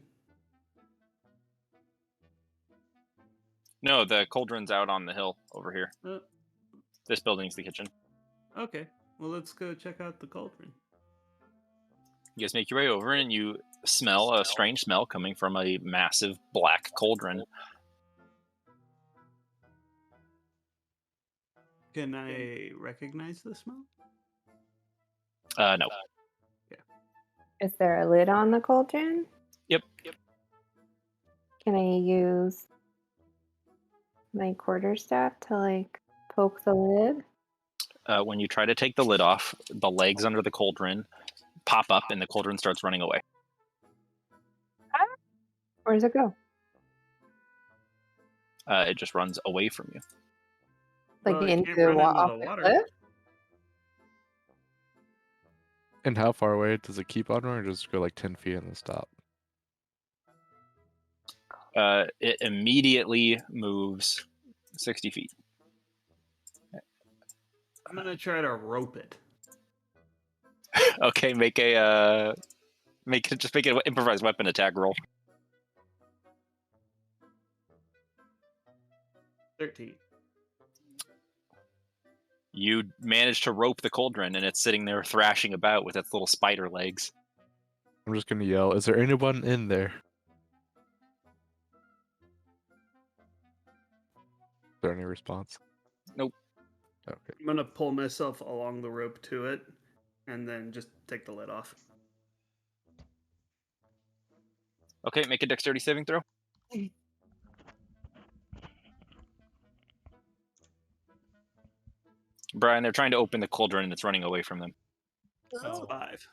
Speaker 3: No, the cauldron's out on the hill over here. This building's the kitchen.
Speaker 4: Okay, well let's go check out the cauldron.
Speaker 3: You guys make your way over and you smell a strange smell coming from a massive black cauldron.
Speaker 4: Can I recognize the smell?
Speaker 3: No.
Speaker 1: Is there a lid on the cauldron?
Speaker 3: Yep.
Speaker 1: Can I use my quarterstaff to, like, poke the lid?
Speaker 3: When you try to take the lid off, the legs under the cauldron pop up and the cauldron starts running away.
Speaker 1: Where does it go?
Speaker 3: It just runs away from you.
Speaker 1: Like,
Speaker 4: Well, it
Speaker 1: into
Speaker 4: can't
Speaker 1: the,
Speaker 4: run into
Speaker 1: off
Speaker 4: the
Speaker 1: the
Speaker 4: water.
Speaker 1: cliff?
Speaker 5: And how far away does it keep on running, or does it go like 10 feet and then stop?
Speaker 3: It immediately moves 60 feet.
Speaker 4: I'm gonna try to rope it.
Speaker 3: Okay, make a Just make it an improvised weapon attack roll.
Speaker 4: 13.
Speaker 3: You manage to rope the cauldron, and it's sitting there thrashing about with its little spider legs.
Speaker 5: I'm just gonna yell, is there anyone in there? Is there any response?
Speaker 3: Nope.
Speaker 5: Okay.
Speaker 4: I'm gonna pull myself along the rope to it, and then just take the lid off.
Speaker 3: Okay, make a dexterity saving throw. Brian, they're trying to open the cauldron, and it's running away from them.
Speaker 2: Oh,
Speaker 4: 5.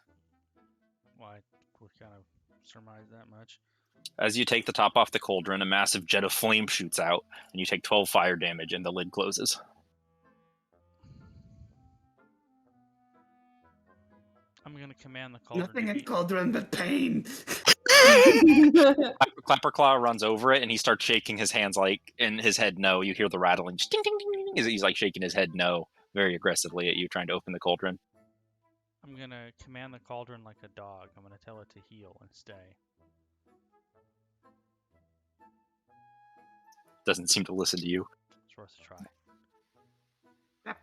Speaker 2: why? We kind of surmised that much.
Speaker 3: As you take the top off the cauldron, a massive jet of flame shoots out, and you take 12 fire damage, and the lid closes.
Speaker 2: I'm gonna command the cauldron.
Speaker 6: Nothing
Speaker 2: to
Speaker 6: in
Speaker 2: be...
Speaker 6: cauldron but pain.
Speaker 3: Clapperclaw runs over it, and he starts shaking his hands like in his head no. You hear the rattling. Ding, ding, ding, ding, he's like shaking his head no very aggressively at you, trying to open the cauldron.
Speaker 2: I'm gonna command the cauldron like a dog. I'm gonna tell it to heal and stay.
Speaker 3: Doesn't seem to listen to you.
Speaker 2: It's worth a try.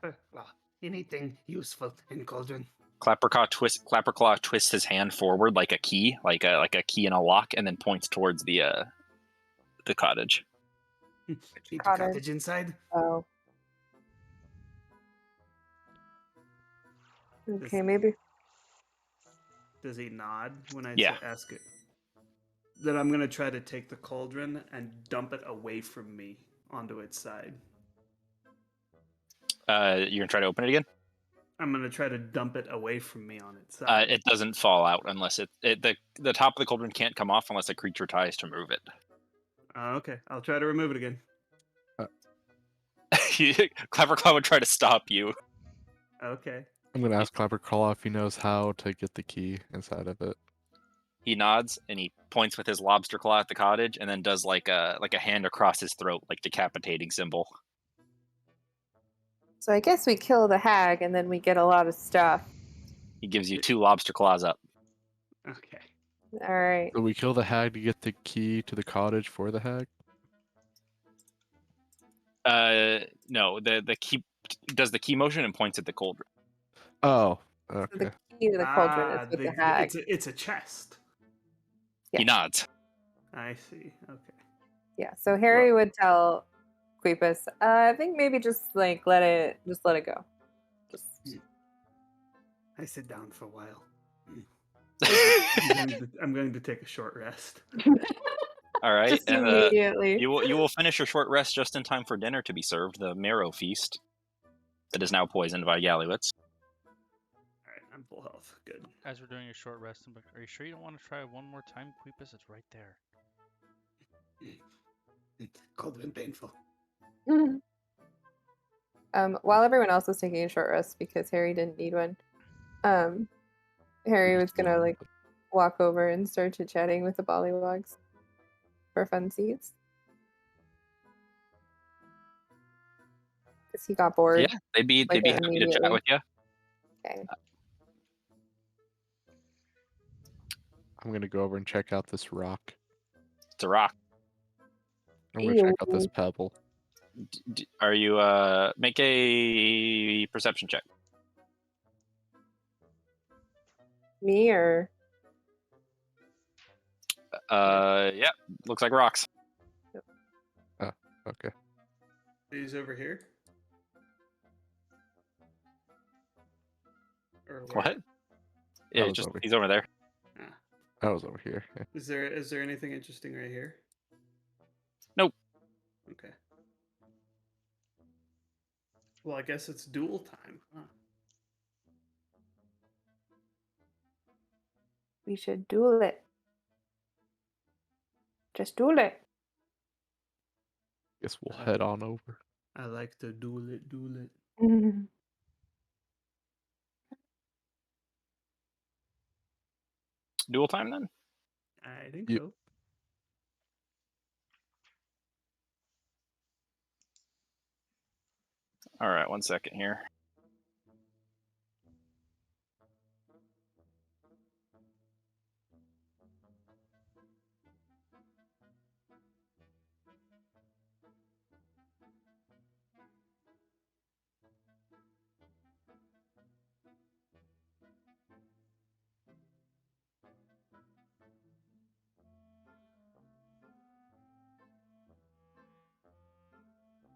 Speaker 6: Clapperclaw. Anything useful in cauldron?
Speaker 3: Clapperclaw twists his hand forward like a key, like a key in a lock, and then points towards the cottage.
Speaker 6: Need the
Speaker 1: Cottage.
Speaker 6: cottage inside?
Speaker 1: Oh. Okay, maybe.
Speaker 4: Does he nod when I
Speaker 3: Yeah.
Speaker 4: ask it? Then I'm gonna try to take the cauldron and dump it away from me onto its side.
Speaker 3: You're gonna try to open it again.
Speaker 4: I'm gonna try to dump it away from me on its side.
Speaker 3: It doesn't fall out unless the top of the cauldron can't come off unless a creature tries to move it.
Speaker 4: Okay, I'll try to remove it again.
Speaker 3: Clapperclaw would try to stop you.
Speaker 4: Okay.
Speaker 5: I'm gonna ask Clapperclaw if he knows how to get the key inside of it.
Speaker 3: He nods and he points with his lobster claw at the cottage, and then does like a hand across his throat, like decapitating symbol.
Speaker 1: So I guess we kill the hag and then we get a lot of stuff.
Speaker 3: He gives you 2 lobster claws up.
Speaker 4: Okay.
Speaker 1: All right.
Speaker 5: So we kill the hag to get the key to the cottage for the hag?
Speaker 3: No, the key does the key motion and points at the cauldron.
Speaker 5: Oh,
Speaker 1: So
Speaker 5: okay.
Speaker 1: the key to the cauldron is with the hag.
Speaker 4: It's a chest.
Speaker 1: Yeah.
Speaker 3: He nods.
Speaker 4: I see. Okay.
Speaker 1: Yeah. So Harry would tell Queepus, I think maybe just like let it go. Just
Speaker 6: I sit down for a while.
Speaker 4: I'm going to take a short rest.
Speaker 3: All right,
Speaker 1: just
Speaker 3: and
Speaker 1: immediately.
Speaker 3: you will finish your short rest just in time for dinner to be served, the marrow feast that is now poisoned by Gallowitz.
Speaker 4: All right, I'm full health. Good.
Speaker 2: As we're doing a short rest, I'm like, are you sure you don't want to try one more time, Queepus? It's right there.
Speaker 6: Cauldron painful.
Speaker 1: While everyone else was taking a short rest because Harry didn't need one, Harry was gonna like walk over and start chit-chatting with the Bollywogs for funsies. Because he got bored.
Speaker 3: Yeah, they'd be
Speaker 1: like,
Speaker 3: happy to chat
Speaker 1: immediately.
Speaker 3: with you.
Speaker 1: Okay.
Speaker 5: I'm gonna go over and check out this rock.
Speaker 3: It's a rock.
Speaker 5: I'm gonna check out this pebble.
Speaker 3: Are you make a perception check?
Speaker 1: Me or
Speaker 3: Yeah, looks like rocks.
Speaker 5: Okay.
Speaker 4: He's over here. Or where?
Speaker 3: What? Yeah,
Speaker 5: was
Speaker 3: just
Speaker 5: over
Speaker 3: he's over there.
Speaker 4: Ah.
Speaker 5: I was over here. Yeah.
Speaker 4: Is there anything interesting right here?
Speaker 3: Nope.
Speaker 4: Okay. Well, I guess it's duel time, huh?
Speaker 1: we should duel it. Just duel it.
Speaker 5: Guess we'll head on over.
Speaker 4: I like to duel it, duel it.
Speaker 3: Dual time then?
Speaker 4: I think
Speaker 5: Yep.
Speaker 4: so.
Speaker 3: All right, 1 second here.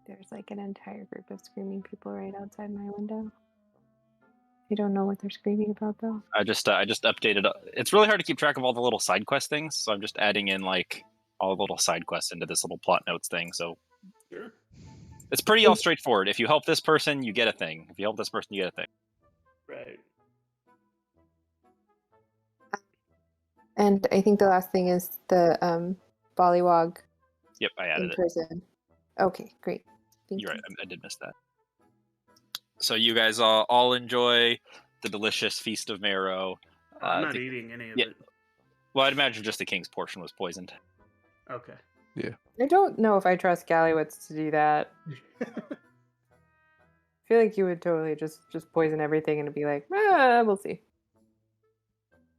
Speaker 1: There's like an entire group of screaming people right outside my window. I don't know what they're screaming about though.
Speaker 3: I just updated. It's really hard to keep track of all the little side quest things, so I'm just adding in like all the little side quests into this little plot notes thing. So
Speaker 4: Sure.
Speaker 3: it's pretty all straightforward. If you help this person, you get a thing. If you help this person, you get a thing.
Speaker 4: Right.
Speaker 1: And I think the last thing is the Bollywog
Speaker 3: Yep, I
Speaker 1: in
Speaker 3: added it.
Speaker 1: prison. Okay, great. Thank
Speaker 3: You're
Speaker 1: you.
Speaker 3: right. I did miss that. So you guys all enjoy the delicious feast of marrow.
Speaker 4: I'm not eating any of it.
Speaker 3: Well, I'd imagine just the king's portion was poisoned.
Speaker 4: Okay.
Speaker 1: I don't know if I trust Gallywitz to do that. I feel like you would totally just poison everything and be like, we'll see.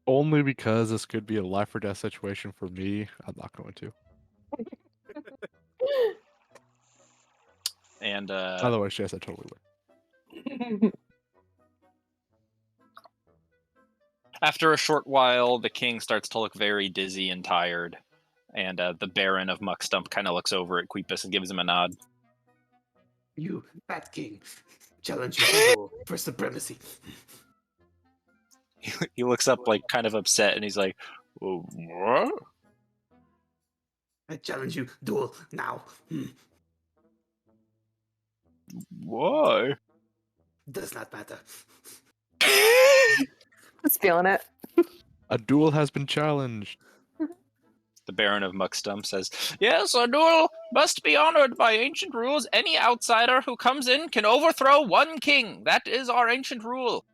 Speaker 5: Only because this could be a life or death situation for me, I'm not going to.
Speaker 3: And
Speaker 5: Otherwise, yes, I totally would.
Speaker 3: after a short while, the king starts to look very dizzy and tired. And the Baron of Muckstump kind of looks over at Queepus and gives him a nod.
Speaker 6: You, Bat King, challenge you to duel for supremacy.
Speaker 3: He looks up like kind of upset and he's like, what?
Speaker 6: I challenge you, duel now.
Speaker 3: Why?
Speaker 6: Does not matter.
Speaker 1: I was feeling it.
Speaker 5: A duel has been challenged.
Speaker 3: The Baron of Muckstump says,
Speaker 7: Yes, a duel must be honored by ancient rules. Any outsider who comes in can overthrow one king. That is our ancient rule.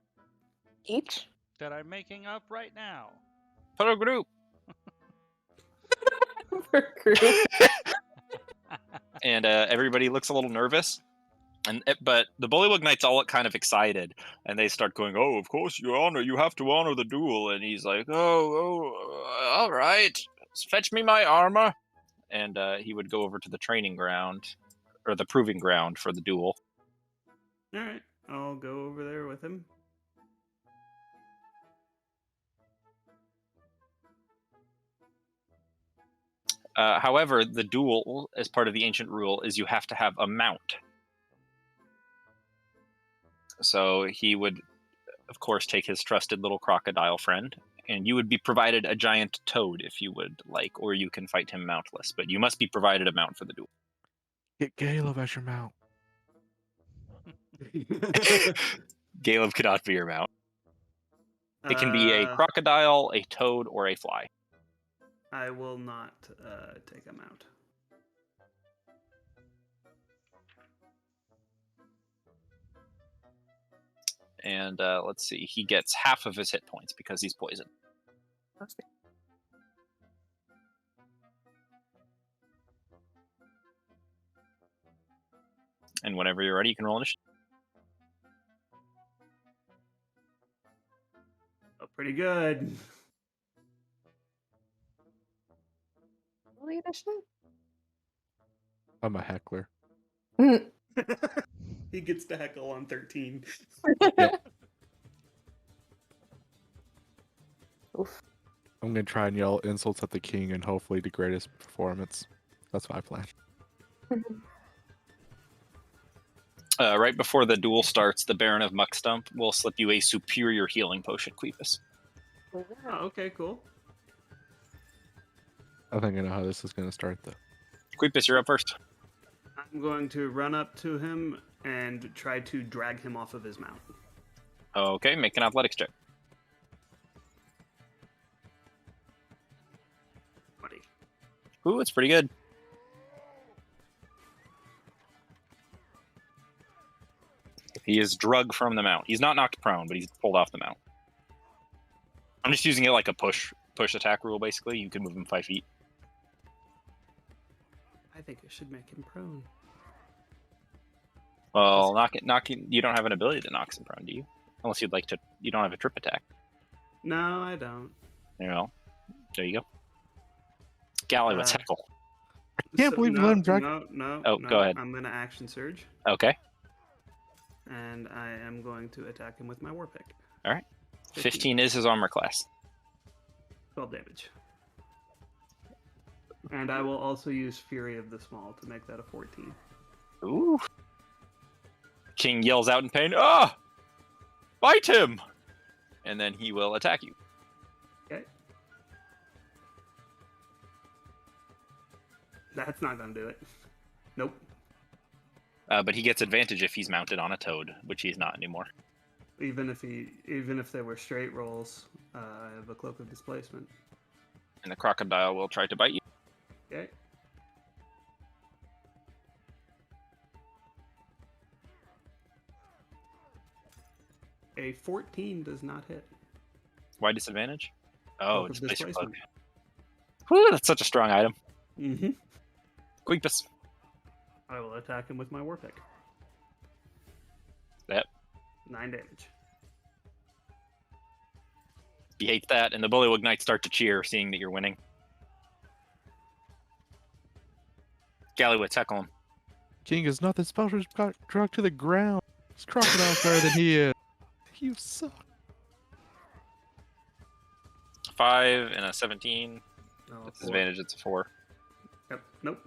Speaker 1: Each?
Speaker 2: That I'm making up right now.
Speaker 7: Per group.
Speaker 1: Per group.
Speaker 3: and everybody looks a little nervous. But the Bullywug Knights all look kind of excited, and they start going, "Oh, of course, you have to honor the duel." And he's like,
Speaker 7: All right. Fetch me my armor.
Speaker 3: and he would go over to the training ground, or the proving ground for the duel.
Speaker 4: All right. I'll go over there with him.
Speaker 3: However, the duel, as part of the ancient rule, is you have to have a mount. So he would, of course, take his trusted little crocodile friend, and you would be provided a giant toad if you would like, or you can fight him mountless. But you must be provided a mount for the duel.
Speaker 5: Get Caleb as your mount.
Speaker 3: Caleb cannot be your mount. It can be a crocodile, a toad, or a fly.
Speaker 4: I will not take him out.
Speaker 3: And let's see, he gets half of his hit points because he's poisoned.
Speaker 1: Perfect.
Speaker 3: And whenever you're ready, you can roll initiative.
Speaker 4: Oh, pretty good.
Speaker 1: Really initiative?
Speaker 5: I'm a heckler.
Speaker 4: He gets to heckle on 13.
Speaker 1: Oof.
Speaker 5: I'm gonna try and yell insults at the king and hopefully degrade his performance. That's my plan.
Speaker 3: Right before the duel starts, the Baron of Muckstump will slip you a superior healing potion, Queepus.
Speaker 4: Oh, okay, cool.
Speaker 5: I think I know how this is gonna start though.
Speaker 3: Queepus, you're up first.
Speaker 4: I'm going to run up to him and try to drag him off of his mount.
Speaker 3: Okay, make an athletics check.
Speaker 4: 20.
Speaker 3: Ooh, it's pretty good. He is drug from the mount. He's not knocked prone, but he's pulled off the mount. I'm just using it like a push attack rule, basically. You can move him 5 feet.
Speaker 4: I think I should make him prone.
Speaker 3: Well, knocking. You don't have an ability that knocks him prone, do you? Unless you'd like to. You don't have a trip attack.
Speaker 4: No, I don't.
Speaker 3: Well, there you go. Galley, what's heckle?
Speaker 5: I can't believe you let him drag.
Speaker 4: No.
Speaker 3: Oh, go ahead.
Speaker 4: I'm going to action surge,
Speaker 3: Okay.
Speaker 4: and I am going to attack him with my war pick.
Speaker 3: All right. 15 is his armor class.
Speaker 4: 12 damage. And I will also use Fury of the Small to make that a 14.
Speaker 3: Ooh. King yells out in pain, "Ah! Bite him!" And then he will attack you.
Speaker 4: Okay. That's not gonna do it. Nope.
Speaker 3: But he gets advantage if he's mounted on a toad, which he's not anymore.
Speaker 4: Even if they were straight rolls, I have a cloak of displacement.
Speaker 3: And the crocodile will try to bite you.
Speaker 4: Okay. A 14 does not hit.
Speaker 3: Why disadvantage? Oh,
Speaker 4: Cloak of
Speaker 3: displacer cloak.
Speaker 4: displacement.
Speaker 3: Whew, that's such a strong item.
Speaker 4: Mm-hmm.
Speaker 3: Queepus.
Speaker 4: I will attack him with my war pick.
Speaker 3: Yep.
Speaker 4: 9 damage.
Speaker 3: He hates that, and the Bullywug Knights start to cheer, seeing that you're winning. Gallywitz, heckle him.
Speaker 5: King is nothing special. Just got dragged to the ground. This crocodile's better than he is. You suck.
Speaker 3: 5 and a 17.
Speaker 4: Oh,
Speaker 3: With
Speaker 4: 4.
Speaker 3: disadvantage, it's a 4.
Speaker 4: Yep. Nope.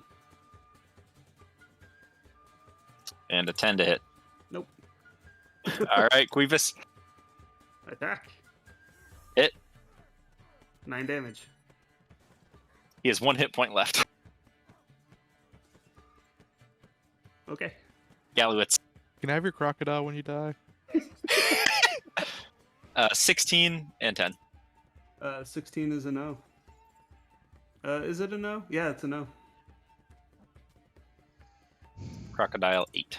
Speaker 3: And a 10 to hit.
Speaker 4: Nope.
Speaker 3: All right, Queepus.
Speaker 4: Attack.
Speaker 3: Hit.
Speaker 4: 9 damage.
Speaker 3: He has 1 hit point left.
Speaker 4: Okay.
Speaker 5: Can
Speaker 3: Gallywitz.
Speaker 5: I have your crocodile when you die?
Speaker 3: 16 and 10.
Speaker 4: 16 is a no. Is it a no? Yeah, it's a no.
Speaker 3: Crocodile 8.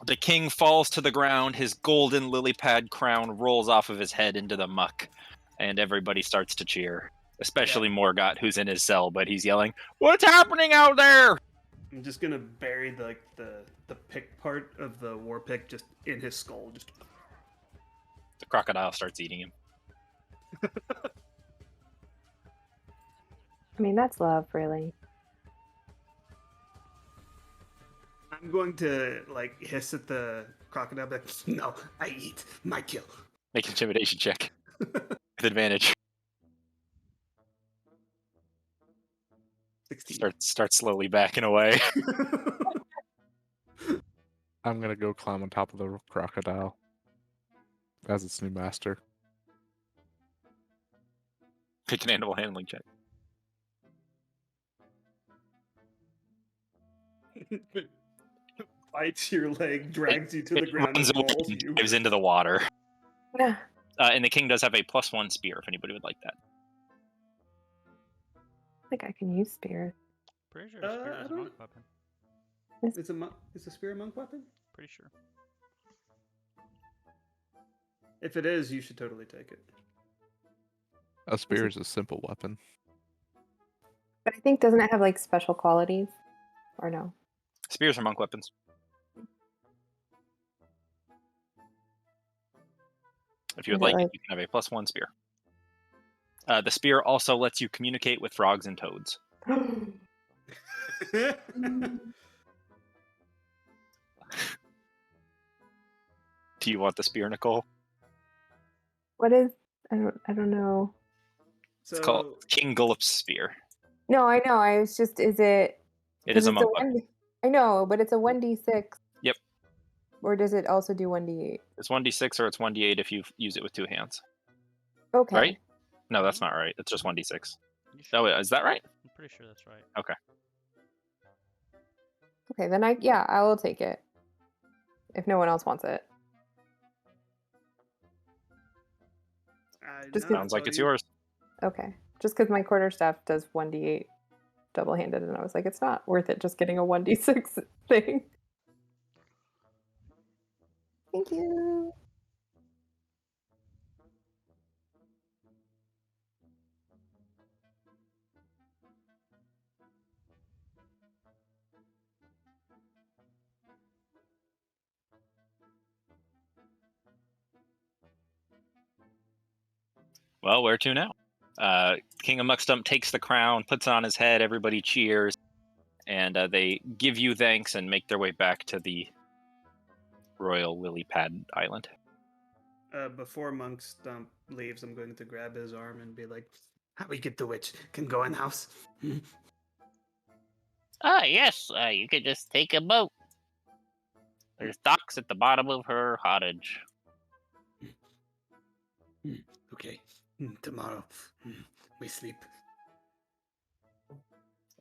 Speaker 3: The king falls to the ground. His golden lily pad crown rolls off of his head into the muck, and everybody starts to cheer. Especially Morgott, who's in his cell, but he's yelling, "What's happening out there?"
Speaker 4: I'm just gonna bury the pick part of the war pick just in his skull. Just
Speaker 3: The crocodile starts eating him.
Speaker 1: I mean, that's love, really.
Speaker 4: I'm going to like hiss at the crocodile, but no, I eat my kill.
Speaker 3: Make an intimidation check. With advantage.
Speaker 4: 16.
Speaker 3: Start slowly backing away.
Speaker 5: I'm gonna go climb on top of the crocodile as its new master.
Speaker 3: Pick an animal handling check.
Speaker 4: Bites your leg, drags you to the
Speaker 3: It
Speaker 4: ground,
Speaker 3: runs
Speaker 4: and
Speaker 3: over
Speaker 4: rolls
Speaker 3: and
Speaker 4: you.
Speaker 3: dives into the water.
Speaker 1: Yeah.
Speaker 3: And the king does have a +1 spear, if anybody would like that.
Speaker 1: I think I can use spear.
Speaker 2: Pretty sure a spear
Speaker 4: I
Speaker 2: is a
Speaker 4: don't-
Speaker 2: monk weapon.
Speaker 4: Is a spear a monk weapon?
Speaker 2: Pretty sure.
Speaker 4: If it is, you should totally take it.
Speaker 5: A spear is a simple weapon.
Speaker 1: But I think, doesn't it have like special qualities? Or no?
Speaker 3: Spears are monk weapons. If you would
Speaker 1: Is it
Speaker 3: like,
Speaker 1: like-
Speaker 3: you can have a +1 spear. The spear also lets you communicate with frogs and toads. Do you want the spear, Nicole?
Speaker 1: What is? I don't know.
Speaker 3: It's called King Gullop's spear.
Speaker 1: No, I know. I was just. Is it?
Speaker 3: It is a
Speaker 1: Because
Speaker 3: monk
Speaker 1: it's
Speaker 3: weapon.
Speaker 1: I know, but it's a 1d6.
Speaker 3: Yep.
Speaker 1: Or does it also do 1d8?
Speaker 3: It's 1d6 or it's 1d8 if you use it with 2 hands.
Speaker 1: Okay.
Speaker 3: Right? No, that's not right. It's just 1d6.
Speaker 2: You sure?
Speaker 3: Oh, wait, is that right?
Speaker 2: I'm pretty sure that's right.
Speaker 3: Okay.
Speaker 1: Okay, then I will take it. If no one else wants it. Just
Speaker 3: Sounds like it's yours.
Speaker 1: Okay. Just because my quarterstaff does 1d8 double-handed, and I was like, it's not worth it just getting a 1d6 thing. Thank you.
Speaker 3: Well, where to now? King of Muckstump takes the crown, puts it on his head, everybody cheers, and they give you thanks and make their way back to the Royal Lily Pad Island.
Speaker 4: Before Monk Stump leaves, I'm going to grab his arm and be like,
Speaker 6: How we get the witch? Can go in house?
Speaker 7: Yes, you could just take a boat. There's docks at the bottom of her cottage.
Speaker 6: Okay. Tomorrow we sleep.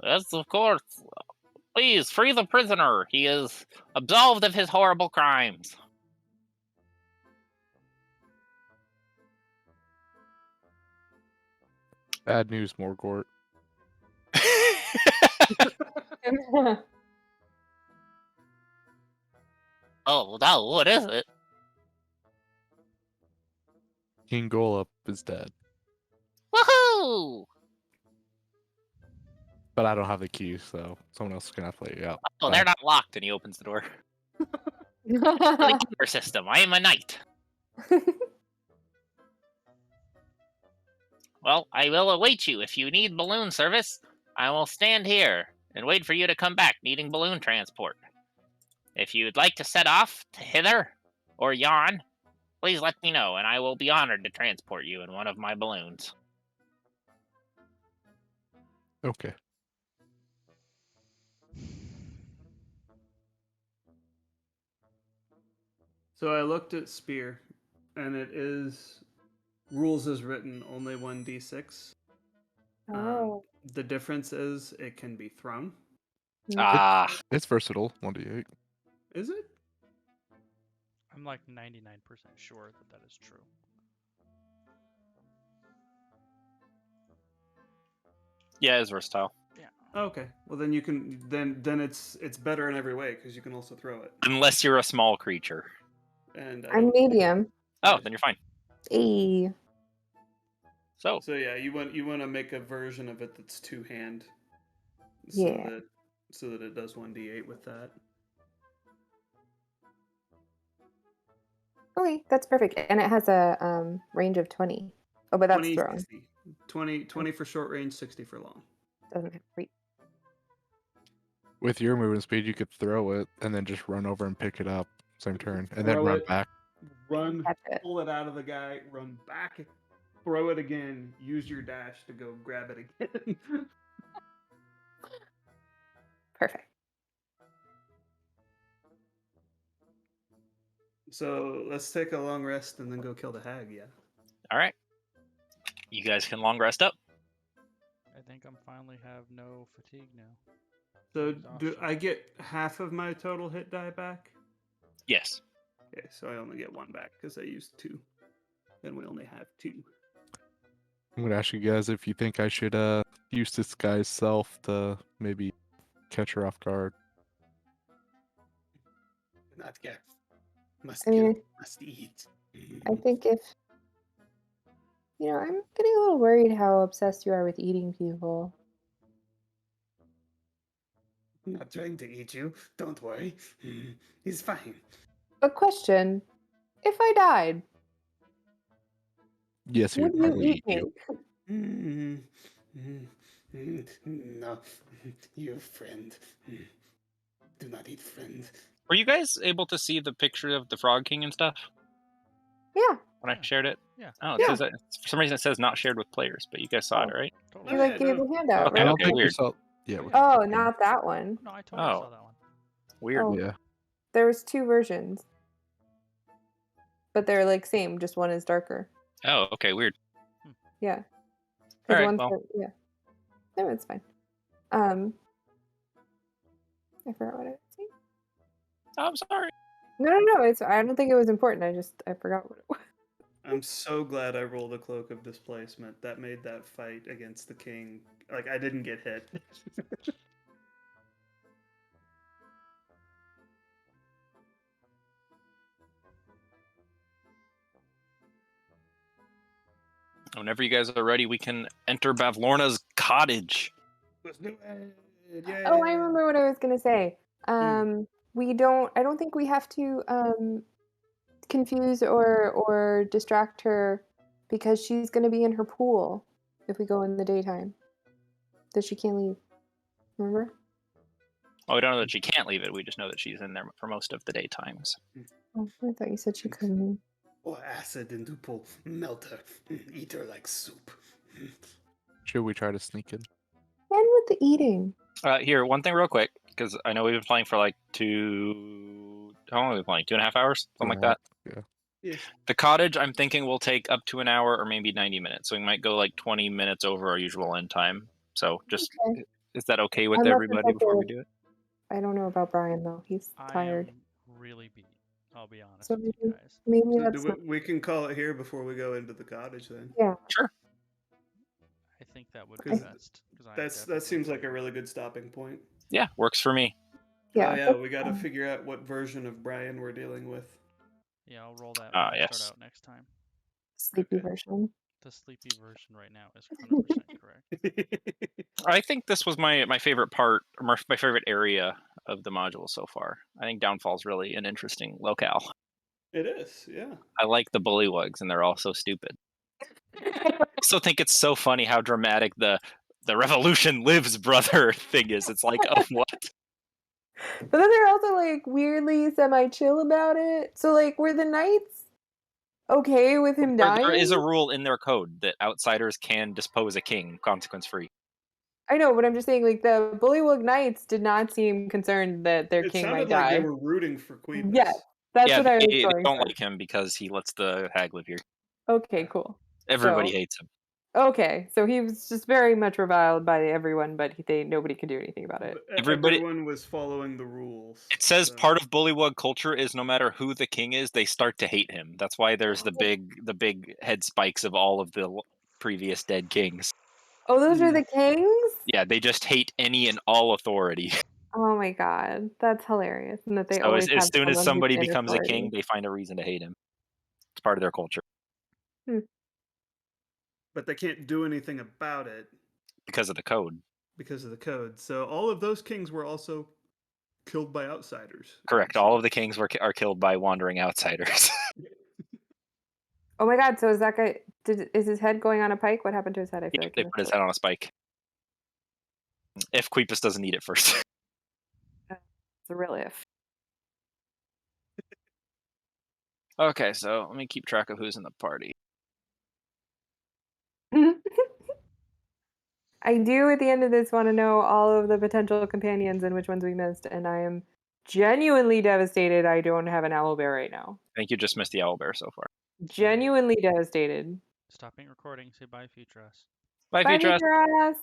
Speaker 7: Yes, of course. Please, free the prisoner. He is absolved of his horrible crimes.
Speaker 5: Bad news, Morgort.
Speaker 7: Oh, no, what is it?
Speaker 5: King Golub is dead,
Speaker 7: Woohoo!
Speaker 5: but I don't have the keys, so someone else is gonna have to let you out.
Speaker 7: Oh,
Speaker 5: Bye.
Speaker 7: they're not locked, and he opens the door. The keeper system. I am a knight. Well, I will await you. If you need balloon service, I will stand here and wait for you to come back needing balloon transport. If you'd like to set off to hither or yon, please let me know, and I will be honored to transport you in one of my balloons.
Speaker 5: Okay.
Speaker 4: So I looked at Spear, and it is rules as written, only 1d6.
Speaker 1: Oh.
Speaker 4: The difference is it can be thrown.
Speaker 3: Ah,
Speaker 5: It's versatile. 1d8.
Speaker 4: Is it?
Speaker 2: I'm like 99% sure that is true.
Speaker 3: yeah, it's versatile.
Speaker 4: Okay. Well, then you can then it's better in every way because you can also throw it.
Speaker 3: Unless you're a small creature.
Speaker 4: And I
Speaker 1: I'm
Speaker 4: don't-
Speaker 1: medium.
Speaker 3: Oh, then you're fine.
Speaker 1: Hey.
Speaker 3: So,
Speaker 4: So yeah, you want to make a version of it that's two hand.
Speaker 1: Yeah.
Speaker 4: So that it does 1d8 with that.
Speaker 1: Okay, that's perfect. And it has a range of 20. Oh, but that's
Speaker 4: 20,
Speaker 1: thrown.
Speaker 4: 60. 20 for short range, 60 for long.
Speaker 1: Doesn't have reach.
Speaker 5: With your movement speed, you could throw it and then just run over and pick it up same turn, and then
Speaker 4: Throw
Speaker 5: run
Speaker 4: it.
Speaker 5: back.
Speaker 4: Run,
Speaker 1: Catch it.
Speaker 4: pull it out of the guy, run back, throw it again, use your dash to go grab it again.
Speaker 1: Perfect.
Speaker 4: So let's take a long rest and then go kill the hag, yeah.
Speaker 3: all right. You guys can long rest up.
Speaker 2: I think I'm finally have no fatigue now.
Speaker 4: So do
Speaker 2: Exhaustion.
Speaker 4: I get half of my total hit die back?
Speaker 3: Yes.
Speaker 4: Okay, so I only get one back because I used 2. Then we only have 2.
Speaker 5: I'm gonna ask you guys if you think I should use this guy's self to maybe catch her off guard.
Speaker 6: Not care. Must
Speaker 1: I
Speaker 6: kill,
Speaker 1: mean,
Speaker 6: must eat.
Speaker 1: I think if I'm getting a little worried how obsessed you are with eating people.
Speaker 6: I'm not trying to eat you. Don't worry. He's fine.
Speaker 1: But question, if I died,
Speaker 5: Yes, he
Speaker 1: would
Speaker 5: would
Speaker 1: you
Speaker 5: probably
Speaker 1: eat
Speaker 5: eat you.
Speaker 1: me?
Speaker 6: No, you friend. Do not eat friend.
Speaker 3: Were you guys able to see the picture of the Frog King and stuff
Speaker 1: Yeah,
Speaker 3: when I shared it?
Speaker 2: Yeah.
Speaker 3: Oh, it
Speaker 1: Yeah.
Speaker 3: says that for some reason it says not shared with players, but you guys saw it,
Speaker 1: Oh.
Speaker 3: right?
Speaker 2: Totally.
Speaker 1: you like
Speaker 4: Yeah,
Speaker 1: gave
Speaker 4: no.
Speaker 1: a handout,
Speaker 3: Okay,
Speaker 5: I
Speaker 1: right?
Speaker 5: don't
Speaker 3: okay,
Speaker 5: think we
Speaker 3: weird.
Speaker 5: saw. Yeah. we-
Speaker 1: Oh, not that one.
Speaker 2: No, I totally
Speaker 3: Oh.
Speaker 2: saw that one.
Speaker 3: Weird.
Speaker 1: Oh.
Speaker 5: Yeah.
Speaker 1: There was 2 versions, but they're like same. Just one is darker.
Speaker 3: Oh, okay, weird.
Speaker 1: Yeah.
Speaker 3: All
Speaker 1: Because
Speaker 3: right,
Speaker 1: one's
Speaker 3: well.
Speaker 1: yeah. No, it's fine. I forgot what I was saying.
Speaker 3: Oh, I'm sorry.
Speaker 1: No. It's. I don't think it was important. I forgot what it was.
Speaker 4: I'm so glad I rolled a Cloak of Displacement. That made that fight against the king. Like, I didn't get hit.
Speaker 3: Whenever you guys are ready, we can enter Bavlorna's cottage.
Speaker 4: Let's do it. Yay.
Speaker 1: Oh, I remember what I was gonna say.
Speaker 4: Hmm.
Speaker 1: We don't. I don't think we have to confuse or distract her because she's gonna be in her pool if we go in the daytime. That she can't leave. Remember?
Speaker 3: Well, we don't know that she can't leave it. We just know that she's in there for most of the daytimes.
Speaker 1: Oh, I thought you said she couldn't leave.
Speaker 6: Pour acid into pool. Melt her. Eat her like soup.
Speaker 5: Should we try to sneak in?
Speaker 1: And with the eating?
Speaker 3: Here, one thing real quick, because I know we've been playing for like how long have we been playing? 2.5 hours? Something like that.
Speaker 5: Yeah.
Speaker 4: Yeah.
Speaker 3: The cottage, I'm thinking, will take up to an hour or maybe 90 minutes. So we might go like 20 minutes over our usual end time. So just,
Speaker 1: Okay.
Speaker 3: is that okay with
Speaker 1: Unless it's
Speaker 3: everybody
Speaker 1: okay
Speaker 3: before we
Speaker 1: with-
Speaker 3: do it?
Speaker 1: I don't know about Brian though. He's
Speaker 2: I
Speaker 1: tired.
Speaker 2: am really beat. I'll be honest
Speaker 1: So
Speaker 2: with you guys.
Speaker 1: maybe
Speaker 4: So
Speaker 1: that's not.
Speaker 4: we can call it here before we go into the cottage then.
Speaker 1: Yeah.
Speaker 3: Sure.
Speaker 2: I think that would be
Speaker 4: 'Cause
Speaker 2: best.
Speaker 4: That seems like a really good stopping point.
Speaker 3: Yeah, works for me.
Speaker 1: Yeah.
Speaker 4: Oh yeah,
Speaker 1: that's
Speaker 4: we got to
Speaker 1: fine.
Speaker 4: figure out what version of Brian we're dealing with.
Speaker 2: Yeah, I'll roll that when I
Speaker 3: Yes.
Speaker 2: start out next time.
Speaker 1: Sleepy
Speaker 4: Okay.
Speaker 1: version.
Speaker 2: The sleepy version right now is 100% correct.
Speaker 3: I think this was my favorite part, or my favorite area of the module so far. I think Downfall's really an interesting locale.
Speaker 4: It is, yeah.
Speaker 3: I like the bullywugs, and they're all so stupid. I also think it's so funny how dramatic the revolution lives, brother thing is. It's like, oh, what?
Speaker 1: But then they're also like weirdly semi-chill about it. So like, were the knights okay with him dying?
Speaker 3: There is a rule in their code that outsiders can depose a king, consequence free.
Speaker 1: I know, but I'm just saying, like the Bullywug Knights did not seem concerned that their
Speaker 4: It
Speaker 1: king
Speaker 4: sounded
Speaker 1: might
Speaker 4: like they
Speaker 1: die.
Speaker 4: were rooting for Queepus.
Speaker 1: Yes, that's
Speaker 3: Yeah,
Speaker 1: what I was
Speaker 3: they
Speaker 1: going
Speaker 3: don't
Speaker 1: for.
Speaker 3: like him because he lets the hag live here.
Speaker 1: Okay, cool.
Speaker 3: Everybody
Speaker 1: So-
Speaker 3: hates him.
Speaker 1: Okay, so he was just very much reviled by everyone, but nobody could do anything about it.
Speaker 4: Everyone was following the rules.
Speaker 3: It says
Speaker 4: so-
Speaker 3: part of bullywug culture is no matter who the king is, they start to hate him. That's why there's the big head spikes of all of the previous dead kings.
Speaker 1: Oh, those are
Speaker 4: Hmm.
Speaker 1: the kings?
Speaker 3: Yeah, they just hate any and all authority.
Speaker 1: Oh my god, that's hilarious! And that they
Speaker 3: So
Speaker 1: always
Speaker 3: as
Speaker 1: have
Speaker 3: soon as
Speaker 1: someone who's
Speaker 3: somebody
Speaker 1: in
Speaker 3: becomes a
Speaker 1: authority.
Speaker 3: king, they find a reason to hate him. It's part of their culture
Speaker 4: But they can't do anything about it
Speaker 3: because of the code.
Speaker 4: because of the code. So all of those kings were also killed by outsiders.
Speaker 3: Correct. All of the kings are killed by wandering outsiders.
Speaker 1: Oh my god! So is that guy? Is his head going on a pike? What happened to his head? I feel like
Speaker 3: They
Speaker 1: I
Speaker 3: put his
Speaker 1: missed
Speaker 3: head on a spike. If Queepus doesn't eat it first.
Speaker 1: it. It's a real if.
Speaker 8: Okay, so let me keep track of who's in the party.
Speaker 1: I do at the end of this want to know all of the potential companions and which ones we missed, and I am genuinely devastated I don't have an owlbear right now.
Speaker 3: I think you just missed the owlbear so far.
Speaker 1: Genuinely devastated.
Speaker 2: Stopping recording. Say bye, future us.
Speaker 3: Bye,
Speaker 1: Bye,
Speaker 3: future us.
Speaker 1: Future Us!